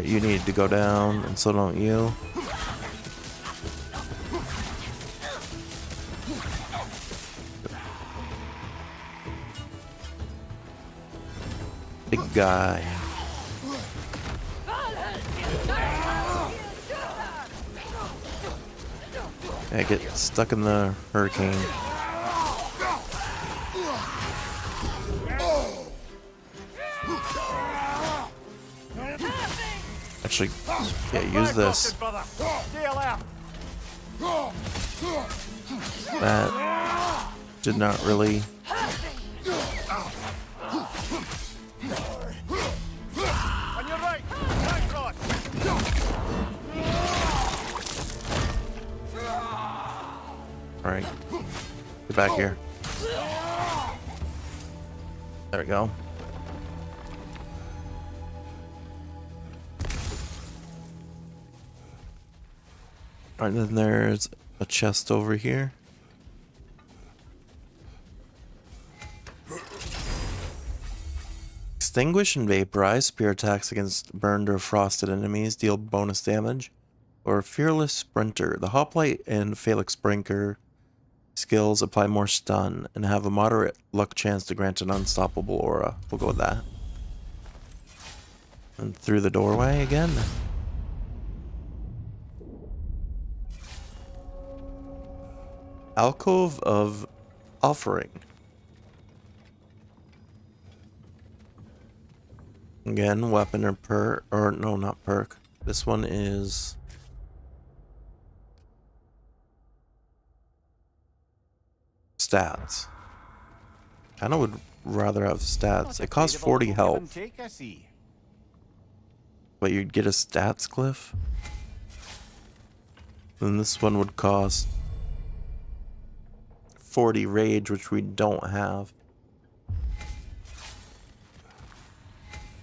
Speaker 1: You need to go down, and so don't you. Big guy. I get stuck in the hurricane. Actually, yeah, use this. That did not really.
Speaker 11: On your right, Bifrost!
Speaker 1: Alright. Get back here. There we go. Alright, then there's a chest over here. Extinguish and vaporize. Spear attacks against burned or frosted enemies deal bonus damage. Or Fearless Sprinter. The Hoplite and Phalanx Sprinter skills apply more stun and have a moderate luck chance to grant an unstoppable aura. We'll go with that. And through the doorway again. Alcove of Offering. Again, weapon or perk, or no, not perk. This one is stats. Kinda would rather have stats. It costs 40 health. But you'd get a stats glyph? Then this one would cost 40 rage, which we don't have.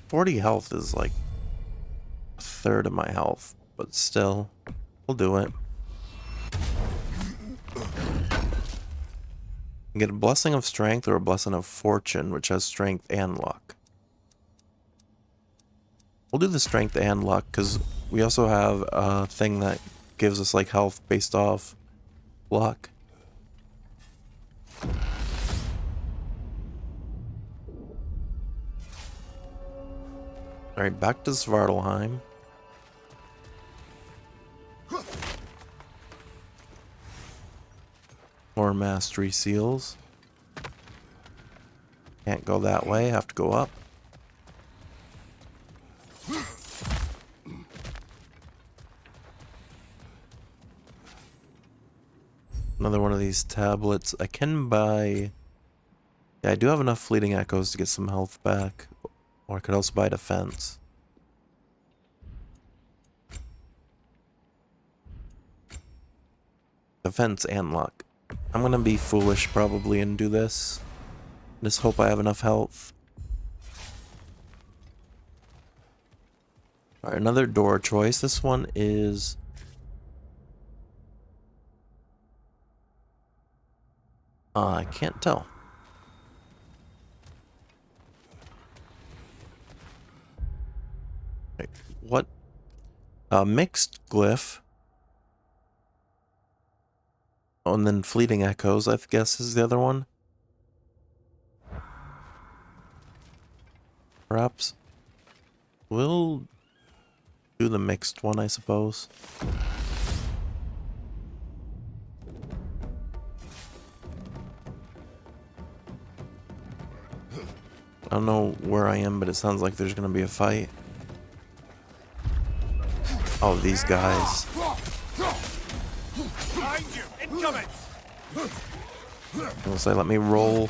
Speaker 1: 40 health is like a third of my health, but still, we'll do it. You get a blessing of strength or a blessing of fortune, which has strength and luck. We'll do the strength and luck because we also have a thing that gives us like health based off luck. Alright, back to Svartalheim. More mastery seals. Can't go that way, have to go up. Another one of these tablets. I can buy... Yeah, I do have enough fleeting echoes to get some health back. Or I could also buy defense. Defense and luck. I'm gonna be foolish probably and do this. Just hope I have enough health. Alright, another door choice. This one is... I can't tell. Wait, what? Mixed glyph. Oh, and then fleeting echoes, I guess, is the other one. Perhaps we'll do the mixed one, I suppose. I don't know where I am, but it sounds like there's gonna be a fight. Oh, these guys.
Speaker 14: Behind you! Incoming!
Speaker 1: I'll say, let me roll.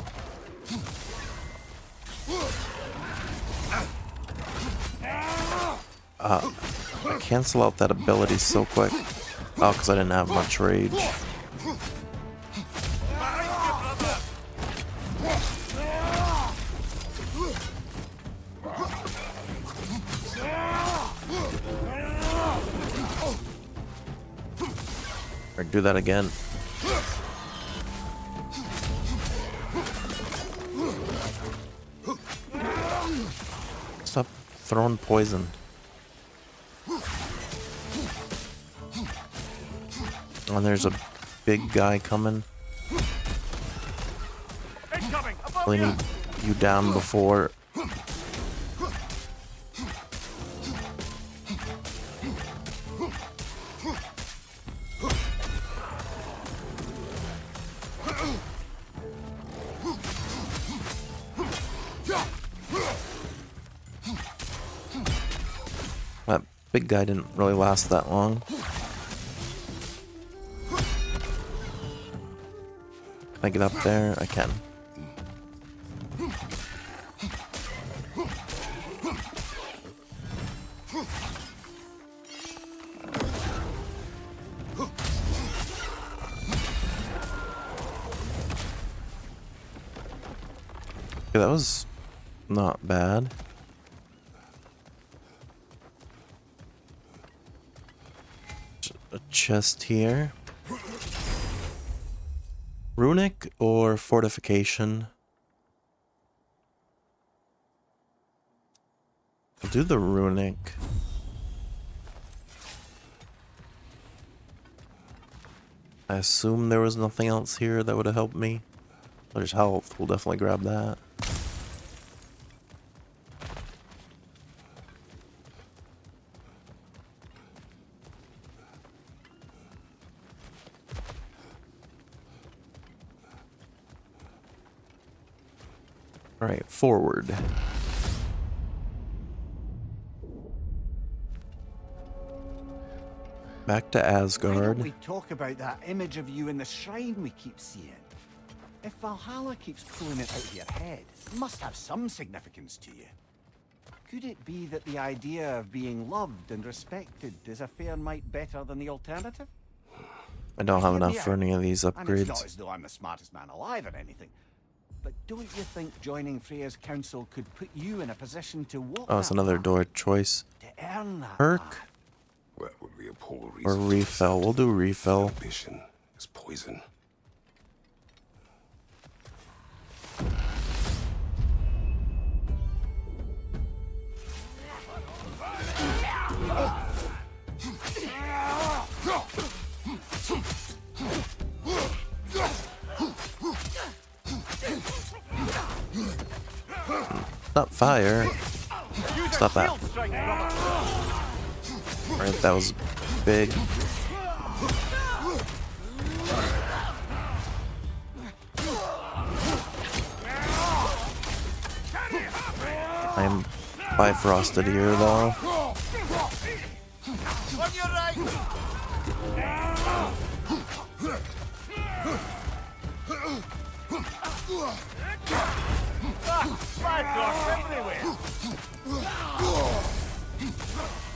Speaker 1: Cancel out that ability so quick. Oh, because I didn't have much rage. Or do that again. Stop throwing poison. Oh, there's a big guy coming. Really need you down before. That big guy didn't really last that long. Can I get up there? I can. Okay, that was not bad. A chest here. Runic or fortification? I'll do the runic. I assume there was nothing else here that would have helped me. There's health. We'll definitely grab that. Alright, forward. Back to
Speaker 11: Why don't
Speaker 1: Asgard.
Speaker 11: we talk about that image of you in the shrine we keep seeing? If Valhalla keeps pulling it out of your head, it must have some significance to you. Could it be that the idea of being loved and respected is a fair mite better than the alternative?
Speaker 1: I don't have enough for any of these
Speaker 11: And it's not
Speaker 1: upgrades.
Speaker 11: as though I'm the smartest man alive or anything. But don't you think joining Freya's council could put you in a position to walk
Speaker 1: Oh, it's
Speaker 11: that
Speaker 1: another
Speaker 11: path,
Speaker 1: door choice.
Speaker 11: to earn that
Speaker 1: Perk
Speaker 11: path?
Speaker 5: That would be a poor
Speaker 1: or
Speaker 5: reason.
Speaker 1: refill. We'll do refill.
Speaker 5: Ambition is poison.
Speaker 1: Not fire. Stop that. Right, that was big. I'm bifrosted here though.
Speaker 14: On your right!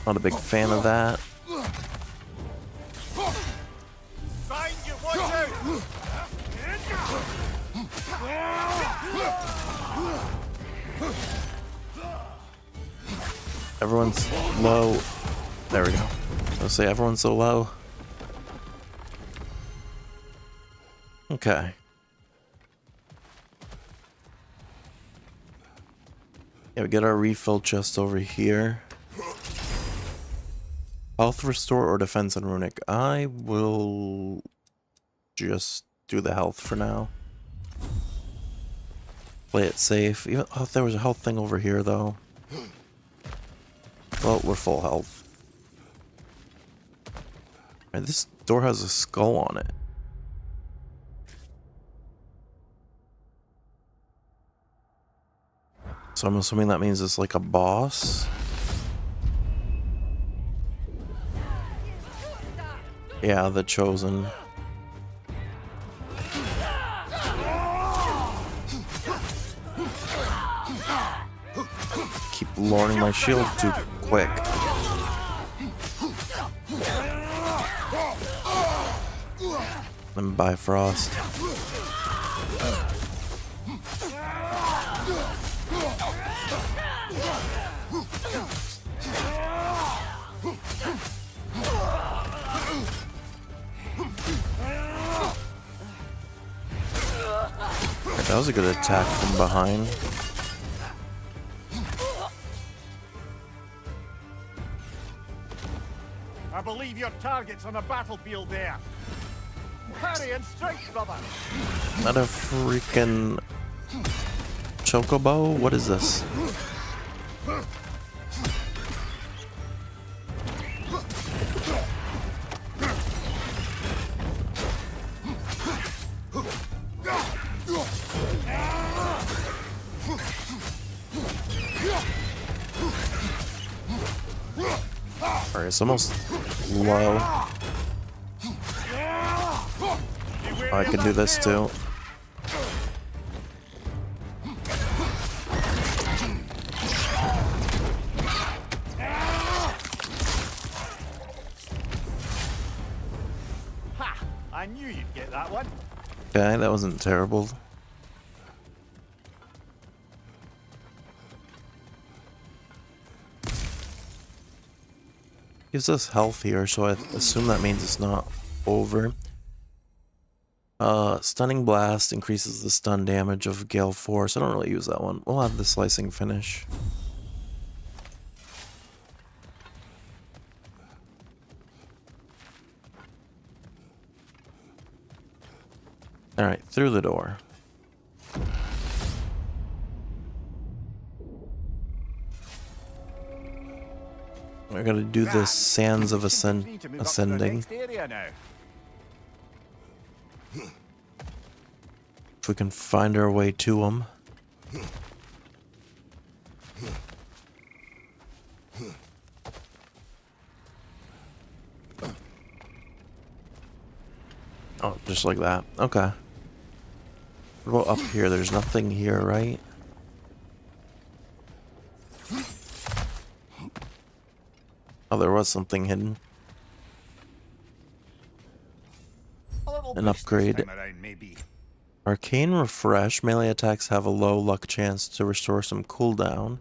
Speaker 1: Not a big fan of that.
Speaker 14: Find you, watch out!
Speaker 1: Everyone's low. There we go. I'll say everyone's so low. Okay. Yeah, we get our refill chest over here. Health restore or defense and runic. I will just do the health for now. Play it safe. Even, oh, there was a health thing over here though. Well, we're full health. And this door has a skull on it. So I'm assuming that means it's like a boss. Yeah, the chosen. Keep lowering my shield too quick. And Bifrost. That was a good attack from behind.
Speaker 14: I believe your target's on the battlefield there. Parry and strike, brother.
Speaker 1: Not a freaking chocobo? What is this? Alright, it's almost low. Oh, I can do this too.
Speaker 14: Ha! I knew you'd get that one.
Speaker 1: Okay, that wasn't terrible. Gives us health here, so I assume that means it's not over. Stunning Blast increases the stun damage of Gale Force. I don't really use that one. We'll have the Slicing Finish. Alright, through the door. We're gonna do this Sands of Ascending. If we can find our way to them. Oh, just like that. Okay. What about up here? There's nothing here, right? Oh, there was something hidden. An upgrade. Arcane Refresh. Melee attacks have a low luck chance to restore some cooldown.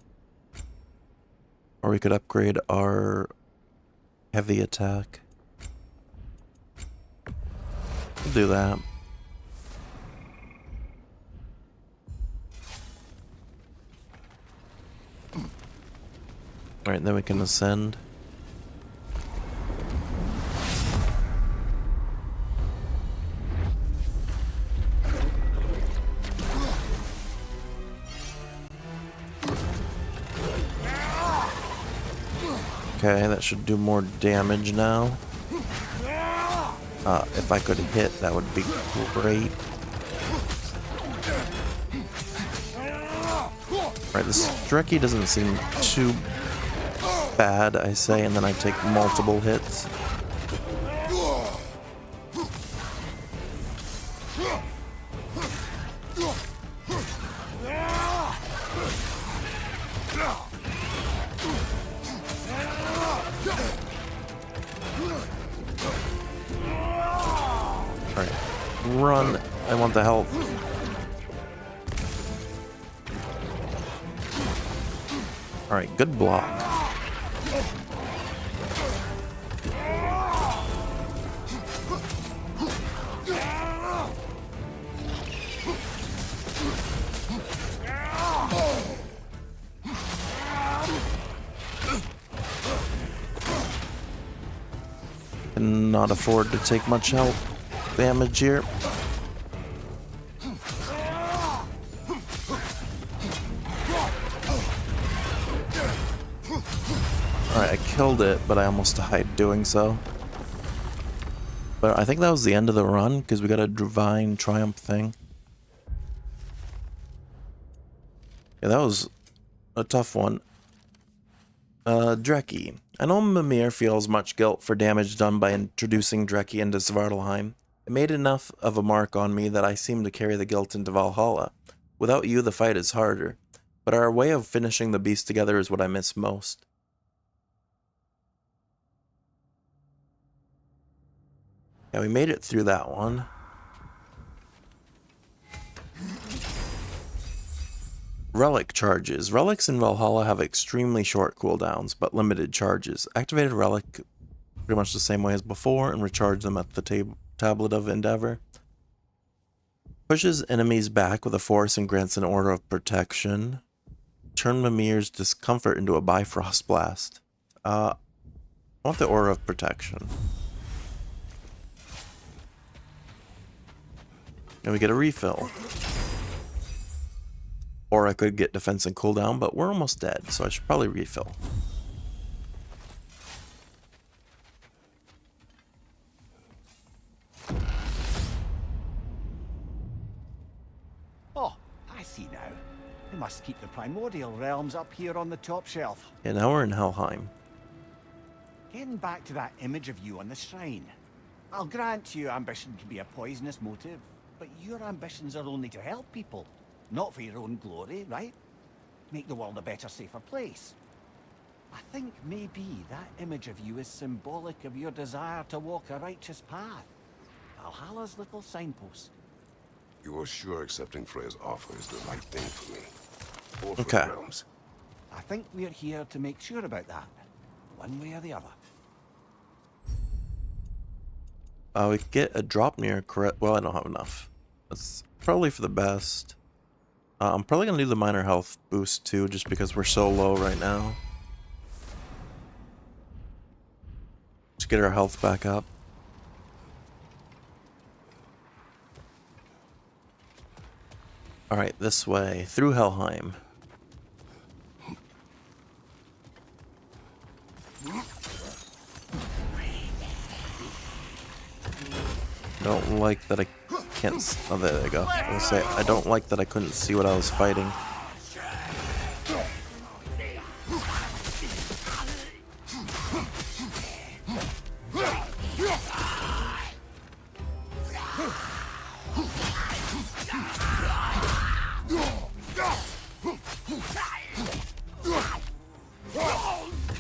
Speaker 1: Or we could upgrade our heavy attack. We'll do that. Alright, then we can ascend. Okay, that should do more damage now. If I could hit, that would be great. Alright, this Dreki doesn't seem too bad, I say, and then I take multiple hits. Alright, run. I want the health. Alright, good block. Cannot afford to take much health damage here. Alright, I killed it, but I almost died doing so. But I think that was the end of the run, because we got a Divine Triumph thing. Yeah, that was a tough one. Dreki. I know Mimir feels much guilt for damage done by introducing Dreki into Svartalheim. It made enough of a mark on me that I seem to carry the guilt into Valhalla. Without you, the fight is harder. But our way of finishing the beast together is what I miss most. Yeah, we made it through that one. Relic charges. Relics in Valhalla have extremely short cooldowns, but limited charges. Activated relic pretty much the same way as before, and recharge them at the Tablet of Endeavor. Pushes enemies back with a force and grants an aura of protection. Turn Mimir's discomfort into a Bifrost Blast. I want the aura of protection. And we get a refill. Or I could get defense and cooldown, but we're almost dead, so I should probably refill.
Speaker 11: Oh, I see now. We must keep the primordial realms up here on the top shelf.
Speaker 1: Yeah, now we're in Helheim.
Speaker 11: Getting back to that image of you on the shrine. I'll grant you ambition can be a poisonous motive, but your ambitions are only to help people. Not for your own glory, right? Make the world a better, safer place. I think maybe that image of you is symbolic of your desire to walk a righteous path. Valhalla's little signpost.
Speaker 5: You are sure accepting Freya's offer is the right thing for me? Or for
Speaker 1: Okay.
Speaker 5: the realms?
Speaker 11: I think we're here to make sure about that. One way or the other.
Speaker 1: We get a drop near correct. Well, I don't have enough. That's probably for the best. I'm probably going to do the minor health boost too, just because we're so low right now. Let's get our health back up. Alright, this way. Through Helheim. Don't like that I can't. Oh, there they go. I was gonna say, I don't like that I couldn't see what I was fighting.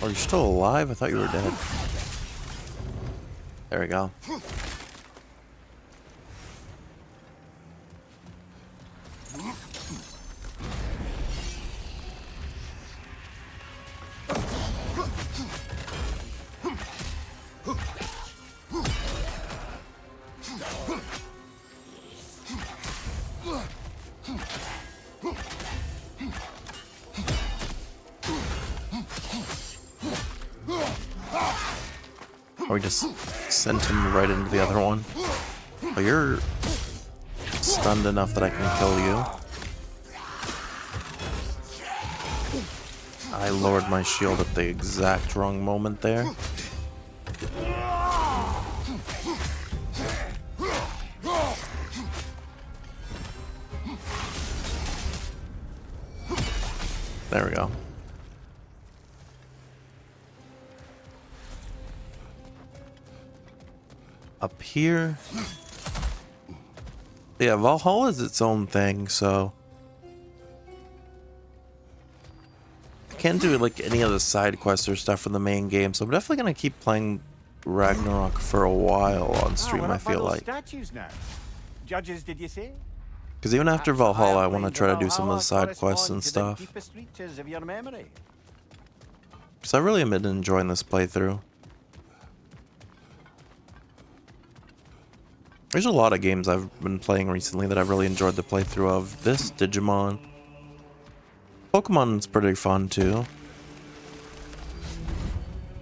Speaker 1: I'll you're still alive? I thought you were dead. There we go. Or we just sent him right into the other one. Oh, you're stunned enough that I can kill you. I lowered my shield at the exact wrong moment there. There we go. Up here. Yeah, Valhalla is its own thing, so I can't do like any of the side quests or stuff from the main game, so I'm definitely gonna keep playing Ragnarok for a while on stream, I feel like.
Speaker 11: Statues now. Judges, did you say?
Speaker 1: Because even after Valhalla, I want to try to do some of the side quests and stuff.
Speaker 11: Deepest reaches of your memory.
Speaker 1: So I really have been enjoying this playthrough. There's a lot of games I've been playing recently that I've really enjoyed the playthrough of. This, Digimon. Pokemon's pretty fun too.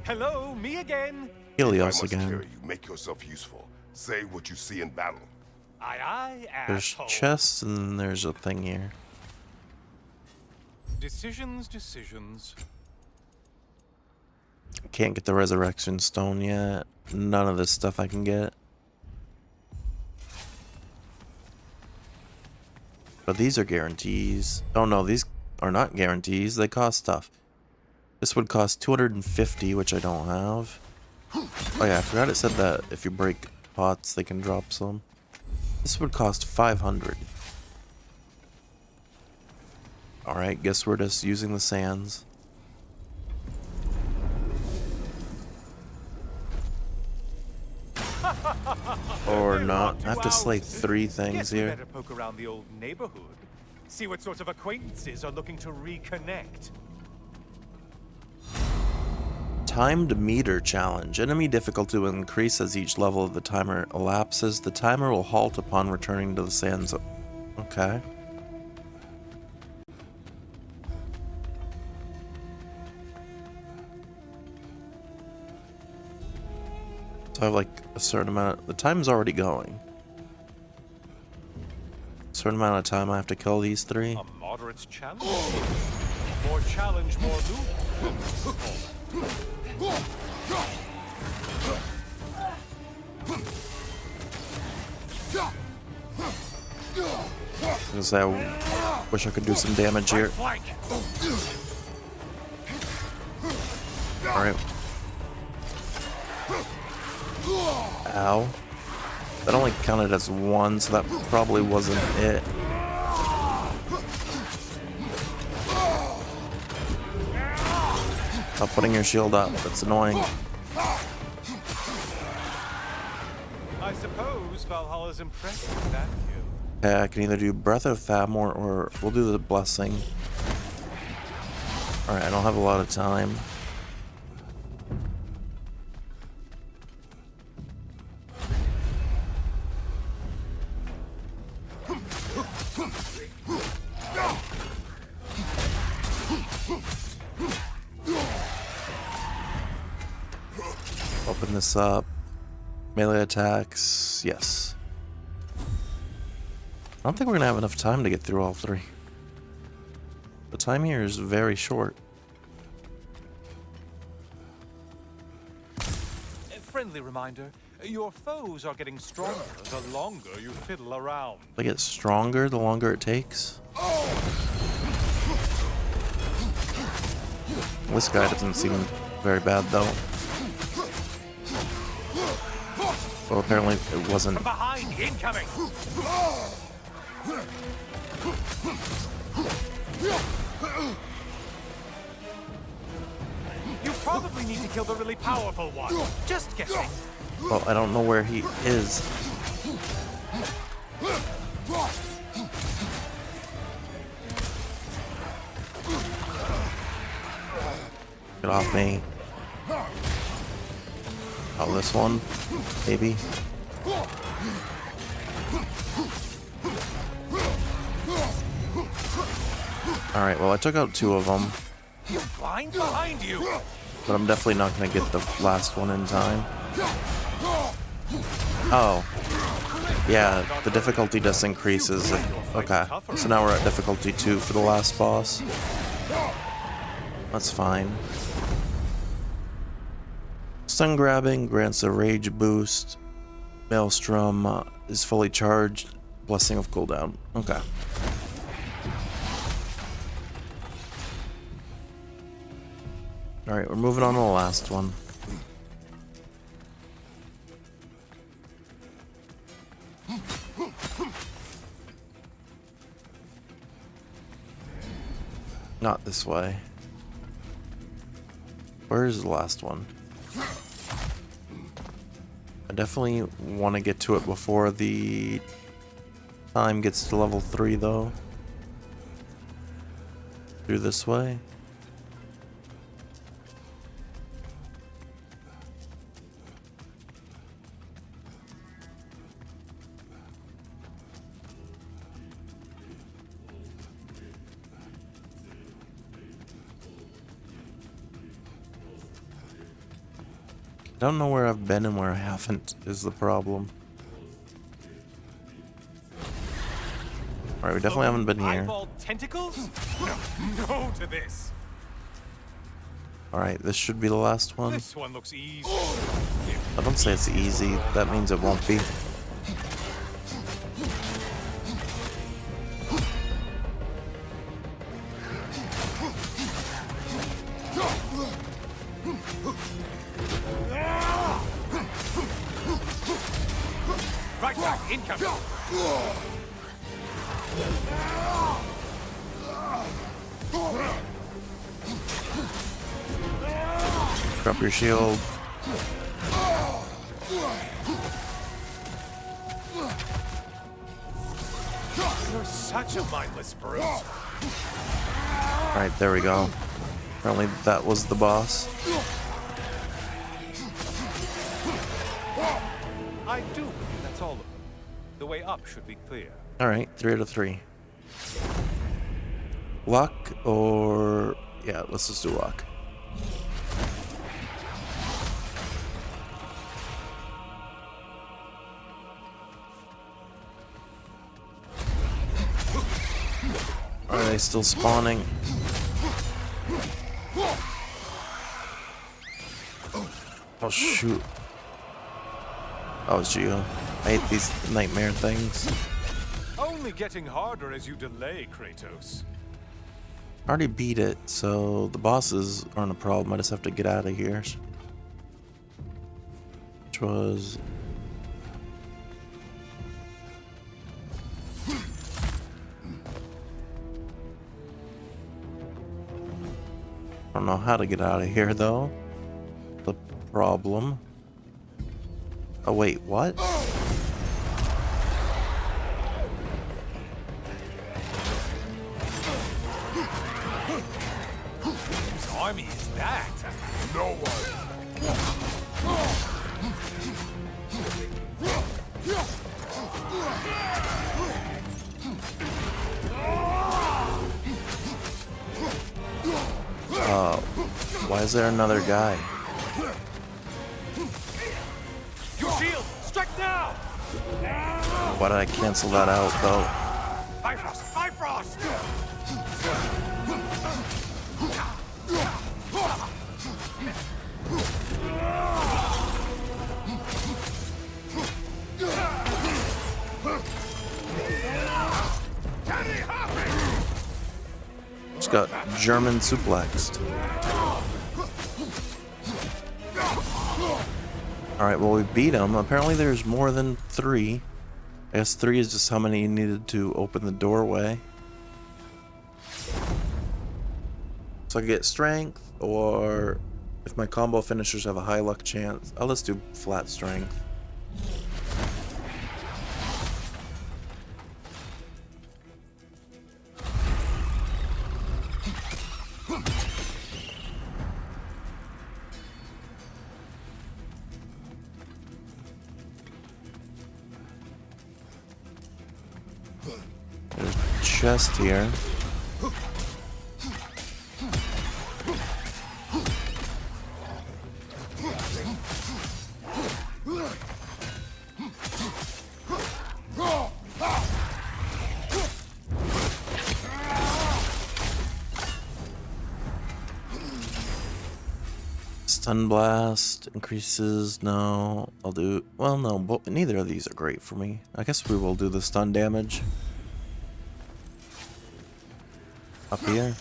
Speaker 14: Hello, me again.
Speaker 1: Helios
Speaker 5: If I must
Speaker 1: again.
Speaker 5: hear you, make yourself useful. Say what you see in battle.
Speaker 14: Aye, aye,
Speaker 1: There's
Speaker 14: asshole.
Speaker 1: chests and there's a thing here.
Speaker 14: Decisions, decisions.
Speaker 1: Can't get the resurrection stone yet. None of this stuff I can get. But these are guarantees. Oh no, these are not guarantees. They cost stuff. This would cost 250, which I don't have. Oh yeah, I forgot it said that if you break pots, they can drop some. This would cost 500. Alright, guess we're just using the sands. Or not. I have to slay 3 things
Speaker 14: Guess we
Speaker 1: here.
Speaker 14: better poke around the old neighborhood. See what sort of acquaintances are looking to reconnect.
Speaker 1: Timed meter challenge. Enemy difficulty will increase as each level of the timer elapses. The timer will halt upon returning to the sands. Okay. So I have like a certain amount. The time's already going. A certain amount of time I have to kill these 3.
Speaker 14: A moderate challenge. More challenge, more loot.
Speaker 1: Because I wish I could do some damage here. Alright. Ow. That only counted as 1, so that probably wasn't it. Stop putting your shield up. That's annoying.
Speaker 14: I suppose Valhalla's impressed with that kill.
Speaker 1: Okay, I can either do Breath of Thamor or we'll do the Blessing. Alright, I don't have a lot of time. Open this up. Melee attacks, yes. I don't think we're gonna have enough time to get through all 3. The time here is very short.
Speaker 14: A friendly reminder, your foes are getting stronger the longer you fiddle around.
Speaker 1: They get stronger the longer it takes. This guy doesn't seem very bad though. Well, apparently it wasn't.
Speaker 14: From behind, incoming! You probably need to kill the really powerful one. Just guessing.
Speaker 1: Well, I don't know where he is. Get off me. Oh, this one? Maybe? Alright, well I took out 2 of them.
Speaker 14: You're blind behind you.
Speaker 1: But I'm definitely not going to get the last one in time. Oh. Yeah, the difficulty just increases. Okay, so now we're at difficulty 2 for the last boss. That's fine. Stun grabbing grants a rage boost. Maelstrom is fully charged. Blessing of cooldown. Okay. Alright, we're moving on to the last one. Not this way. Where is the last one? I definitely want to get to it before the time gets to level 3 though. Through this way. I don't know where I've been and where I haven't is the problem. Alright, we definitely haven't been here.
Speaker 14: Eyeball tentacles? No to this.
Speaker 1: Alright, this should be the last one.
Speaker 14: This one looks easy.
Speaker 1: I don't say it's easy, that means it won't be.
Speaker 14: Right back, incoming.
Speaker 1: Drop your shield.
Speaker 14: You're such a mindless brute.
Speaker 1: Alright, there we go. Apparently that was the boss.
Speaker 14: I do believe that's all of them. The way up should be clear.
Speaker 1: Alright, 3 out of 3. Luck or... yeah, let's just do luck. Are they still spawning? Oh shoot. Oh Geo. I hate these nightmare things.
Speaker 14: Only getting harder as you delay, Kratos.
Speaker 1: I already beat it, so the bosses aren't a problem. I just have to get out of here. Which was... I don't know how to get out of here though. The problem. Oh wait, what?
Speaker 14: Whose army is that? No one.
Speaker 1: Why is there another guy?
Speaker 14: Your shield! Strike now!
Speaker 1: Why did I cancel that out though?
Speaker 14: Bifrost! Bifrost!
Speaker 1: Just got German suplexed. Alright, well we beat him. Apparently there's more than 3. I guess 3 is just how many you needed to open the doorway. So I get strength or If my combo finishers have a high luck chance, I'll just do flat strength. There's a chest here. Stun blast increases. No, I'll do. Well, no, but neither of these are great for me. I guess we will do the stun damage. Up here.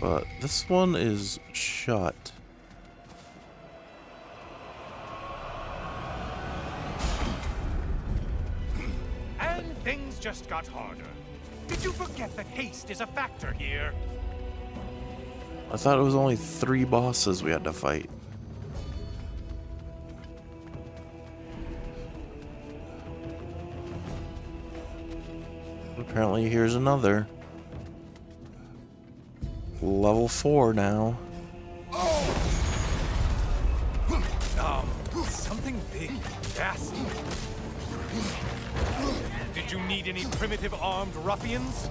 Speaker 1: But this one is shut.
Speaker 14: And things just got harder. Did you forget that haste is a factor here?
Speaker 1: I thought it was only 3 bosses we had to fight. Apparently here's another. Level 4 now.
Speaker 14: Something big, ghastly. Did you need any primitive armed ruffians?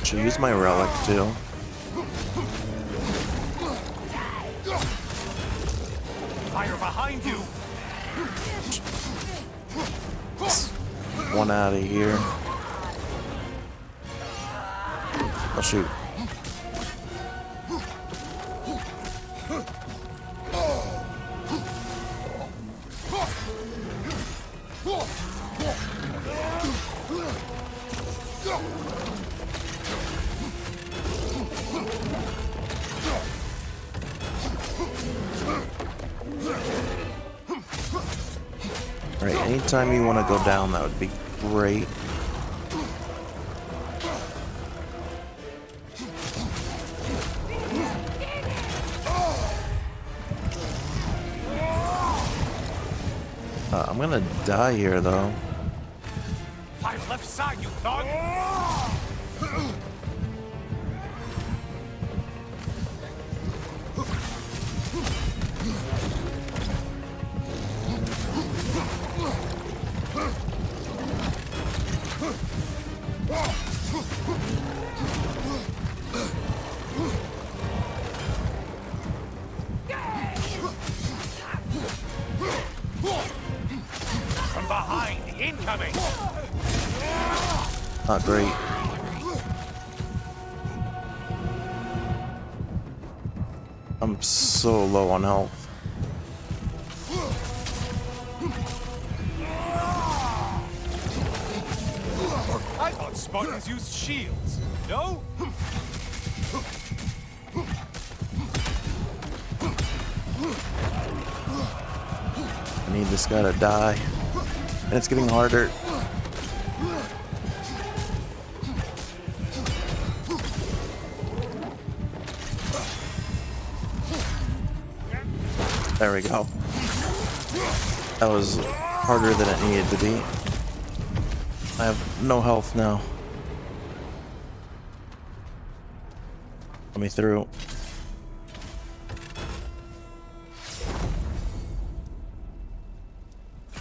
Speaker 1: Should use my relic too.
Speaker 14: Fire behind you!
Speaker 1: One out of here. Oh shoot. Alright, anytime you want to go down, that would be great. I'm gonna die here though.
Speaker 14: Fire left side, you thug! From behind, incoming!
Speaker 1: Not great. I'm so low on health.
Speaker 14: I thought Spartans used shields. No?
Speaker 1: I need this guy to die. And it's getting harder. There we go. That was harder than it needed to be. I have no health now. Let me through.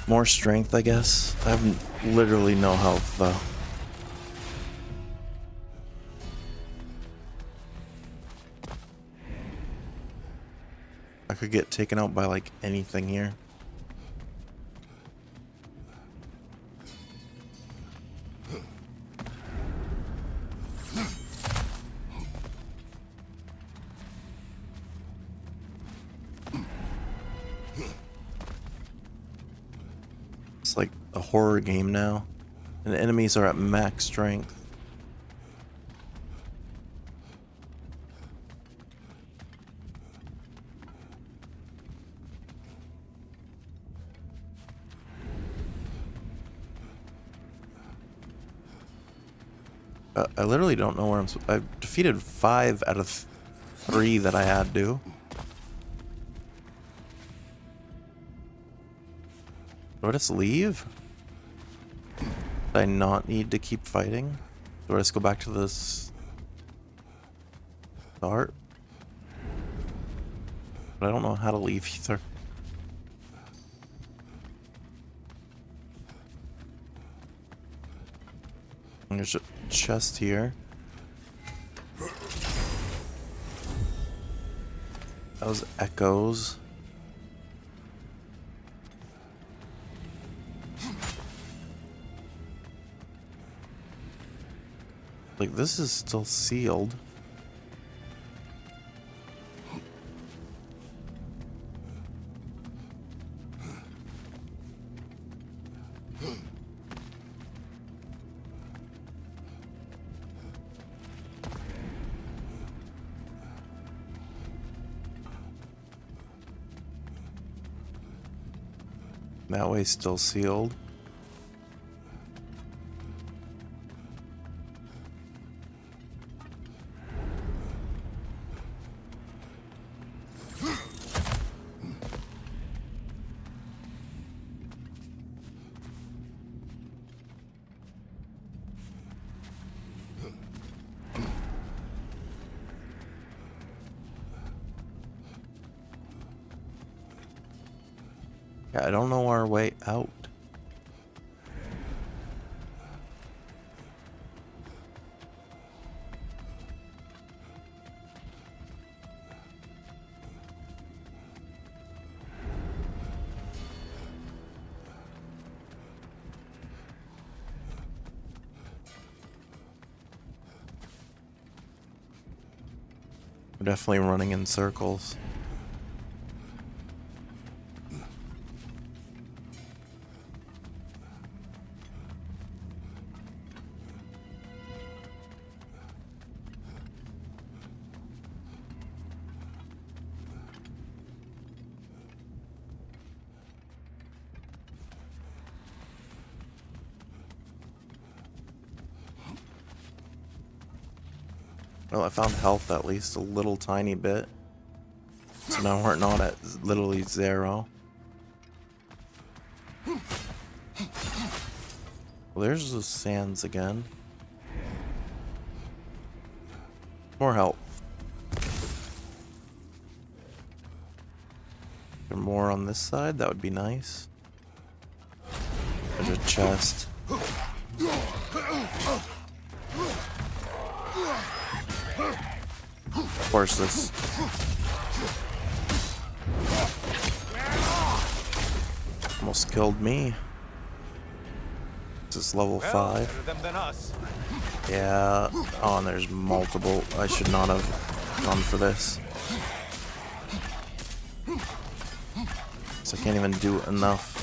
Speaker 1: More strength, I guess. I have literally no health, though. I could get taken out by, like, anything here. It's like a horror game now, and the enemies are at max strength. I literally don't know where I've defeated 5 out of 3 that I had to. Do I just leave? Do I not need to keep fighting? Do I just go back to this start? But I don't know how to leave either. There's a chest here. Those echoes. Like, this is still sealed. That way's still sealed. Yeah, I don't know our way out. We're definitely running in circles. Well, I found health at least a little tiny bit. So now we're not at literally 0. Well, there's the sands again. More health. There more on this side? That would be nice. There's a chest. Of course, this almost killed me. This is level 5.
Speaker 14: Better them than us.
Speaker 1: Yeah. Oh, and there's multiple. I should not have gone for this. So I can't even do enough.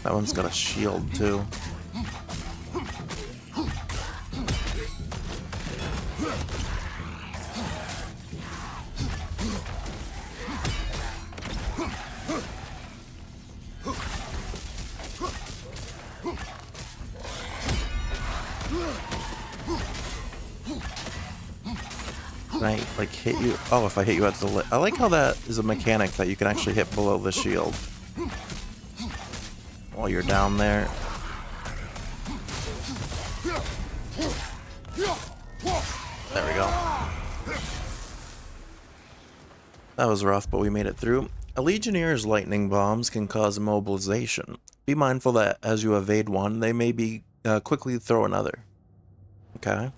Speaker 1: That one's got a shield too. Can I, like, hit you? Oh, if I hit you at the I like how that is a mechanic that you can actually hit below the shield while you're down there. There we go. That was rough, but we made it through. A Legionnaires' lightning bombs can cause immobilization. Be mindful that as you evade one, they may be quickly throw another. Okay.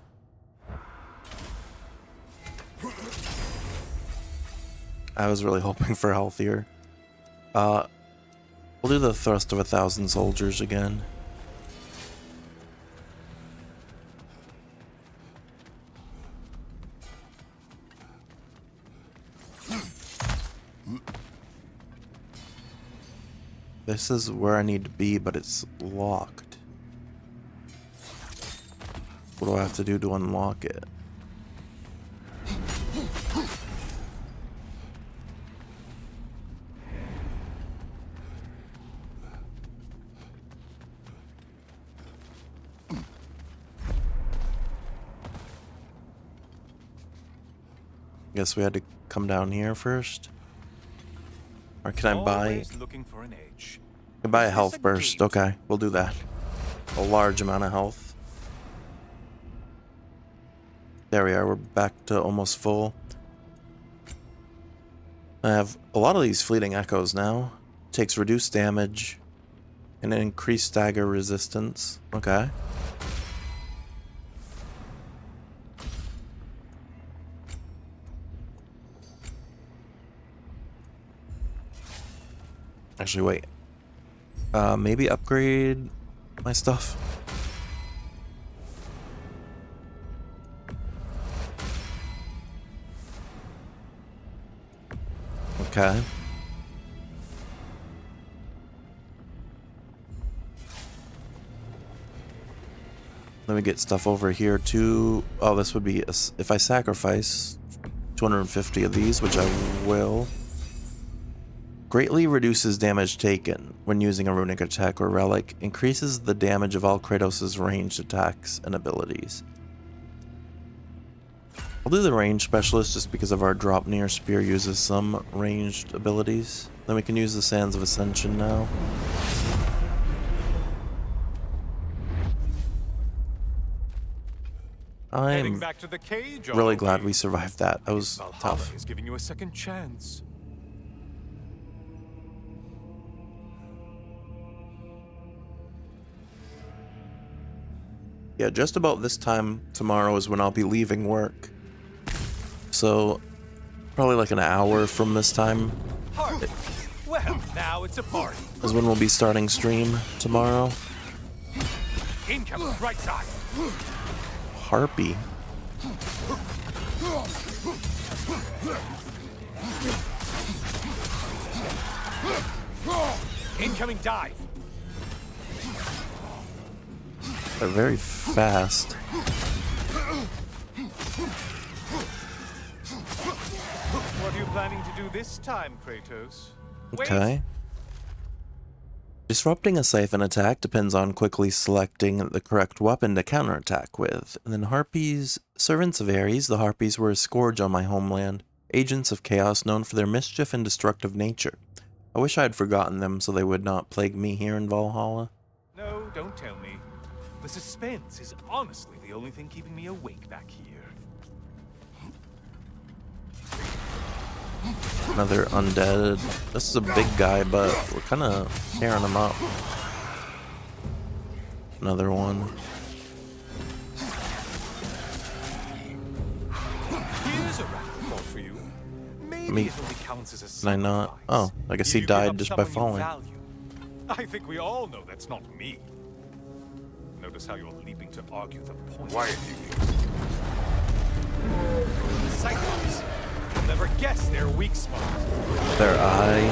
Speaker 1: I was really hoping for healthier. We'll do the thrust of 1,000 soldiers again. This is where I need to be, but it's locked. What do I have to do to unlock it? Guess we had to come down here first. Or can I buy?
Speaker 14: Looking for an edge.
Speaker 1: I can buy a health burst. Okay, we'll do that. A large amount of health. There we are. We're back to almost full. I have a lot of these fleeting echoes now. Takes reduced damage and an increased stagger resistance. Okay. Actually, wait. Maybe upgrade my stuff. Okay. Let me get stuff over here too. Oh, this would be if I sacrifice 250 of these, which I will. Greatly reduces damage taken when using a runic attack or relic. Increases the damage of all Kratos' ranged attacks and abilities. I'll do the range specialist just because of our drop near spear uses some ranged abilities. Then we can use the Sands of Ascension now. I'm
Speaker 14: Back to the cage,
Speaker 1: really glad we survived that. That was
Speaker 14: Valhalla
Speaker 1: tough.
Speaker 14: is giving you a second chance.
Speaker 1: Yeah, just about this time tomorrow is when I'll be leaving work. So, probably like an hour from this time
Speaker 14: Well, now it's a party.
Speaker 1: is when we'll be starting stream tomorrow.
Speaker 14: Incoming right side.
Speaker 1: Harpy.
Speaker 14: Incoming dive.
Speaker 1: They're very fast.
Speaker 14: What are you planning to do this time, Kratos?
Speaker 1: Okay. Disrupting a siphon attack depends on quickly selecting the correct weapon to counterattack with. And then Harpies, servants of Ares, the Harpies were a scourge on my homeland, agents of chaos known for their mischief and destructive nature. I wish I had forgotten them so they would not plague me here in Valhalla.
Speaker 14: No, don't tell me. The suspense is honestly the only thing keeping me awake back here.
Speaker 1: Another undead. This is a big guy, but we're kind of tearing him up. Another one.
Speaker 14: Here's a raffle thought for you. Maybe it only counts as a
Speaker 1: Can I not? Oh, I guess he died just by falling.
Speaker 14: I think we all know that's not me. Notice how you're leaping to argue the point.
Speaker 5: Why
Speaker 14: Cyclops. You'll never guess their weak spot.
Speaker 1: Their eye.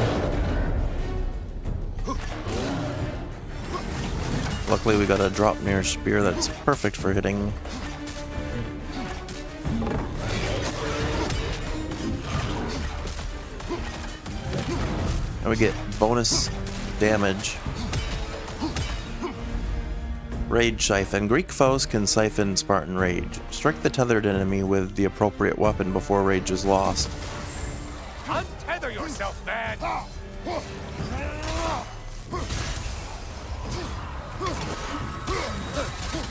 Speaker 1: Luckily we got a drop near spear that's perfect for hitting. And we get bonus damage. Rage Siphon. Greek foes can siphon Spartan Rage. Strike the tethered enemy with the appropriate weapon before rage is lost.
Speaker 14: Untether yourself, man!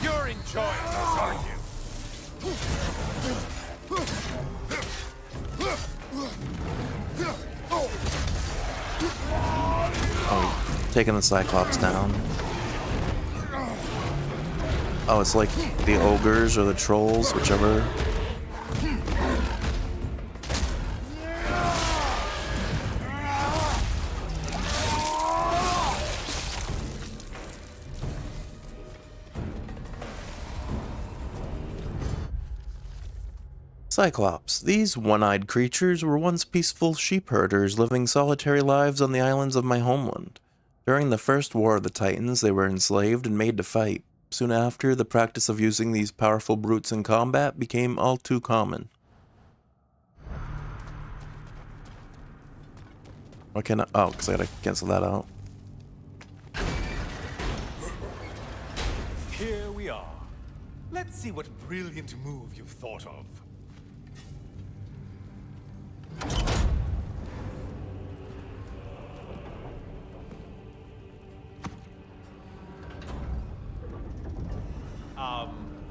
Speaker 14: You're enjoying this, aren't
Speaker 1: Oh, taking the Cyclops down. Oh, it's like the ogres or the trolls, whichever. Cyclops. These one-eyed creatures were once peaceful sheep herders living solitary lives on the islands of my homeland. During the first War of the Titans, they were enslaved and made to fight. Soon after, the practice of using these powerful brutes in combat became all too common. Why can't I? Oh, because I gotta cancel that out.
Speaker 14: Here we are. Let's see what brilliant move you've thought of.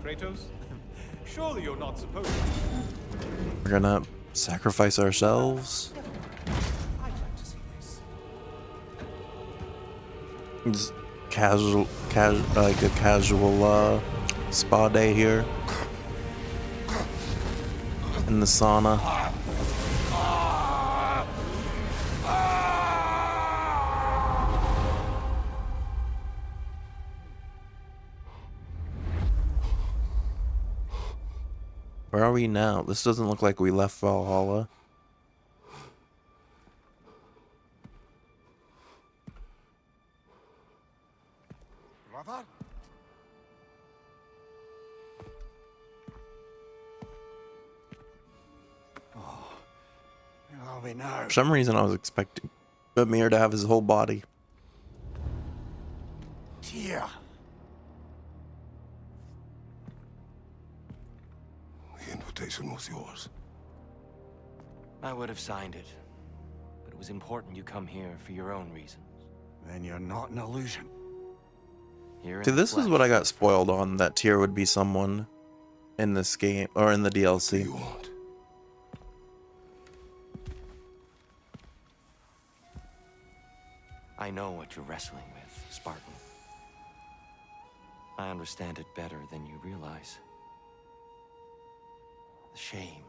Speaker 14: Kratos? Surely you're not supposed to.
Speaker 1: We're gonna sacrifice ourselves.
Speaker 14: I'd like to see this.
Speaker 1: Just casual, like a casual spa day here in the sauna. Where are we now? This doesn't look like we left Valhalla.
Speaker 5: Brother?
Speaker 11: Oh, where are we now?
Speaker 1: For some reason, I was expecting Amir to have his whole body.
Speaker 11: Tyr.
Speaker 5: The invitation was yours.
Speaker 15: I would have signed it, but it was important you come here for your own reasons.
Speaker 11: Then you're not an illusion.
Speaker 1: See, this is what I got spoiled on, that Tyr would be someone in this game, or in the DLC.
Speaker 15: I know what you're wrestling with, Spartan. I understand it better than you realize. The shame.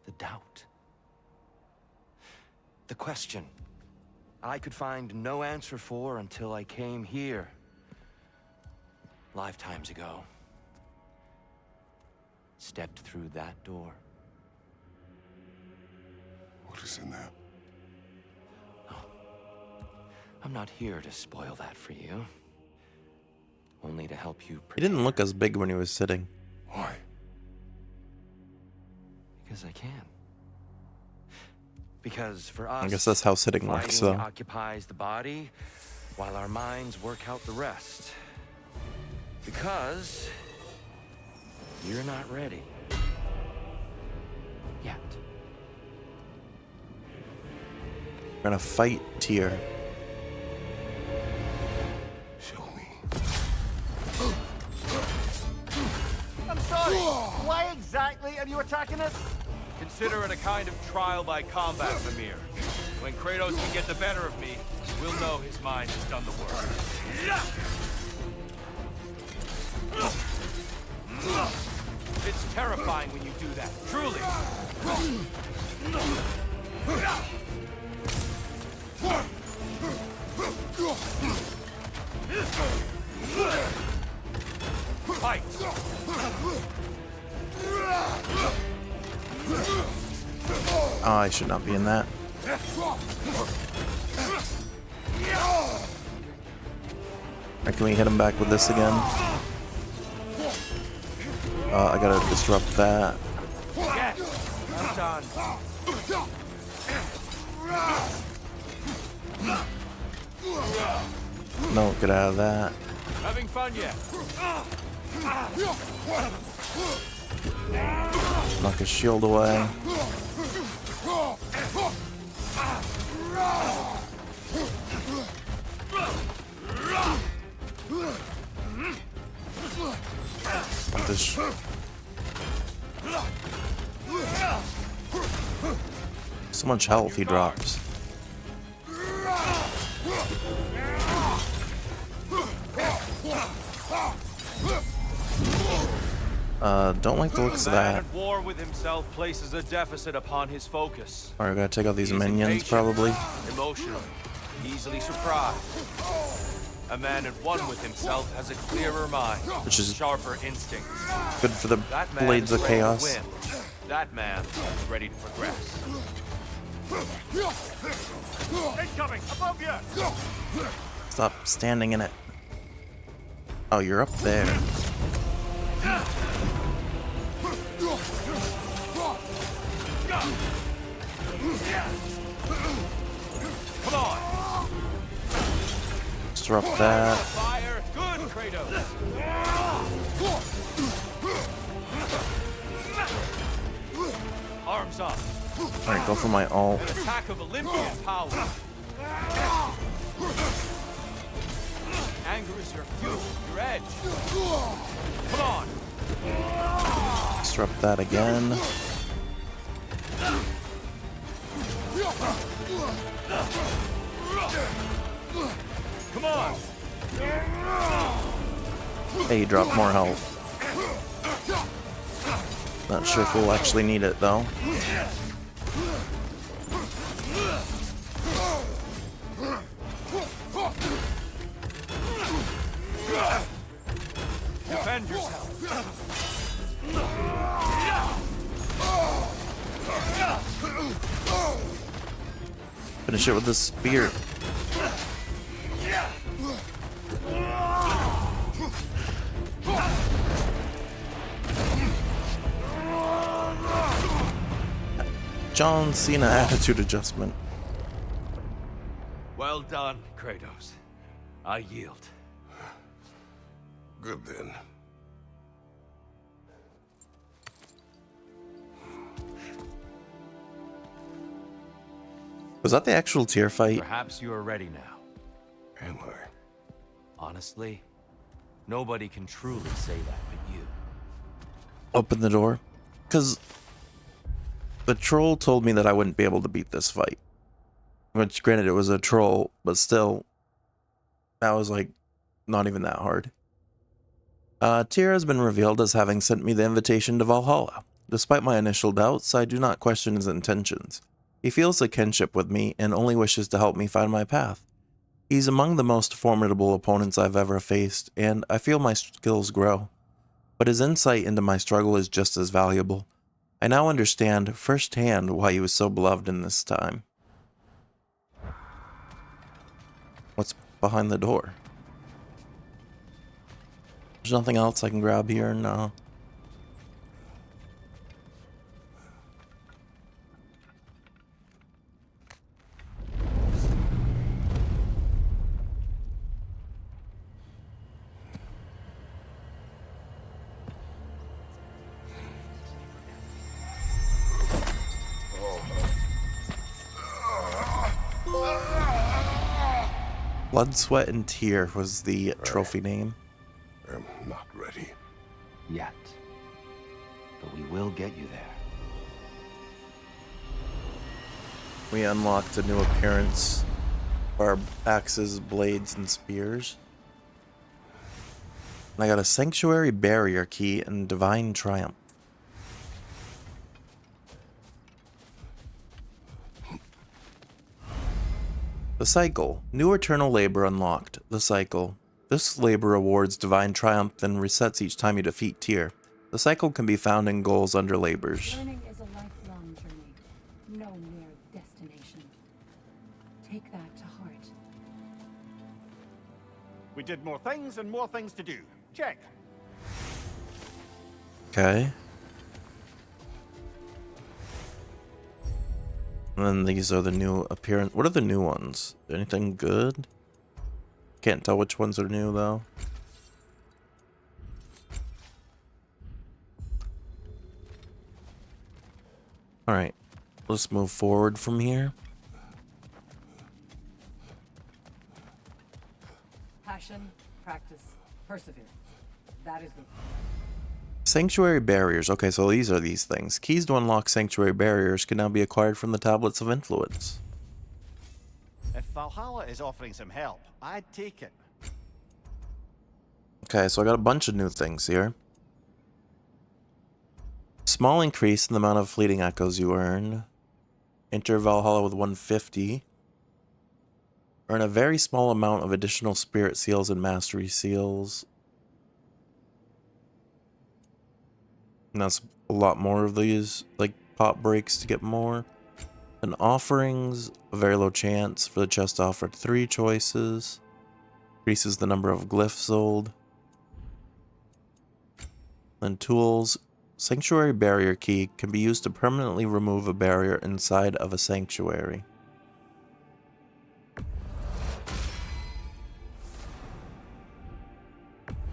Speaker 15: The doubt. The question I could find no answer for until I came here. Lifetimes ago. Stepped through that door.
Speaker 5: What is in there?
Speaker 15: I'm not here to spoil that for you. Only to help you
Speaker 1: He didn't look as big when he was sitting.
Speaker 5: Why?
Speaker 15: Because I can. Because for us,
Speaker 1: I guess that's how sitting works,
Speaker 15: fighting
Speaker 1: though.
Speaker 15: occupies the body, while our minds work out the rest. Because you're not ready. Yet.
Speaker 1: We're gonna fight Tyr.
Speaker 16: I'm sorry. Why exactly are you attacking us?
Speaker 14: Consider it a kind of trial by combat, Amir. When Kratos can get the better of me, we'll know his mind has done the work. It's terrifying when you do that, truly. Fight!
Speaker 1: Oh, I should not be in that. Alright, can we hit him back with this again? I gotta disrupt that.
Speaker 14: Yes, I'm done.
Speaker 1: No, get out of that.
Speaker 14: Having fun yet?
Speaker 1: Knock his shield away. This. So much health he drops. Don't like the looks of that.
Speaker 14: At war with himself places a deficit upon his focus.
Speaker 1: Alright, gotta take out these
Speaker 14: He's
Speaker 1: minions,
Speaker 14: impatient,
Speaker 1: probably.
Speaker 14: Emotional, easily surprised. A man at one with himself has a clearer mind,
Speaker 1: Which is
Speaker 14: sharper instincts.
Speaker 1: Good for the
Speaker 14: That man
Speaker 1: Blades
Speaker 14: is
Speaker 1: of
Speaker 14: ready to
Speaker 1: Chaos.
Speaker 14: win. That man is ready to progress. Incoming! Above you!
Speaker 1: Stop standing in it. Oh, you're up there.
Speaker 14: Come on.
Speaker 1: Disrupt that.
Speaker 14: Fire. Good, Kratos. Arms up.
Speaker 1: Alright, go for my ult.
Speaker 14: An attack of Olympian power. Anger is your fuel, your edge. Come on.
Speaker 1: Disrupt that again.
Speaker 14: Come on.
Speaker 1: Hey, drop more health. Not sure if we'll actually need it though.
Speaker 14: Defend yourself.
Speaker 1: Finish it with the spear. John Cena attitude adjustment.
Speaker 14: Well done, Kratos. I yield.
Speaker 5: Good then.
Speaker 1: Was that the actual tier fight?
Speaker 15: Perhaps you are ready now.
Speaker 5: Am I?
Speaker 15: Honestly, nobody can truly say that but you.
Speaker 1: Open the door. Because the troll told me that I wouldn't be able to beat this fight. Which, granted, it was a troll, but still, that was like not even that hard. Tyr has been revealed as having sent me the invitation to Valhalla. Despite my initial doubts, I do not question his intentions. He feels a kinship with me and only wishes to help me find my path. He's among the most formidable opponents I've ever faced, and I feel my skills grow. But his insight into my struggle is just as valuable. I now understand firsthand why he was so beloved in this time. What's behind the door? There's nothing else I can grab here? No. Blood, Sweat, and Tear was the trophy name.
Speaker 5: I'm not ready.
Speaker 15: Yet. But we will get you there.
Speaker 1: We unlocked a new appearance for our axes, blades, and spears. And I got a Sanctuary Barrier key and Divine Triumph. The Cycle. New Eternal Labor unlocked. The Cycle. This labor awards Divine Triumph and resets each time you defeat Tyr. The Cycle can be found in goals under labors.
Speaker 13: Learning is a lifelong journey, no mere destination. Take that to heart.
Speaker 16: We did more things and more things to do. Check.
Speaker 1: Okay. And then these are the new appearance. What are the new ones? Anything good? Can't tell which ones are new though. Alright. Let's move forward from here.
Speaker 13: Passion, practice, perseverance. That is the...
Speaker 1: Sanctuary Barriers. Okay, so these are these things. Keys to unlock Sanctuary Barriers can now be acquired from the Tablets of Influence.
Speaker 16: If Valhalla is offering some help, I'd take it.
Speaker 1: Okay, so I got a bunch of new things here. Small increase in the amount of fleeting echoes you earn. Enter Valhalla with 150. Earn a very small amount of additional spirit seals and mastery seals. And that's a lot more of these, like pop breaks to get more. And offerings, a very low chance for the chest offered 3 choices. Increases the number of glyphs sold. Then tools. Sanctuary barrier key can be used to permanently remove a barrier inside of a sanctuary.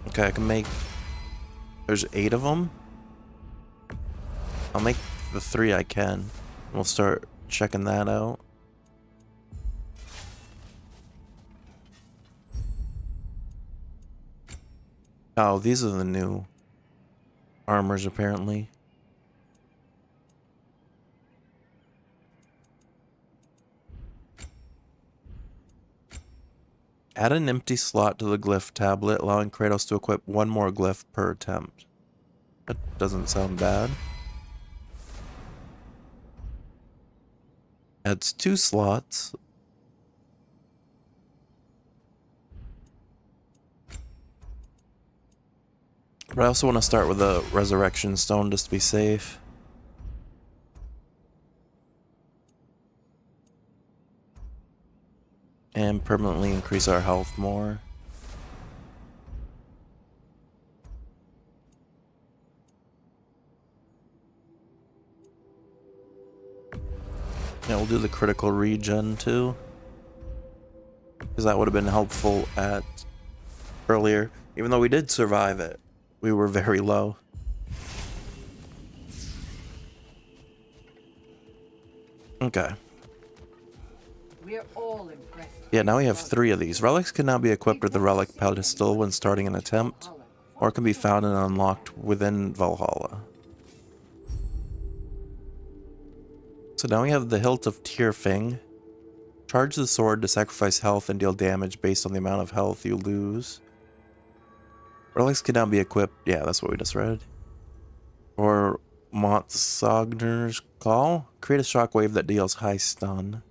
Speaker 1: Okay, I can make... There's 8 of them. I'll make the 3 I can. We'll start checking that out. Oh, these are the new armors, apparently. Add an empty slot to the glyph tablet, allowing Kratos to equip 1 more glyph per attempt. That doesn't sound bad. Adds 2 slots. But I also want to start with a resurrection stone just to be safe. And permanently increase our health more. Yeah, we'll do the critical regen too. Because that would have been helpful at earlier. Even though we did survive it, we were very low. Okay.
Speaker 12: We're all impressed.
Speaker 1: Yeah, now we have 3 of these. Relics can now be equipped with the relic pedestal when starting an attempt, or can be found and unlocked within Valhalla. So now we have the Hilt of Tyrfing. Charge the sword to sacrifice health and deal damage based on the amount of health you lose. Relics can now be equipped. Yeah, that's what we just read. Or Montsogner's Call. Create a shockwave that deals high stun.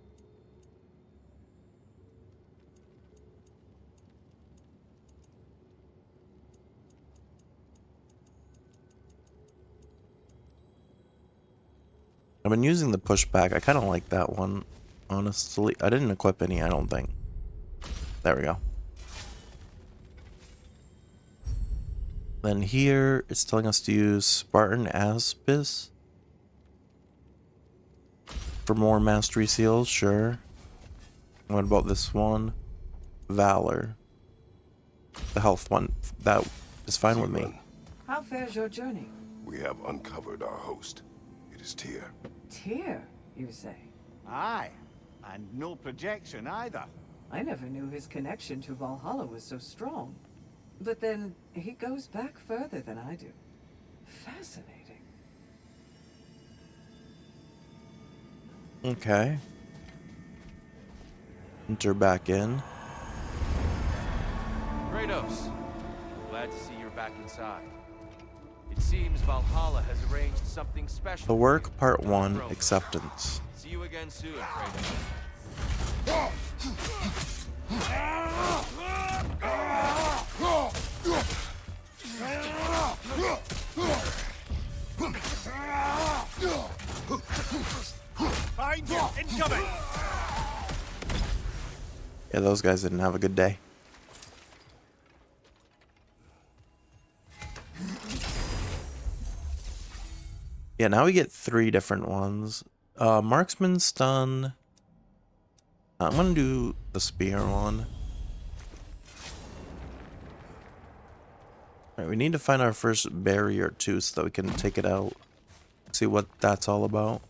Speaker 1: I've been using the pushback. I kind of like that one, honestly. I didn't equip any, I don't think. There we go. Then here, it's telling us to use Spartan Aspis. For more mastery seals, sure. What about this one? Valor. The health one. That is fine with me.
Speaker 12: How fares your journey?
Speaker 5: We have uncovered our host. It is Tyr.
Speaker 12: Tyr, you say?
Speaker 16: Aye, and no projection either.
Speaker 12: I never knew his connection to Valhalla was so strong. But then, he goes back further than I do. Fascinating.
Speaker 1: Okay. Enter back in.
Speaker 15: Kratos, glad to see you're back inside. It seems Valhalla has arranged something special.
Speaker 1: The work, part 1, acceptance.
Speaker 15: See you again soon, Kratos.
Speaker 14: Find you! Incoming!
Speaker 1: Yeah, those guys didn't have a good day. Yeah, now we get 3 different ones. Marksman stun. I'm gonna do the spear one. Alright, we need to find our first barrier too so that we can take it out. See what that's all about.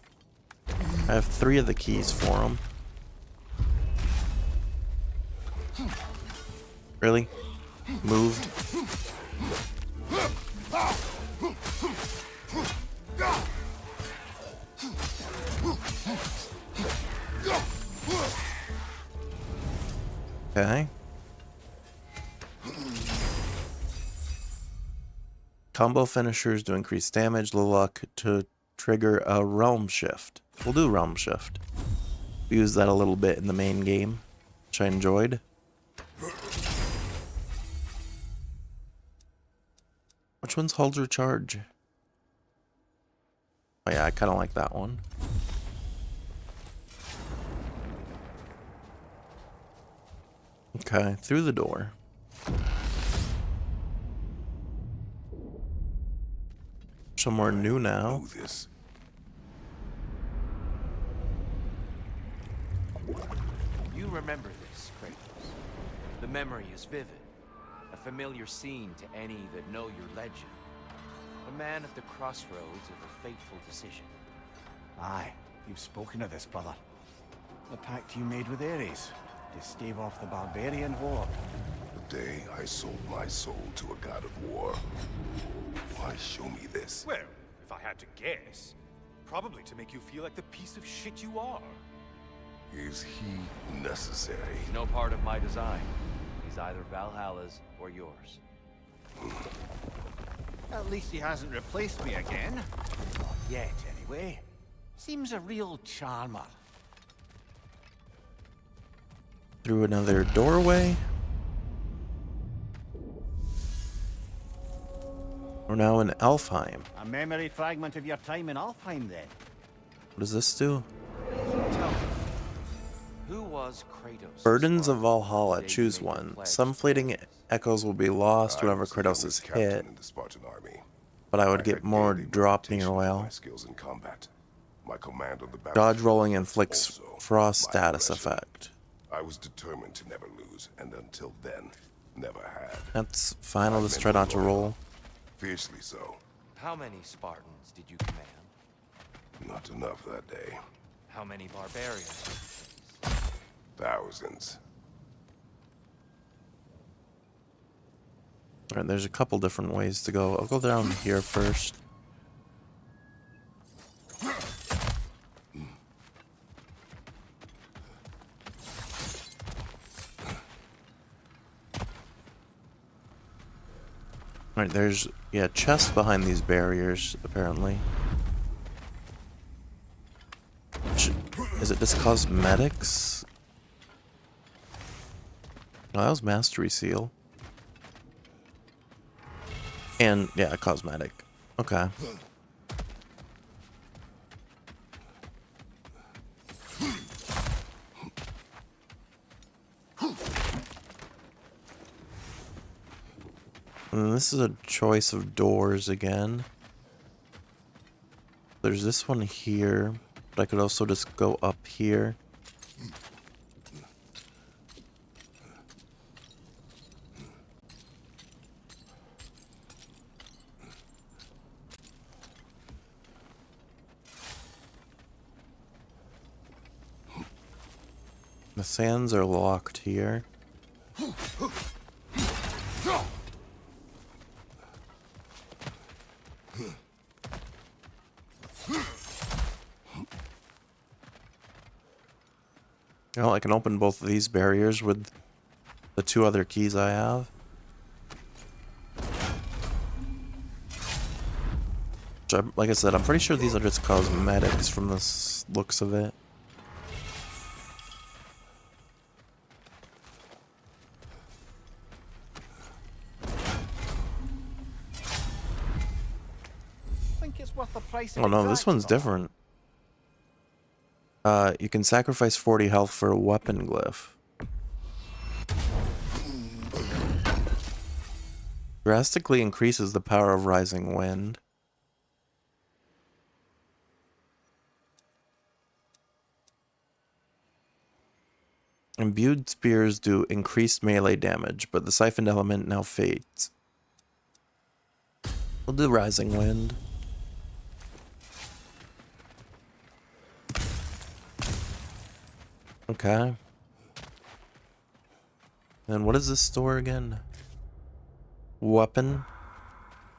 Speaker 1: I have 3 of the keys for them. Really? Moved? Okay. Combo finishers to increase damage, the luck to trigger a realm shift. We'll do realm shift. We used that a little bit in the main game, which I enjoyed. Which one's hold your charge? Oh yeah, I kind of like that one. Okay, through the door. somewhere new now.
Speaker 5: This.
Speaker 15: You remember this, Kratos. The memory is vivid. A familiar scene to any that know your legend. A man at the crossroads of a fateful decision.
Speaker 11: Aye, you've spoken of this, brother. The pact you made with Ares to stave off the barbarian horde.
Speaker 5: The day I sold my soul to a god of war. Why show me this?
Speaker 14: Well, if I had to guess, probably to make you feel like the piece of shit you are.
Speaker 5: Is he necessary?
Speaker 15: He's no part of my design. He's either Valhalla's or yours.
Speaker 16: At least he hasn't replaced me again. Not yet, anyway. Seems a real charmer.
Speaker 1: Through another doorway. We're now in Alfheim.
Speaker 16: A memory fragment of your time in Alfheim, then.
Speaker 1: What does this do?
Speaker 15: Tell me, who was Kratos?
Speaker 1: Burdens of Valhalla. Choose one. Some fleeting echoes will be lost whenever Kratos is hit,
Speaker 5: in the Spartan army.
Speaker 1: but I would get more drop near whale.
Speaker 5: My skills in combat. My command on the
Speaker 1: Dodge
Speaker 5: battlefield.
Speaker 1: rolling inflicts
Speaker 5: Also,
Speaker 1: frost
Speaker 5: my
Speaker 1: status
Speaker 5: aggression.
Speaker 1: effect.
Speaker 5: I was determined to never lose, and until then, never had.
Speaker 1: That's fine, I'll just try not to roll.
Speaker 5: Fiercely so.
Speaker 15: How many Spartans did you command?
Speaker 5: Not enough that day.
Speaker 15: How many barbarians?
Speaker 5: Thousands.
Speaker 1: Alright, there's a couple different ways to go. I'll go down here first. Alright, there's, yeah, chests behind these barriers, apparently. Is it just cosmetics? No, that was Mastery Seal. And, yeah, a cosmetic. Okay. And this is a choice of doors again. There's this one here, but I could also just go up here. The sands are locked here. You know, I can open both of these barriers with the two other keys I have. Which like I said, I'm pretty sure these are just cosmetics from the looks of it.
Speaker 16: Think it's worth the price.
Speaker 1: Oh no, this one's different. You can sacrifice 40 health for a weapon glyph. Drastically increases the power of Rising Wind. Imbued spears do increased melee damage, but the siphoned element now fades. We'll do Rising Wind. Okay. And what is this door again? Weapon?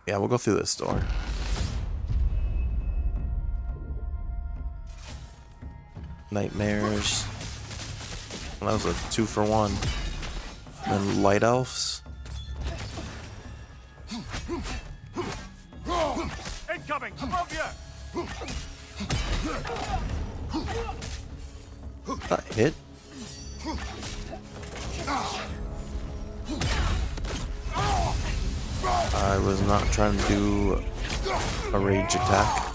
Speaker 1: Yeah, we'll go through this door. Nightmares. Well, that was a 2-for-1. And then light elves.
Speaker 14: Incoming! Above you!
Speaker 1: That hit? I was not trying to do a rage attack.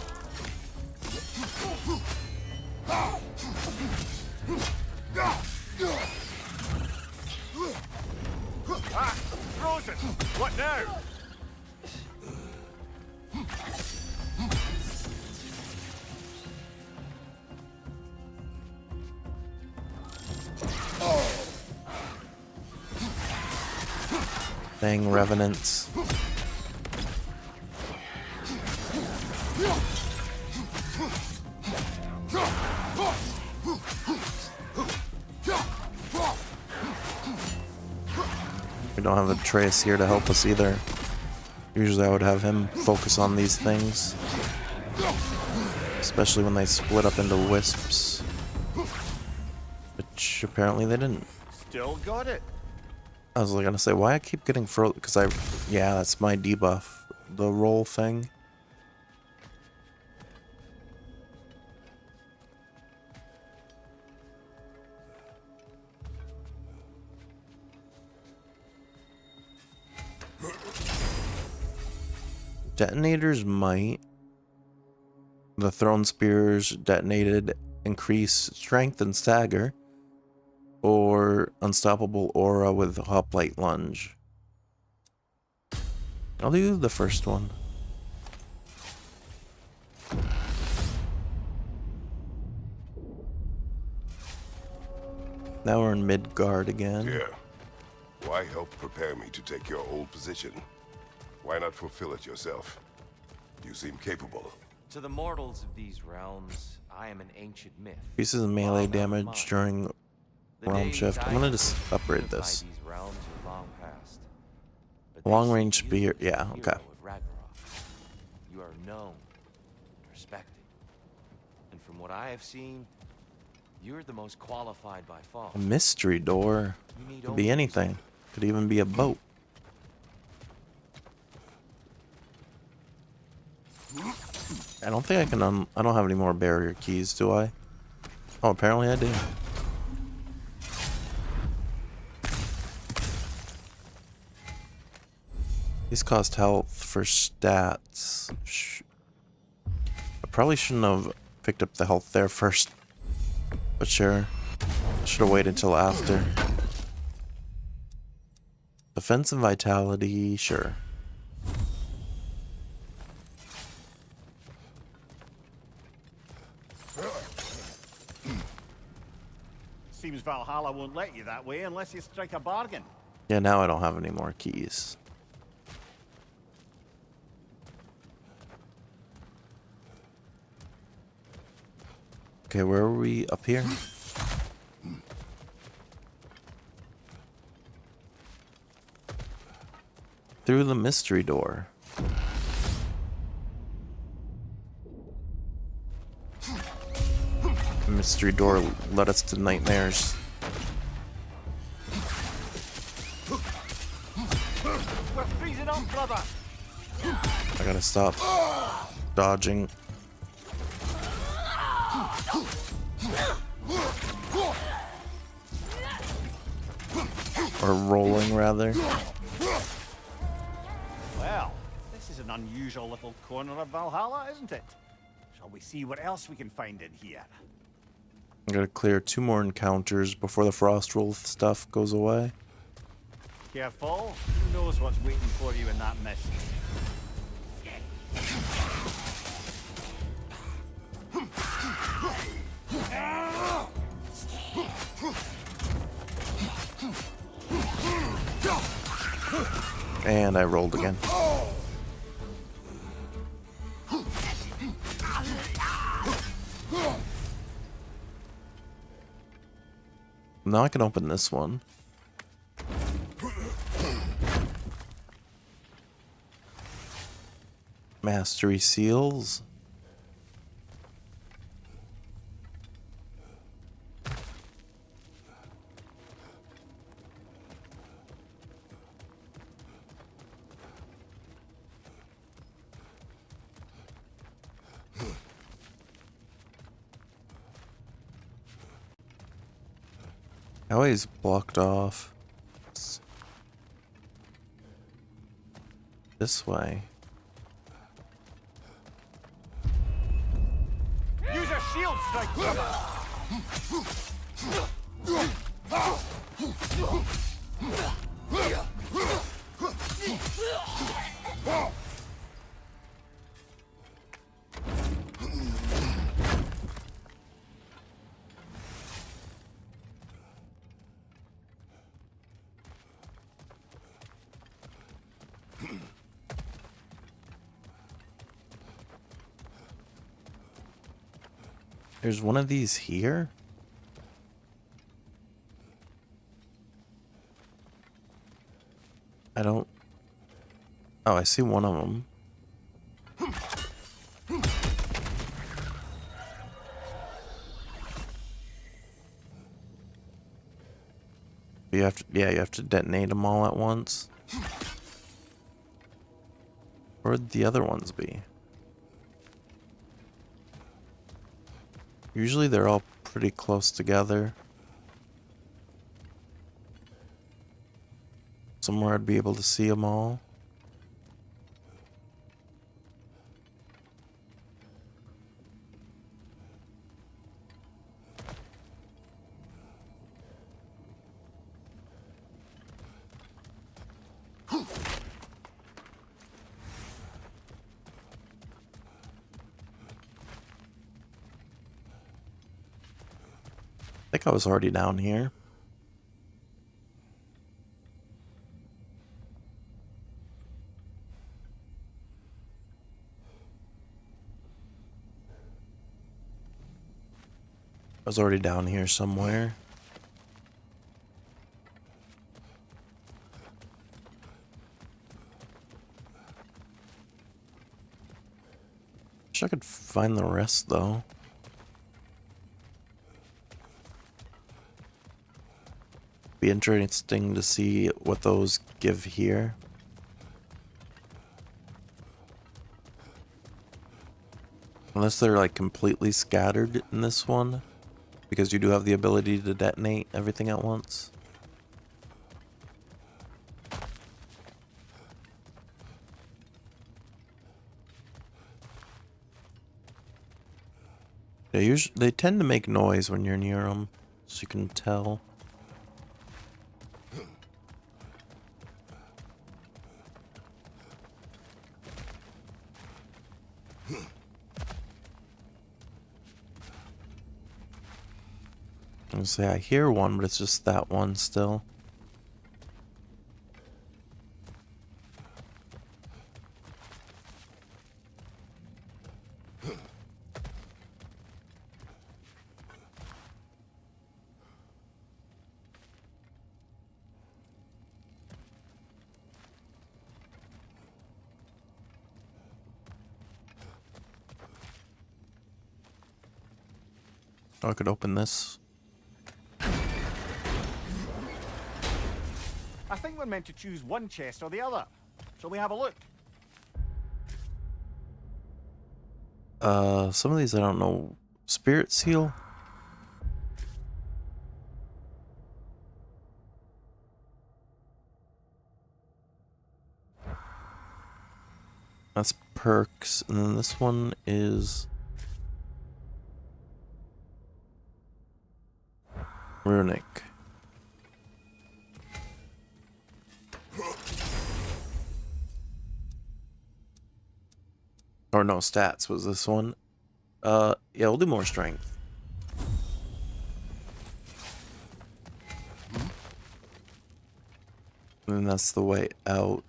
Speaker 14: Ah! Frozen! What now?
Speaker 1: Dang revenants. We don't have a Trace here to help us either. Usually I would have him focus on these things. Especially when they split up into wisps. Which apparently they didn't.
Speaker 16: Still got it.
Speaker 1: I was gonna say, why I keep getting frozen? Because yeah, that's my debuff. The roll thing. Detonators might. The thrown spears detonated increase strength and stagger. Or unstoppable aura with hoplite lunge. I'll do the first one. Now we're in Midgard again.
Speaker 5: Dear, why help prepare me to take your old position? Why not fulfill it yourself? You seem capable.
Speaker 15: To the mortals of these realms, I am an ancient myth.
Speaker 1: Increases melee damage during realm shift. I'm gonna just upgrade this.
Speaker 15: These realms are long past.
Speaker 1: Long range spear. Yeah, okay.
Speaker 15: You are known, respected, and from what I have seen, you're the most qualified by far.
Speaker 1: A mystery door. Could be anything. Could even be a boat. I don't think I can I don't have any more barrier keys, do I? Oh, apparently I do. These cost health for stats. I probably shouldn't have picked up the health there first. But sure. Should have waited until after. Defense and vitality, sure.
Speaker 16: Seems Valhalla won't let you that way unless you strike a bargain.
Speaker 1: Yeah, now I don't have any more keys. Okay, where are we? Up here? Through the mystery door. Mystery door led us to nightmares.
Speaker 16: We're freezing up, brother.
Speaker 1: I gotta stop dodging. Or rolling, rather.
Speaker 16: Well, this is an unusual little corner of Valhalla, isn't it? Shall we see what else we can find in here?
Speaker 1: I gotta clear 2 more encounters before the Frost Wolf stuff goes away.
Speaker 16: Careful. Who knows what's waiting for you in that mist?
Speaker 1: And I rolled again. Now I can open this one. Mastery seals. Oh, he's blocked off. This way.
Speaker 16: Use a shield strike, brother.
Speaker 1: There's one of these here? I don't... Oh, I see one of them. You have to, yeah, you have to detonate them all at once. Where would the other ones be? Usually they're all pretty close together. Somewhere I'd be able to see them all. I think I was already down here. I was already down here somewhere. Wish I could find the rest though. Be interesting to see what those give here. Unless they're like completely scattered in this one, because you do have the ability to detonate everything at once. They tend to make noise when you're near them, so you can tell. I was gonna say I hear one, but it's just that one still. Oh, I could open this.
Speaker 16: I think we're meant to choose one chest or the other. Shall we have a look?
Speaker 1: Some of these I don't know. Spirit seal? That's perks, and then this one is runic. Or no, stats was this one. Yeah, we'll do more strength. And that's the way out.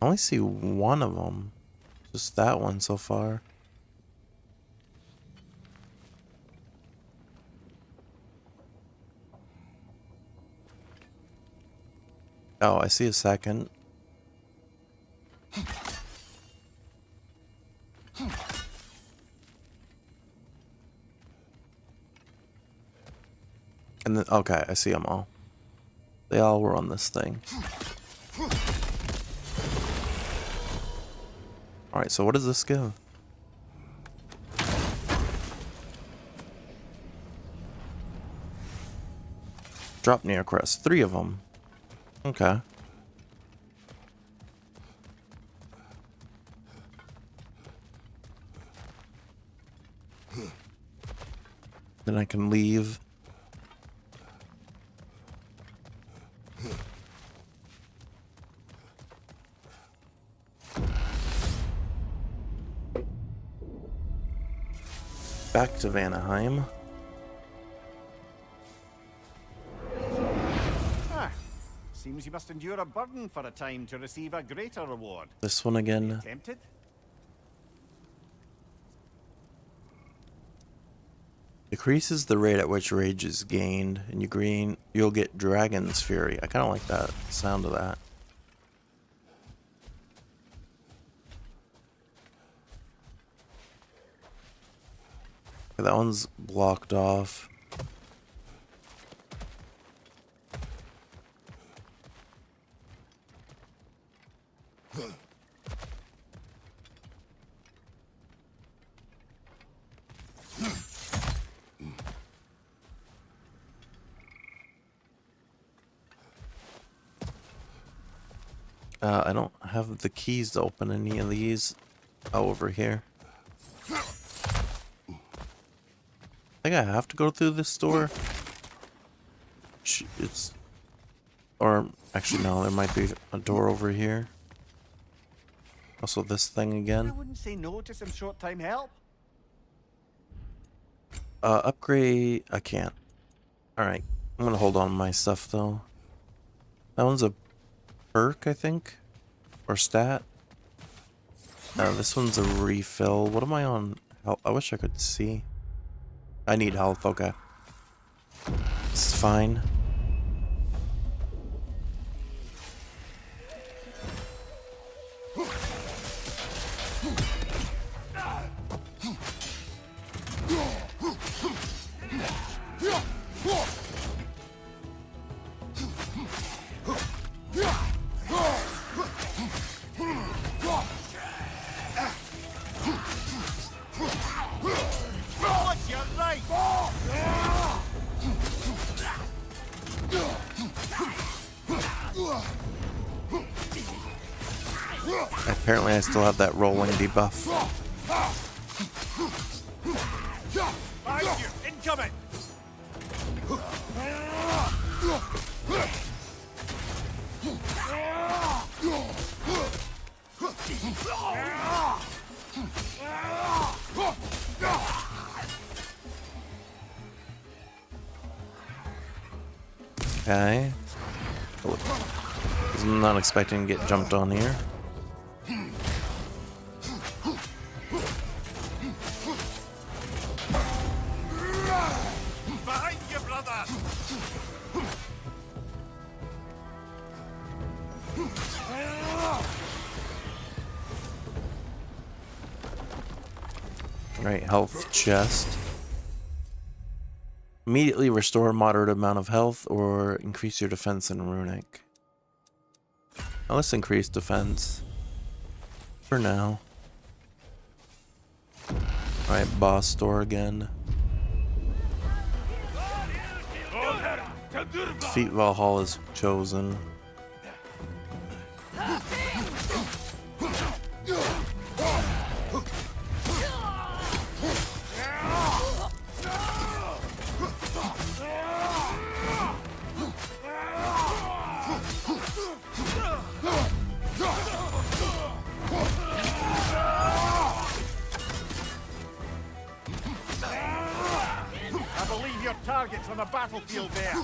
Speaker 1: I only see one of them. Just that one so far. Oh, I see a second. And then, okay, I see them all. They all were on this thing. Alright, so what does this give? Drop near crest. 3 of them. Okay. Then I can leave. Back to Vanaheim.
Speaker 16: Ah, seems you must endure a burden for a time to receive a greater reward.
Speaker 1: This one again.
Speaker 16: Tempted?
Speaker 1: Decreases the rate at which rage is gained, and you'll get Dragon's Fury. I kind of like that sound of that. Okay, that one's blocked off. I don't have the keys to open any of these. Oh, over here. I think I have to go through this door. It's... Or, actually no, there might be a door over here. Also this thing
Speaker 16: I
Speaker 1: again.
Speaker 16: wouldn't say no to some short-time help.
Speaker 1: Upgrade... I can't. Alright, I'm gonna hold on to my stuff though. That one's a perk, I think? Or stat? This one's a refill. What am I on? I wish I could see. I need health, okay. It's fine. Apparently I still have that rolling debuff.
Speaker 14: Behind you! Incoming!
Speaker 1: Okay. I'm not expecting to get jumped on here.
Speaker 14: Behind you, brother!
Speaker 1: Right, health chest. Immediately restore a moderate amount of health or increase your defense in runic. Now let's increase defense. For now. Alright, boss door again. Defeat Valhalla is chosen.
Speaker 16: I believe your target's on the battlefield there.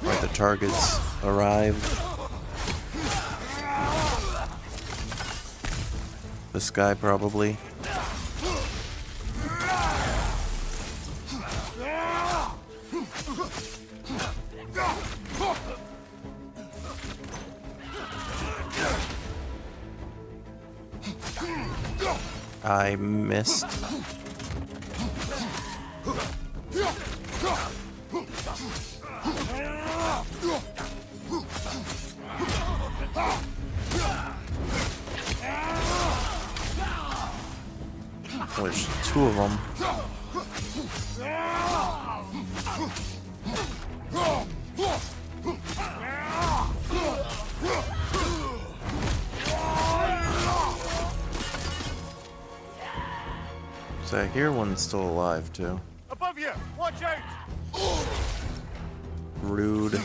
Speaker 1: Right, the targets arrived. This guy probably. I missed. There's two of them. So I hear one's still alive too.
Speaker 14: Above you! Watch out!
Speaker 1: Rude.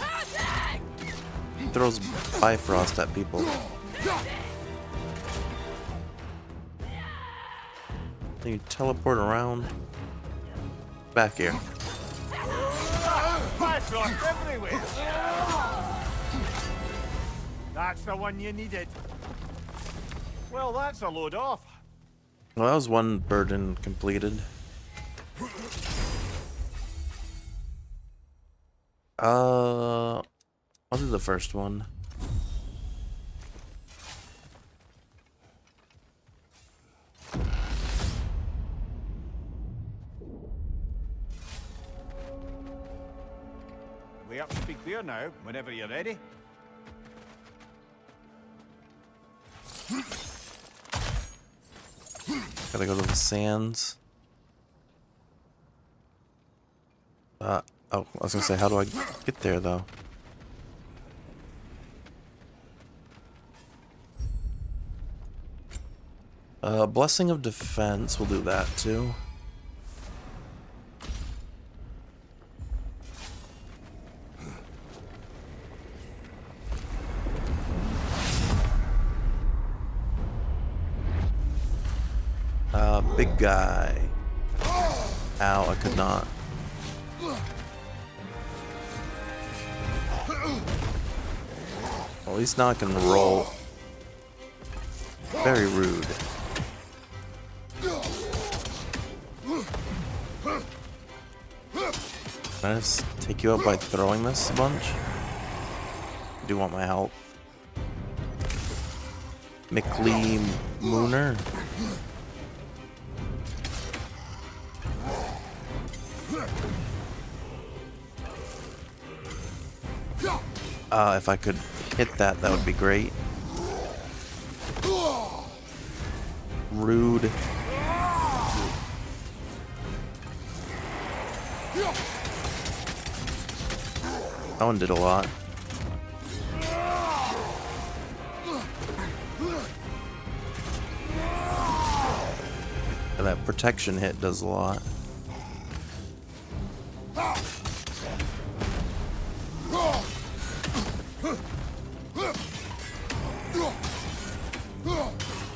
Speaker 1: Throws Bifrost at people. Then you teleport around. Back here.
Speaker 16: Bifrost everywhere! That's the one you needed. Well, that's a load off.
Speaker 1: Well, that was one burden completed. I'll do the first one.
Speaker 16: Way up to speak beer now, whenever you're ready.
Speaker 1: Gotta go to the sands. Oh, I was gonna say, how do I get there though? Blessing of Defense, we'll do that too. Big guy. Ow, I could not. Well, at least now I can roll. Very rude. Can I just take you out by throwing this a bunch? I do want my help. McLean Mooner. If I could hit that, that would be great. Rude. That one did a lot. And that protection hit does a lot.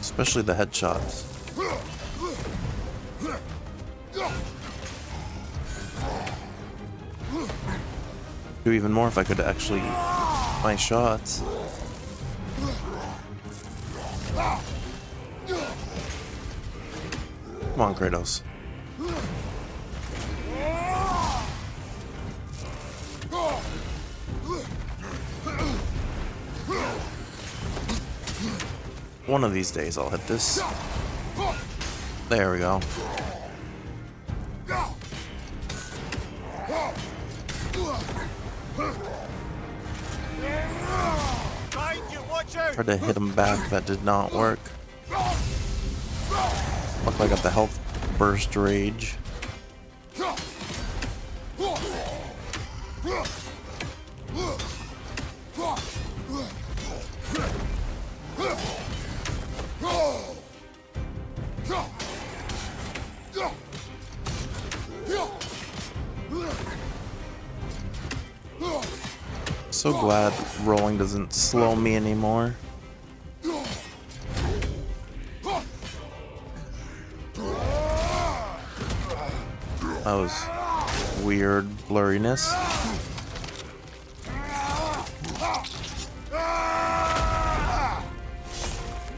Speaker 1: Especially the headshots. Do even more if I could actually my shots. Come on, Kratos. One of these days I'll hit this. There we go. Tried to hit him back, that did not work. Looked like I got the health burst rage. So glad rolling doesn't slow me anymore. That was weird blurriness.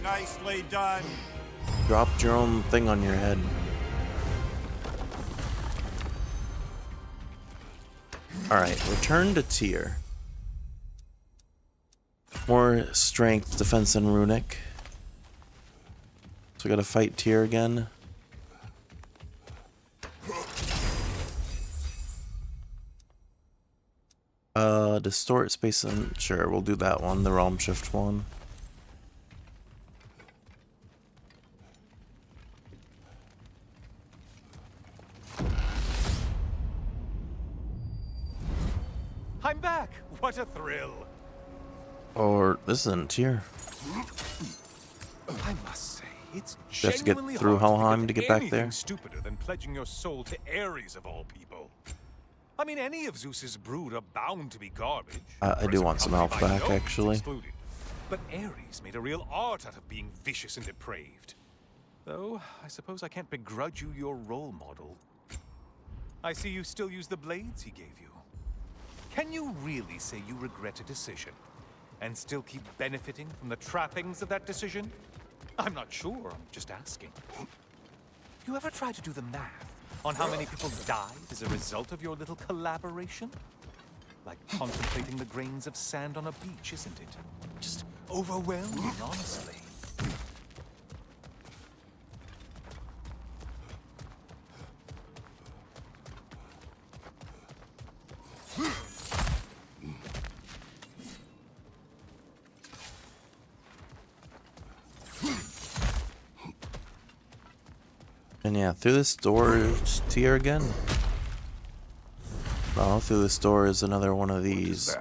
Speaker 16: Nicely done.
Speaker 1: Dropped your own thing on your head. Alright, return to tier. More strength, defense, and runic. So we gotta fight tier again. Distort space and sure, we'll do that one, the realm shift one.
Speaker 14: I'm back! What a thrill!
Speaker 1: Or this isn't tier.
Speaker 14: I must say, it's
Speaker 1: You have to get
Speaker 14: genuinely
Speaker 1: through
Speaker 14: hard
Speaker 1: Helheim to get back
Speaker 14: anything
Speaker 1: there.
Speaker 14: stupider than pledging your soul to Ares of all people. I mean, any of Zeus's brood are bound to be garbage.
Speaker 1: I do want some health back, actually.
Speaker 14: Excluded. But Ares made a real art out of being vicious and depraved. Though, I suppose I can't begrudge you your role model. I see you still use the blades he gave you. Can you really say you regret a decision and still keep benefiting from the trappings of that decision? I'm not sure, I'm just asking. You ever try to do the math on how many people died as a result of your little collaboration? Like contemplating the grains of sand on a beach, isn't it? Just overwhelming, honestly.
Speaker 1: And yeah, through this door is here again. Oh, through this door is another one of these.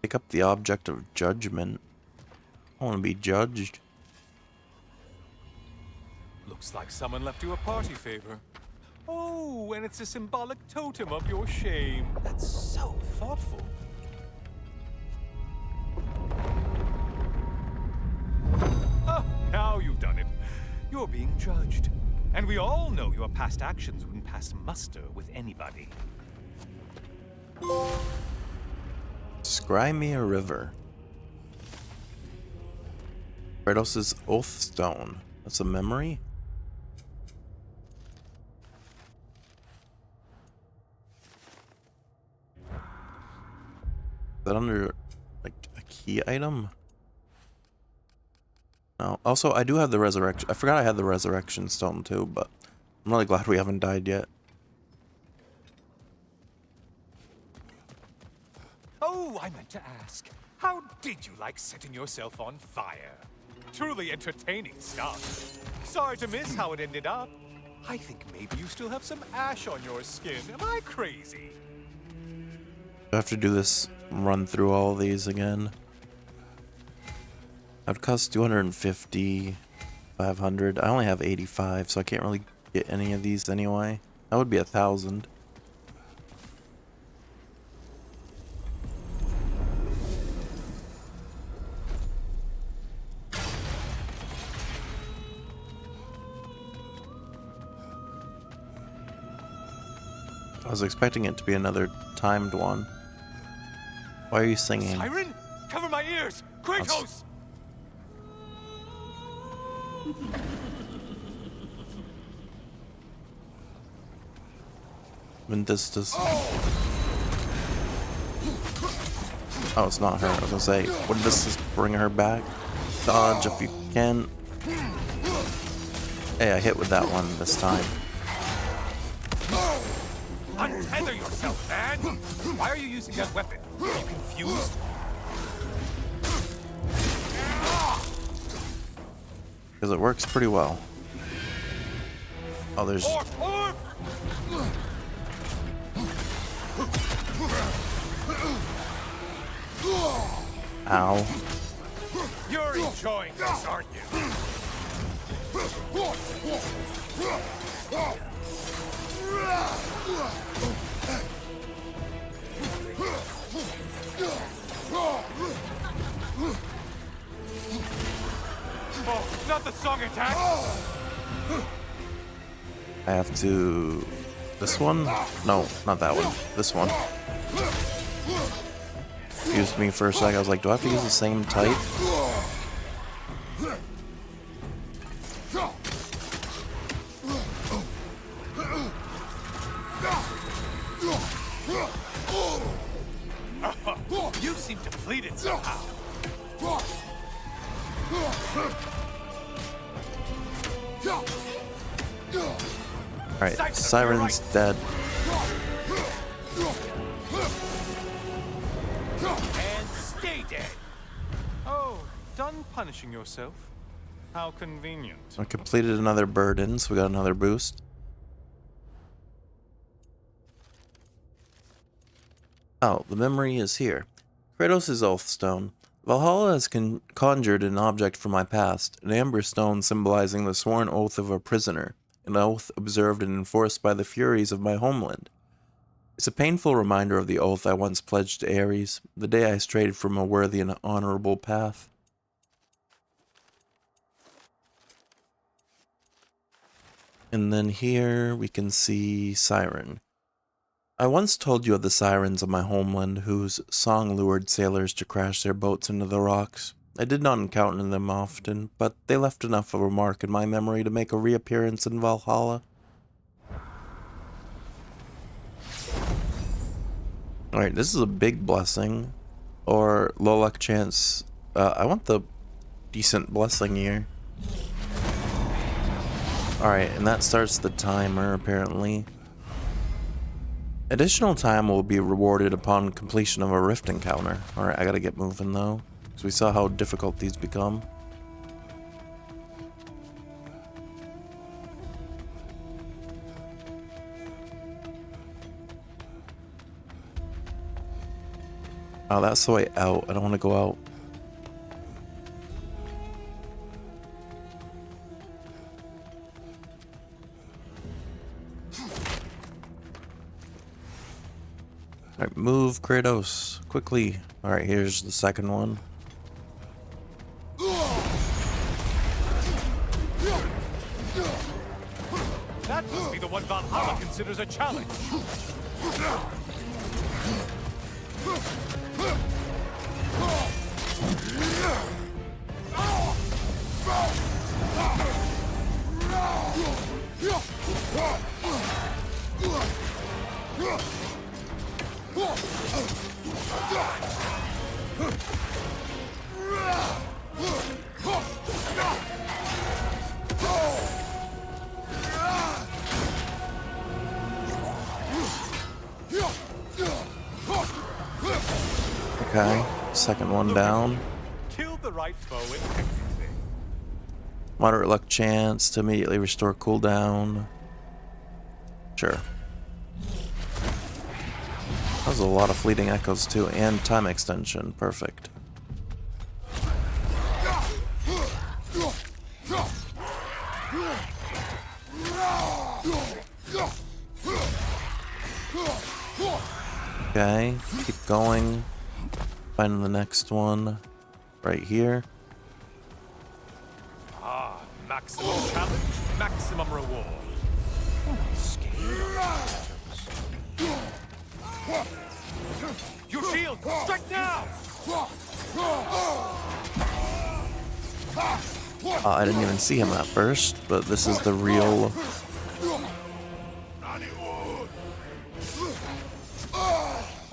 Speaker 1: Pick up the object of judgment. I want to be judged.
Speaker 14: Looks like someone left you a party favor. Oh, and it's a symbolic totem of your shame. That's so thoughtful. Ah, now you've done it. You're being judged. And we all know your past actions wouldn't pass muster with anybody.
Speaker 1: Scry me a river. Kratos' Oath Stone. That's a memory? Is that under, like, a key item? No. Also, I do have the resurrection. I forgot I had the resurrection stone too, but I'm really glad we haven't died yet.
Speaker 14: Oh, I meant to ask. How did you like setting yourself on fire? Truly entertaining stuff. Sorry to miss how it ended up. I think maybe you still have some ash on your skin. Am I crazy?
Speaker 1: I have to do this run through all these again. That would cost 250, 500. I only have 85, so I can't really get any of these anyway. That would be 1,000. I was expecting it to be another timed one. Why are you singing?
Speaker 14: Siren? Cover my ears! Kratos!
Speaker 1: When this does... Oh, it's not her. I was gonna say, wouldn't this just bring her back? Dodge if you can. Hey, I hit with that one this time.
Speaker 14: Untether yourself, man! Why are you using that weapon? Are you confused?
Speaker 1: Because it works pretty well. Oh, there's... Ow.
Speaker 14: You're enjoying this, aren't you? Oh, not the song attack!
Speaker 1: I have to... This one? No, not that one. This one. Confused me for a second. I was like, do I have to use the same type?
Speaker 14: You seem depleted somehow.
Speaker 1: Alright, Siren's dead.
Speaker 14: And stay dead. Oh, done punishing yourself? How convenient.
Speaker 1: I completed another burden, so we got another boost. Oh, the memory is here. Kratos' Oath Stone. Valhalla has conjured an object from my past, an amber stone symbolizing the sworn oath of a prisoner, an oath observed and enforced by the furies of my homeland. It's a painful reminder of the oath I once pledged to Ares, the day I strayed from a worthy and honorable path. And then here we can see Siren. I once told you of the sirens of my homeland whose song lured sailors to crash their boats into the rocks. I did not encounter them often, but they left enough of a mark in my memory to make a reappearance in Valhalla. Alright, this is a big blessing. Or low luck chance. I want the decent blessing here. Alright, and that starts the timer apparently. Additional time will be rewarded upon completion of a rift encounter. Alright, I gotta get moving though, because we saw how difficult these become. Oh, that's the way out. I don't want to go out. Alright, move, Kratos. Quickly. Alright, here's the second one.
Speaker 14: That must be the one Valhalla considers a challenge.
Speaker 1: Okay, second one down.
Speaker 14: Kill the right foe in everything.
Speaker 1: Moderate luck chance to immediately restore cooldown. Sure. That was a lot of fleeting echoes too, and time extension. Perfect. Okay, keep going. Finding the next one right here.
Speaker 14: Ah, maximum challenge, maximum reward. You're not scared of your shield! Strike now!
Speaker 1: I didn't even see him at first, but this is the real...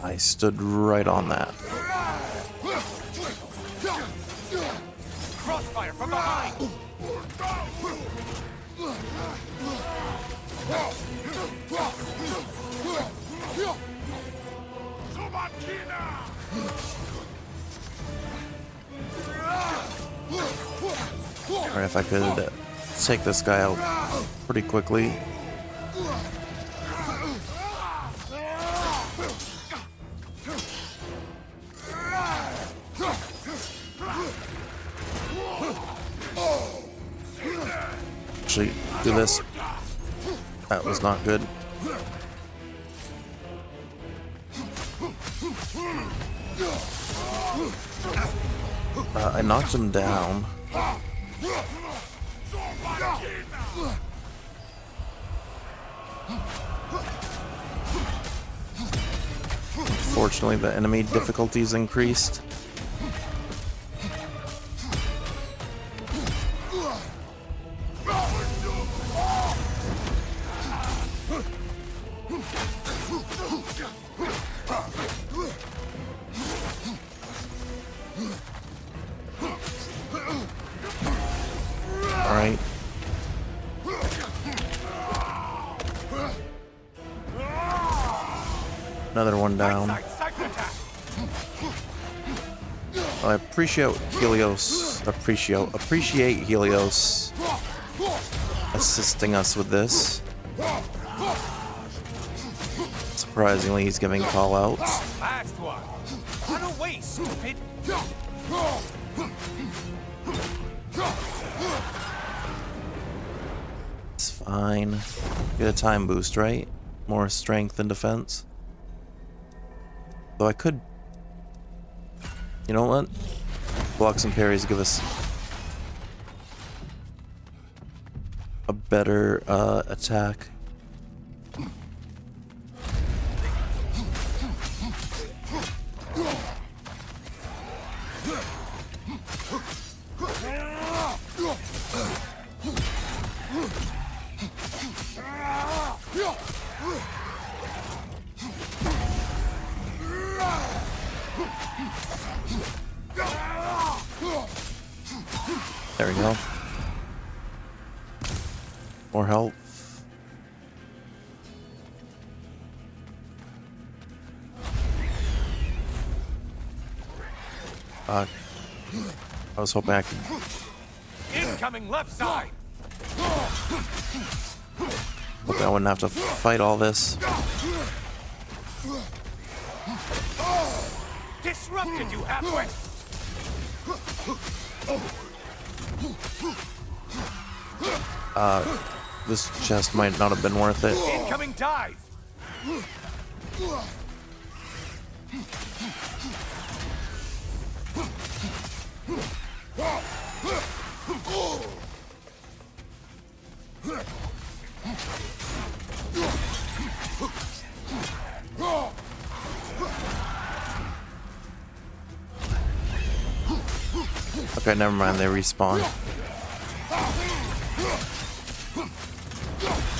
Speaker 1: I stood right on that.
Speaker 14: Crossfire from behind!
Speaker 1: Alright, if I could take this guy out pretty quickly. Actually, do this. That was not good. I knocked him down. Unfortunately, the enemy difficulties increased. Alright. Another one down. I appreciate Helios. Appreciate Helios assisting us with this. Surprisingly, he's giving call outs.
Speaker 14: Last one. Run away, stupid.
Speaker 1: It's fine. Get a time boost, right? More strength and defense. Though I could... You know what? Blocks and parries give us... a better attack. There we go. More health. I was hoping I could.
Speaker 14: Incoming left side.
Speaker 1: Hoping I wouldn't have to fight all this.
Speaker 14: Disrupted you halfway.
Speaker 1: This chest might not have been worth it.
Speaker 14: Incoming dive.
Speaker 1: Okay, never mind, they respawn.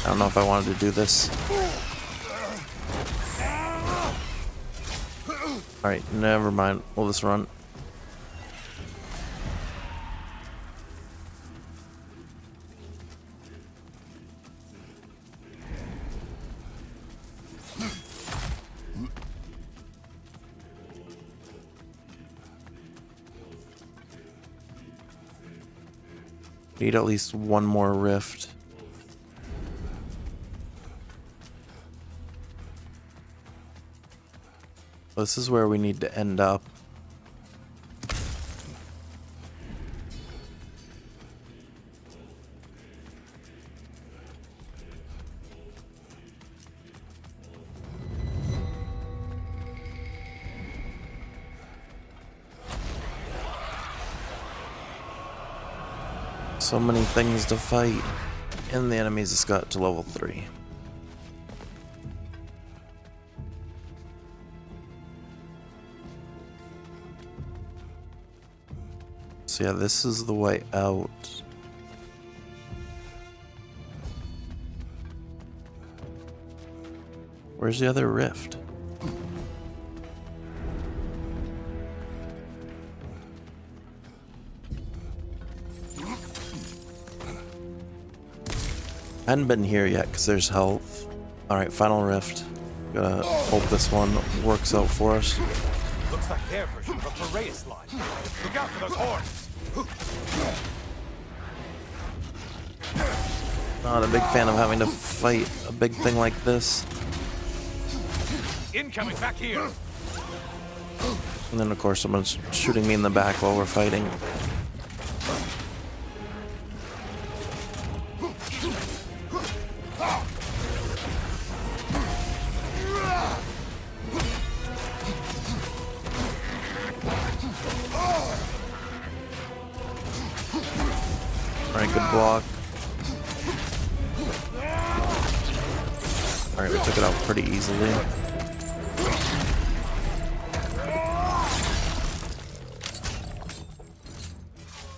Speaker 1: I don't know if I wanted to do this. Alright, never mind. We'll just run. Need at least one more rift. This is where we need to end up. So many things to fight, and the enemies just got to level 3. So yeah, this is the way out. Where's the other rift? I hadn't been here yet because there's health. Alright, final rift. Gotta hope this one works out for us.
Speaker 14: Looks like their version of a Piraeus line. Look out for those horns.
Speaker 1: Not a big fan of having to fight a big thing like this.
Speaker 14: Incoming back here.
Speaker 1: And then of course someone's shooting me in the back while we're fighting. Alright, good block. Alright, we took it out pretty easily.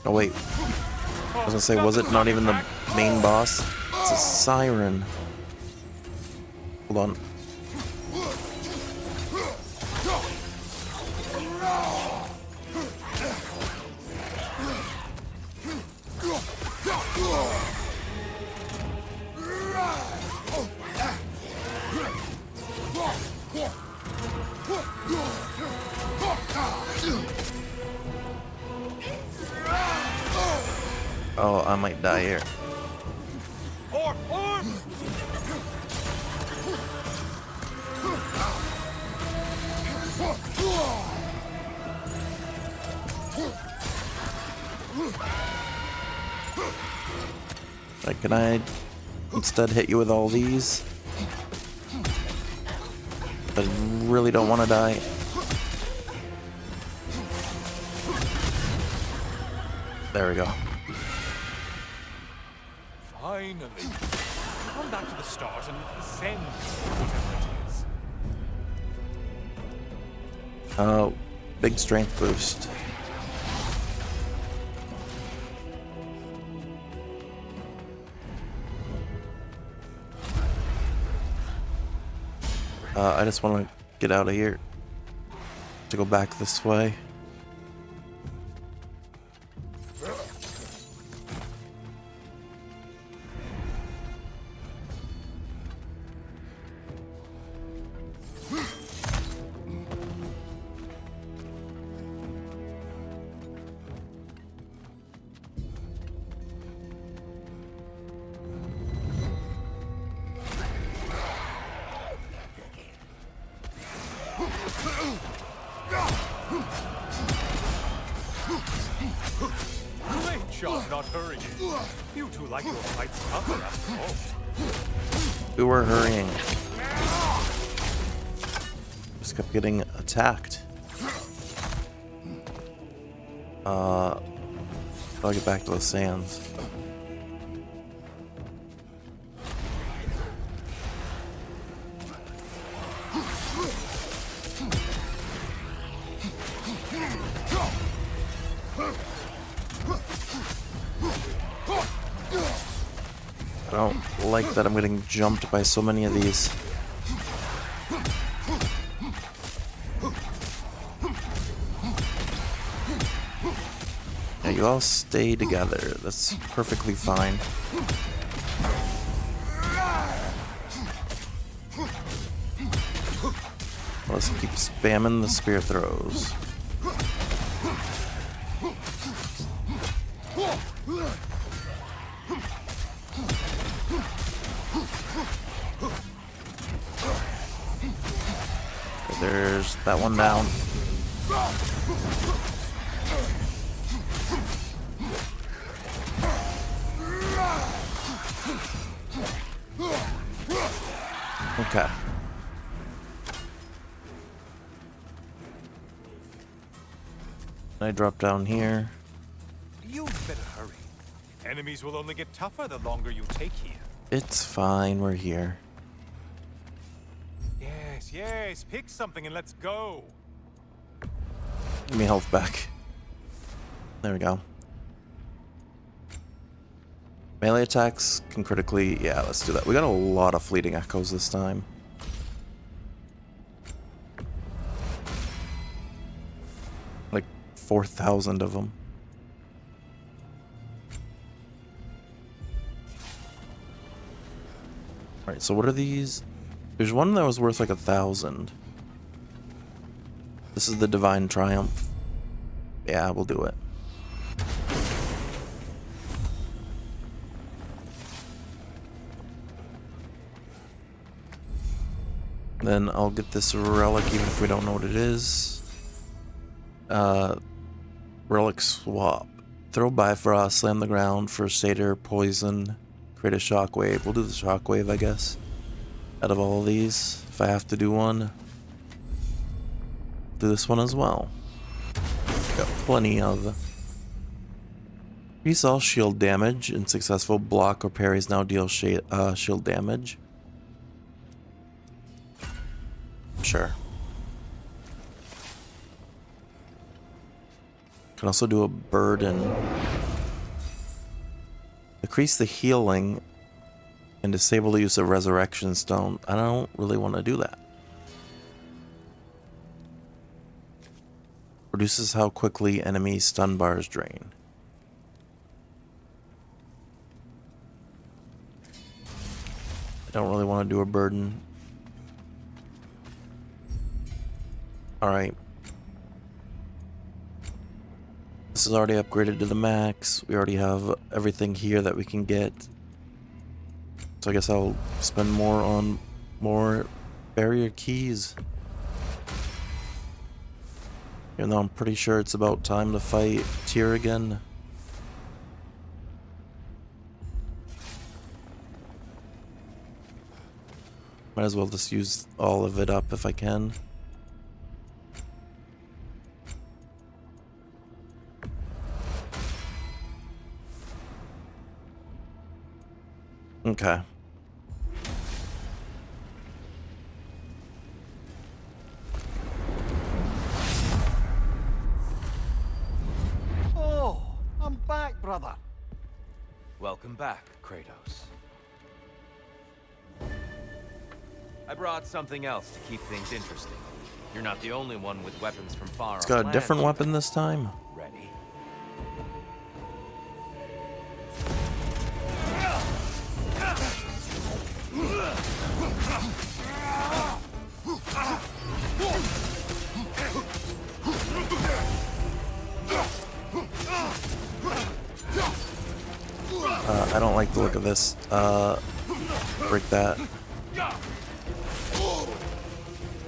Speaker 1: Oh wait, I was gonna say, was it not even the main boss? It's a siren. Hold on. Oh, I might die here. Like, can I instead hit you with all these? I really don't want to die. There we go.
Speaker 14: Finally. Come back to the start and send whatever it is.
Speaker 1: Big strength boost. I just want to get out of here to go back this way.
Speaker 14: Great job not hurrying. You two like your fights tougher after all.
Speaker 1: We were hurrying. Just kept getting attacked. I'll get back to the sands. I don't like that I'm getting jumped by so many of these. Yeah, you all stay together. That's perfectly fine. Let's keep spamming the spear throws. There's that one down. Okay. I drop down here.
Speaker 14: You better hurry. Enemies will only get tougher the longer you take here.
Speaker 1: It's fine, we're here.
Speaker 14: Yes, yes, pick something and let's go.
Speaker 1: Give me health back. There we go. Melee attacks can critically... Yeah, let's do that. We got a lot of fleeting echoes this time. Like 4,000 of them. Alright, so what are these? There's one that was worth like 1,000. This is the Divine Triumph. Yeah, we'll do it. Then I'll get this relic even if we don't know what it is. Relic swap. Throw Bifrost, slam the ground for Satyr, poison, create a shockwave. We'll do the shockwave, I guess. Out of all of these, if I have to do one, do this one as well. Got plenty of. Increase all shield damage and successful block or parries now deal shield damage. Sure. Can also do a burden. Decrease the healing and disable the use of Resurrection Stone. I don't really want to do that. Reduces how quickly enemy stun bars drain. I don't really want to do a burden. Alright. This is already upgraded to the max. We already have everything here that we can get. So I guess I'll spend more on more barrier keys. Even though I'm pretty sure it's about time to fight Tyr again. Might as well just use all of it up if I can. Okay.
Speaker 16: Oh, I'm back, brother.
Speaker 15: Welcome back, Kratos. I brought something else to keep things interesting. You're not the only one with weapons from far
Speaker 1: It's
Speaker 15: off
Speaker 1: got a
Speaker 15: land.
Speaker 1: different weapon this time.
Speaker 15: Ready?
Speaker 1: I don't like the look of this. Break that.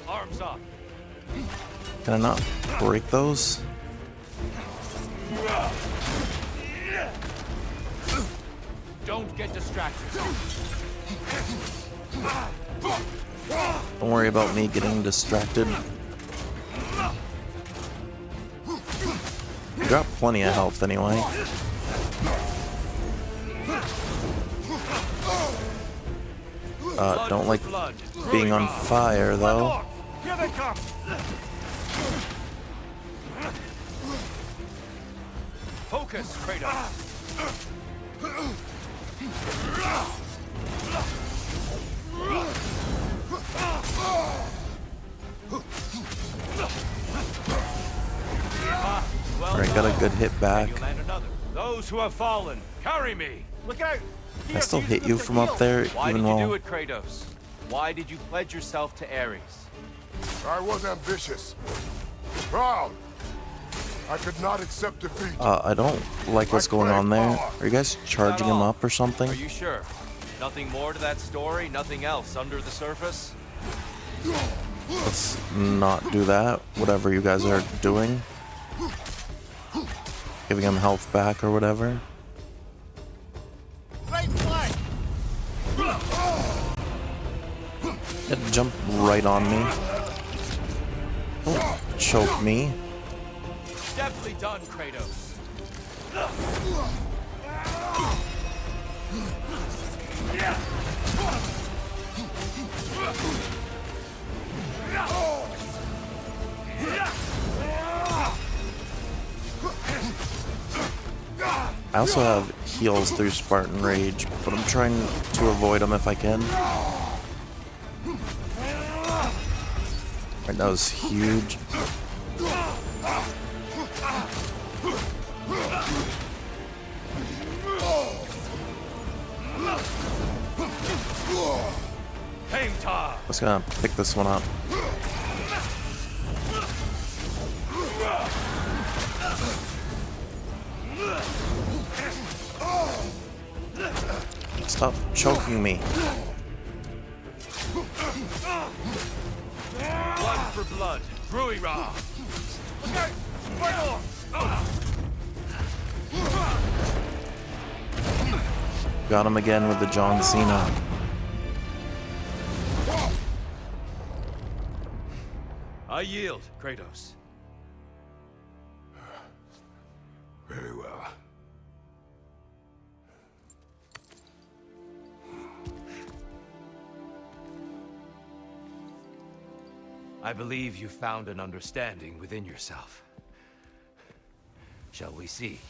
Speaker 15: Arms up.
Speaker 1: Can I not break those?
Speaker 15: Don't get distracted.
Speaker 1: Don't worry about me getting distracted. You got plenty of health anyway. Don't like being on fire though.
Speaker 16: Here they come.
Speaker 15: Focus, Kratos.
Speaker 1: Alright, got a good hit back.
Speaker 15: You'll land another. Those who have fallen, carry me.
Speaker 16: Look out.
Speaker 1: I still hit you from up there,
Speaker 15: Why
Speaker 1: even
Speaker 15: did you do
Speaker 1: while...
Speaker 15: it, Kratos? Why did you pledge yourself to Ares?
Speaker 5: I was ambitious. Proud. I could not accept defeat.
Speaker 1: I don't like what's going on there. Are you guys charging him up or something?
Speaker 15: Are you sure? Nothing more to that story? Nothing else under the surface?
Speaker 1: Let's not do that. Whatever you guys are doing. Giving him health back or whatever.
Speaker 16: Right flank.
Speaker 1: It jumped right on me. Oh, choke me.
Speaker 15: Deftly done, Kratos.
Speaker 1: I also have heals through Spartan Rage, but I'm trying to avoid them if I can. Right, that was huge. Let's gonna pick this one up. Stop choking me.
Speaker 15: Blood for blood. Ruira.
Speaker 1: Got him again with the John Cena.
Speaker 15: I yield, Kratos.
Speaker 5: Very well.
Speaker 15: I believe you found an understanding within yourself. Shall we see?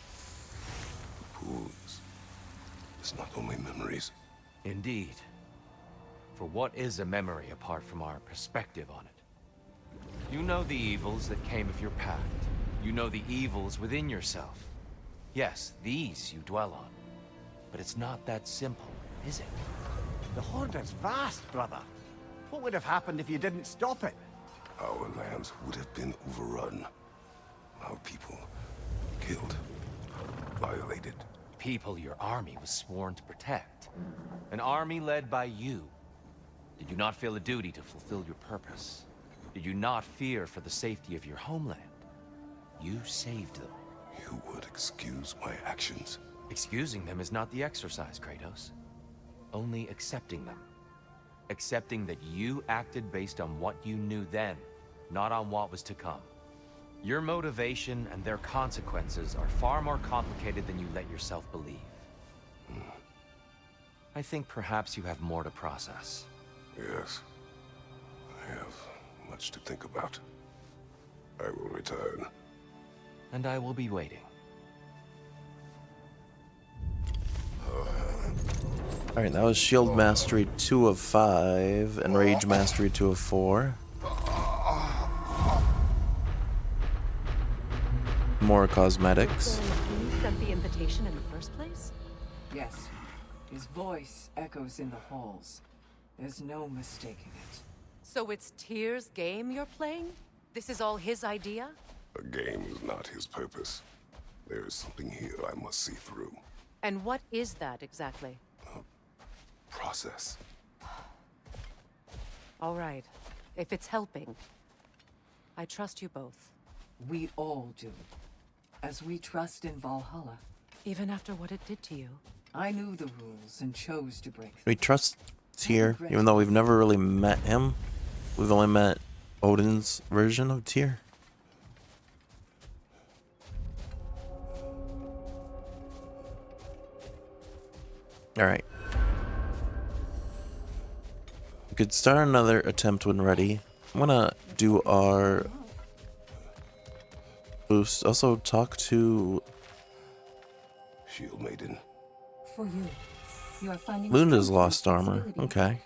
Speaker 5: Fools. It's not only memories.
Speaker 15: Indeed. For what is a memory apart from our perspective on it? You know the evils that came of your pact. You know the evils within yourself. Yes, these you dwell on. But it's not that simple, is it?
Speaker 16: The Horde is vast, brother. What would have happened if you didn't stop it?
Speaker 5: Our lands would have been overrun. Our people killed, violated.
Speaker 15: People your army was sworn to protect. An army led by you. Did you not feel a duty to fulfill your purpose? Did you not fear for the safety of your homeland? You saved them.
Speaker 5: You would excuse my actions.
Speaker 15: Excusing them is not the exercise, Kratos. Only accepting them. Accepting that you acted based on what you knew then, not on what was to come. Your motivation and their consequences are far more complicated than you let yourself believe. I think perhaps you have more to process.
Speaker 5: Yes. I have much to think about. I will return.
Speaker 15: And I will be waiting.
Speaker 1: Alright, that was Shield Mastery 2 of 5 and Rage Mastery 2 of 4. More cosmetics.
Speaker 9: You sent the invitation in the first place?
Speaker 12: Yes. His voice echoes in the halls. There's no mistaking it.
Speaker 9: So it's Tyr's game you're playing? This is all his idea?
Speaker 5: A game is not his purpose. There is something here I must see through.
Speaker 9: And what is that exactly?
Speaker 5: Process.
Speaker 9: All right. If it's helping, I trust you both.
Speaker 12: We all do. As we trust in Valhalla.
Speaker 9: Even after what it did to you.
Speaker 12: I knew the rules and chose to break them.
Speaker 1: We trust Tyr, even though we've never really met him. We've only met Odin's version of Tyr. Alright. We could start another attempt when ready. I'm gonna do our boost. Also talk to
Speaker 5: Shield Maiden.
Speaker 4: For you. You are finding
Speaker 1: Lunda's
Speaker 4: strength and
Speaker 1: lost armor.
Speaker 4: responsibility.
Speaker 1: Okay.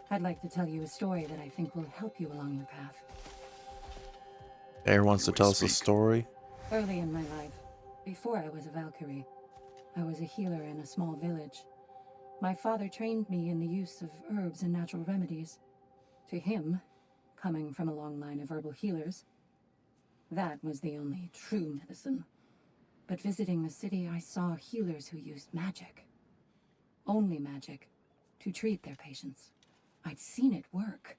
Speaker 4: I'd like to tell you a story that I think will help you along your path.
Speaker 1: Air wants to tell us a story.
Speaker 4: Early in my life, before I was a Valkyrie, I was a healer in a small village. My father trained me in the use of herbs and natural remedies. To him, coming from a long line of herbal healers, that was the only true medicine. But visiting the city, I saw healers who used magic. Only magic, to treat their patients. I'd seen it work.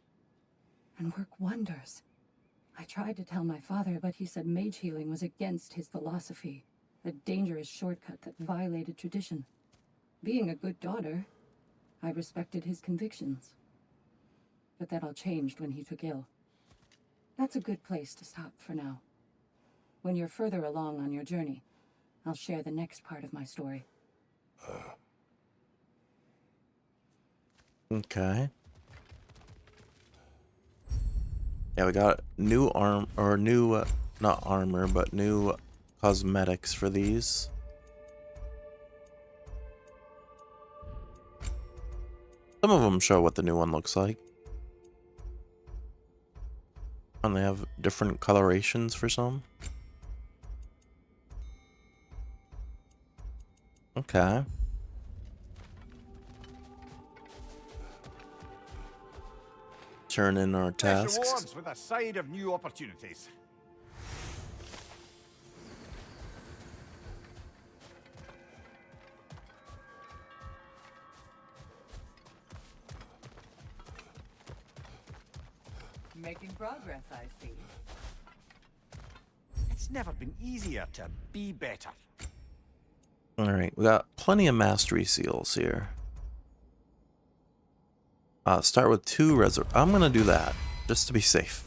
Speaker 4: And work wonders. I tried to tell my father, but he said mage healing was against his philosophy. A dangerous shortcut that violated tradition. Being a good daughter, I respected his convictions. But that all changed when he took ill. That's a good place to stop for now. When you're further along on your journey, I'll share the next part of my story.
Speaker 1: Okay. Yeah, we got new not armor, but new cosmetics for these. Some of them show what the new one looks like. And they have different colorations for some. Okay. Turn in our tasks.
Speaker 16: Awards with a side of new opportunities.
Speaker 12: Making progress, I see.
Speaker 16: It's never been easier to be better.
Speaker 1: Alright, we got plenty of mastery seals here. Start with 2 I'm gonna do that, just to be safe.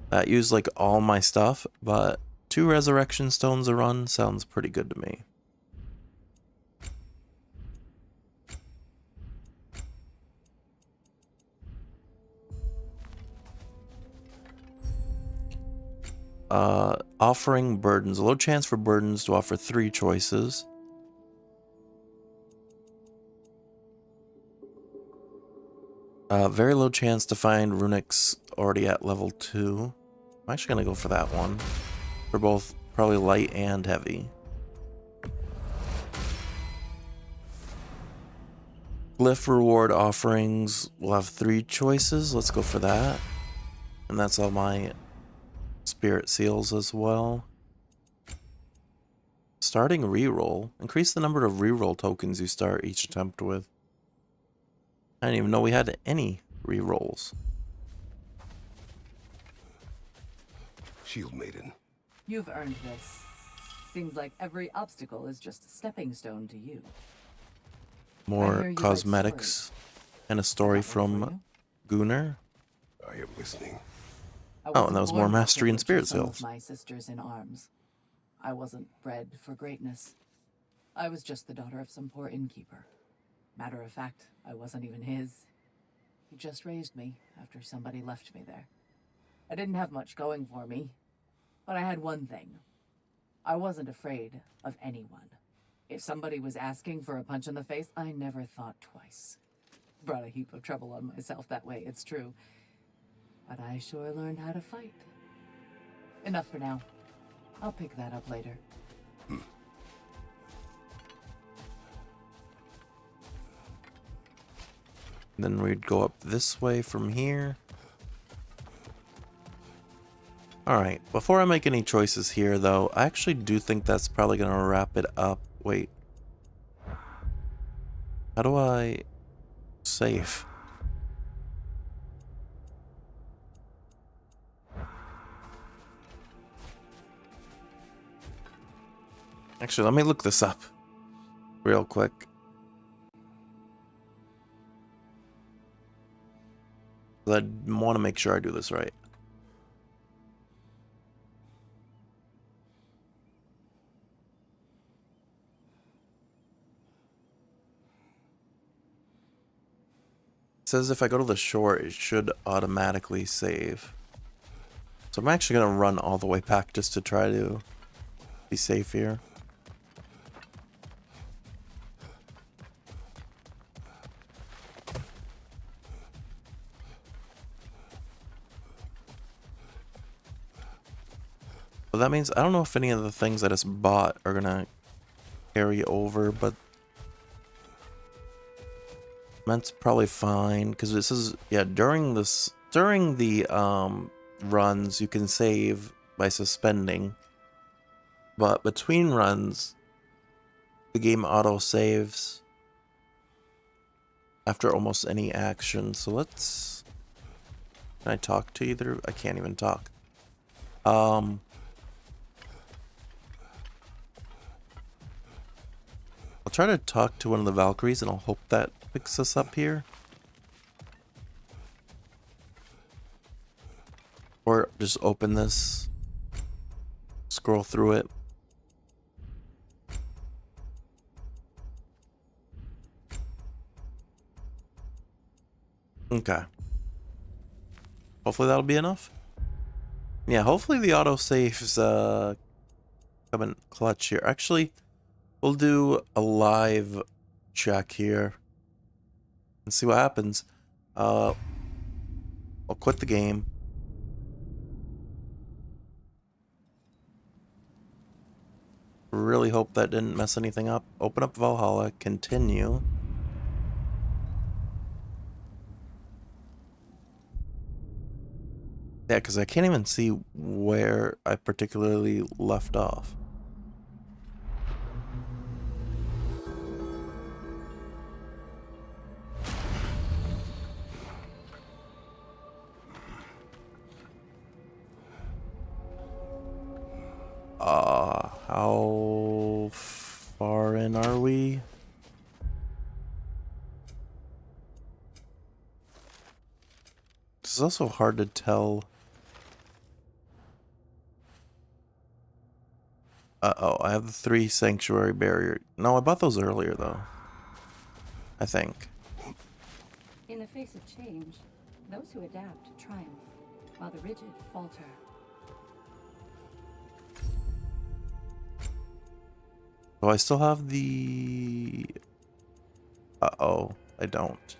Speaker 1: That used like all my stuff, but 2 resurrection stones a run sounds pretty good to me. Offering burdens. A low chance for burdens to offer 3 choices. Very low chance to find runics already at level 2. I'm actually gonna go for that one. For both probably light and heavy. Glyph reward offerings. We'll have 3 choices. Let's go for that. And that's all my spirit seals as well. Starting reroll. Increase the number of reroll tokens you start each attempt with. I didn't even know we had any rerolls.
Speaker 5: Shield Maiden.
Speaker 13: You've earned this. Seems like every obstacle is just a stepping stone to you. I hear
Speaker 1: More
Speaker 13: you like
Speaker 1: cosmetics and a story from Gunnar.
Speaker 5: I am listening.
Speaker 13: I
Speaker 1: Oh, and that was
Speaker 13: wasn't
Speaker 1: more
Speaker 13: born
Speaker 1: mastery and
Speaker 13: with privilege
Speaker 1: spirit
Speaker 13: of some of
Speaker 1: seals.
Speaker 13: my sisters in arms. I wasn't bred for greatness. I was just the daughter of some poor innkeeper. Matter of fact, I wasn't even his. He just raised me after somebody left me there. I didn't have much going for me, but I had one thing. I wasn't afraid of anyone. If somebody was asking for a punch in the face, I never thought twice. Brought a heap of trouble on myself that way, it's true. But I sure learned how to fight. Enough for now. I'll pick that up later.
Speaker 1: Then we'd go up this way from here. Alright, before I make any choices here, though, I actually do think that's probably going to wrap it up. Wait. How do I save? Actually, let me look this up real quick. I want to make sure I do this right. It says if I go to the shore, it should automatically save. So I'm actually going to run all the way back just to try to be safe here. But that means I don't know if any of the things I just bought are going to carry over, but that's probably fine because this is, yeah, during the runs you can save by suspending, but between runs the game auto saves after almost any action. So let's, can I talk to either? I can't even talk. I'll try to talk to one of the Valkyries and I'll hope that picks us up here. Or just open this, scroll through it. Okay. Hopefully that'll be enough. Yeah, hopefully the autosaves come in clutch here. Actually, we'll do a live check here and see what happens. I'll quit the game. Really hope that didn't mess anything up. Open up Valhalla, continue. Yeah, because I can't even see where I particularly left off. How far in are we? It's also hard to tell. Uh-oh, I have the 3 sanctuary barrier. No, I bought those earlier, though. I think.
Speaker 4: In the face of change, those who adapt triumph, while the rigid falter.
Speaker 1: So I still have the... Uh-oh, I don't.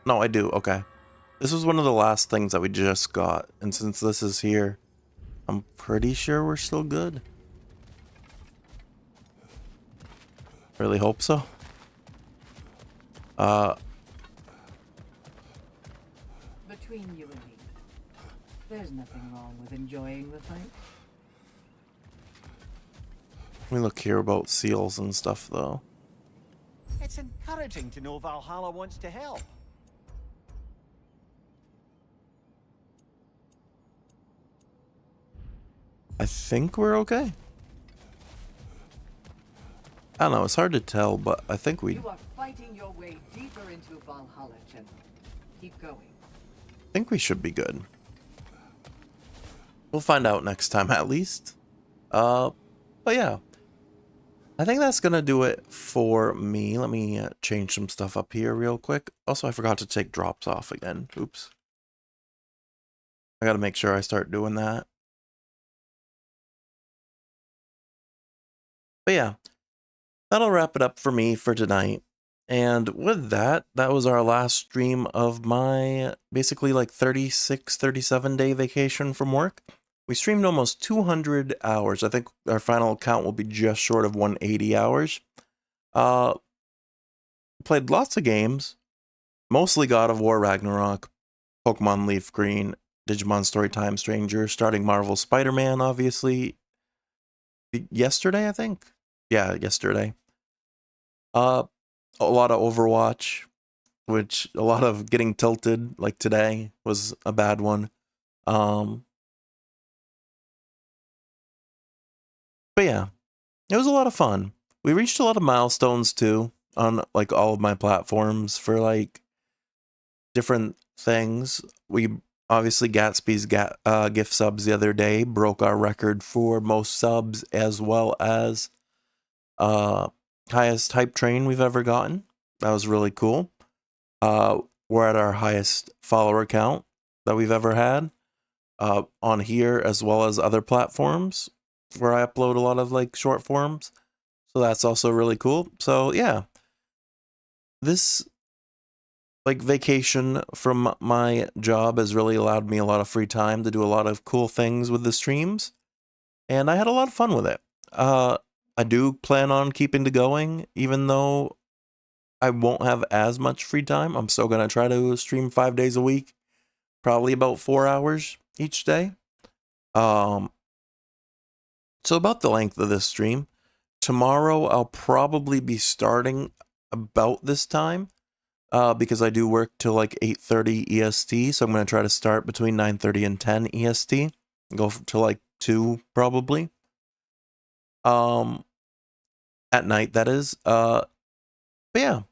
Speaker 1: No, I do, okay. This was one of the last things that we just got, and since this is here, I'm pretty sure we're still good. Really hope so.
Speaker 13: Between you and me, there's nothing wrong with enjoying the fight.
Speaker 1: Let me look here about seals and stuff, though.
Speaker 16: It's encouraging to know Valhalla wants to help.
Speaker 1: I think we're okay. I don't know, it's hard to tell, but I think we...
Speaker 12: You are fighting your way deeper into Valhalla, General. Keep going.
Speaker 1: I think we should be good. We'll find out next time, at least. But yeah. I think that's going to do it for me. Let me change some stuff up here real quick. Also, I forgot to take drops off again. Oops. I got to make sure I start doing that. But yeah, that'll wrap it up for me for tonight. And with that, that was our last stream of my basically like 36, 37 day vacation from work. We streamed almost 200 hours. I think our final count will be just short of 180 hours. Played lots of games, mostly God of War Ragnarok, Pokemon Leaf Green, Digimon Storytime Stranger, starting Marvel Spider-Man, obviously. Yesterday, I think? Yeah, yesterday. A lot of Overwatch, which a lot of getting tilted, like today, was a bad one. But yeah, it was a lot of fun. We reached a lot of milestones too on like all of my platforms for like different things. We obviously Gatsby's gift subs the other day broke our record for most subs as well as highest hype train we've ever gotten. That was really cool. We're at our highest follower count that we've ever had on here as well as other platforms where I upload a lot of like short forms. So that's also really cool. So yeah, this like vacation from my job has really allowed me a lot of free time to do a lot of cool things with the streams. And I had a lot of fun with it. I do plan on keeping it going, even though I won't have as much free time. I'm still going to try to stream 5 days a week, probably about 4 hours each day. So about the length of this stream, tomorrow I'll probably be starting about this time because I do work till like 8:30 EST. So I'm going to try to start between 9:30 and 10 EST. Go to like 2 probably. At night, that is. But yeah.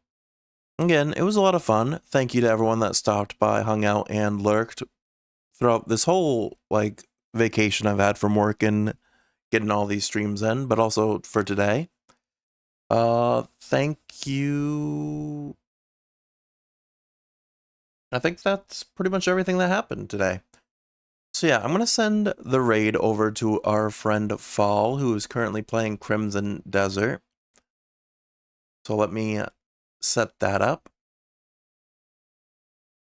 Speaker 1: Again, it was a lot of fun. Thank you to everyone that stopped by, hung out, and lurked throughout this whole like vacation I've had from work and getting all these streams in, but also for today. Thank you. I think that's pretty much everything that happened today. So yeah, I'm going to send the raid over to our friend Fall, who is currently playing Crimson Desert. So let me set that up.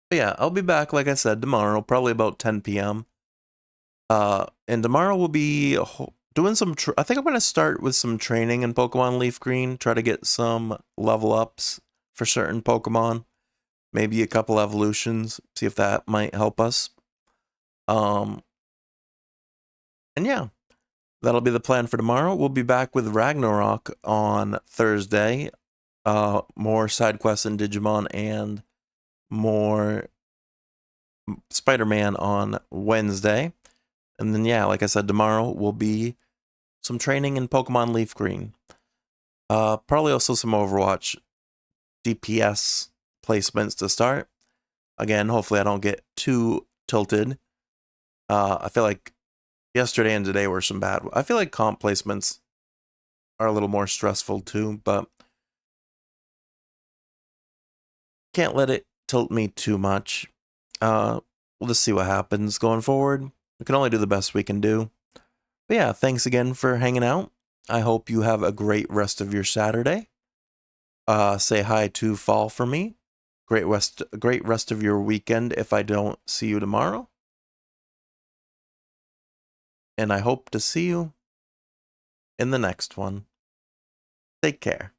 Speaker 1: But yeah, I'll be back, like I said, tomorrow, probably about 10 p.m. And tomorrow we'll be doing some... I think I'm going to start with some training in Pokemon Leaf Green, try to get some level ups for certain Pokemon. Maybe a couple evolutions, see if that might help us. And yeah, that'll be the plan for tomorrow. We'll be back with Ragnarok on Thursday. More side quests in Digimon and more Spider-Man on Wednesday. And then, yeah, like I said, tomorrow will be some training in Pokemon Leaf Green. Probably also some Overwatch DPS placements to start. Again, hopefully I don't get too tilted. I feel like yesterday and today were some bad. I feel like comp placements are a little more stressful too, but can't let it tilt me too much. We'll just see what happens going forward. We can only do the best we can do. But yeah, thanks again for hanging out. I hope you have a great rest of your Saturday. Say hi to Fall for me. Great rest of your weekend if I don't see you tomorrow. And I hope to see you in the next one. Take care.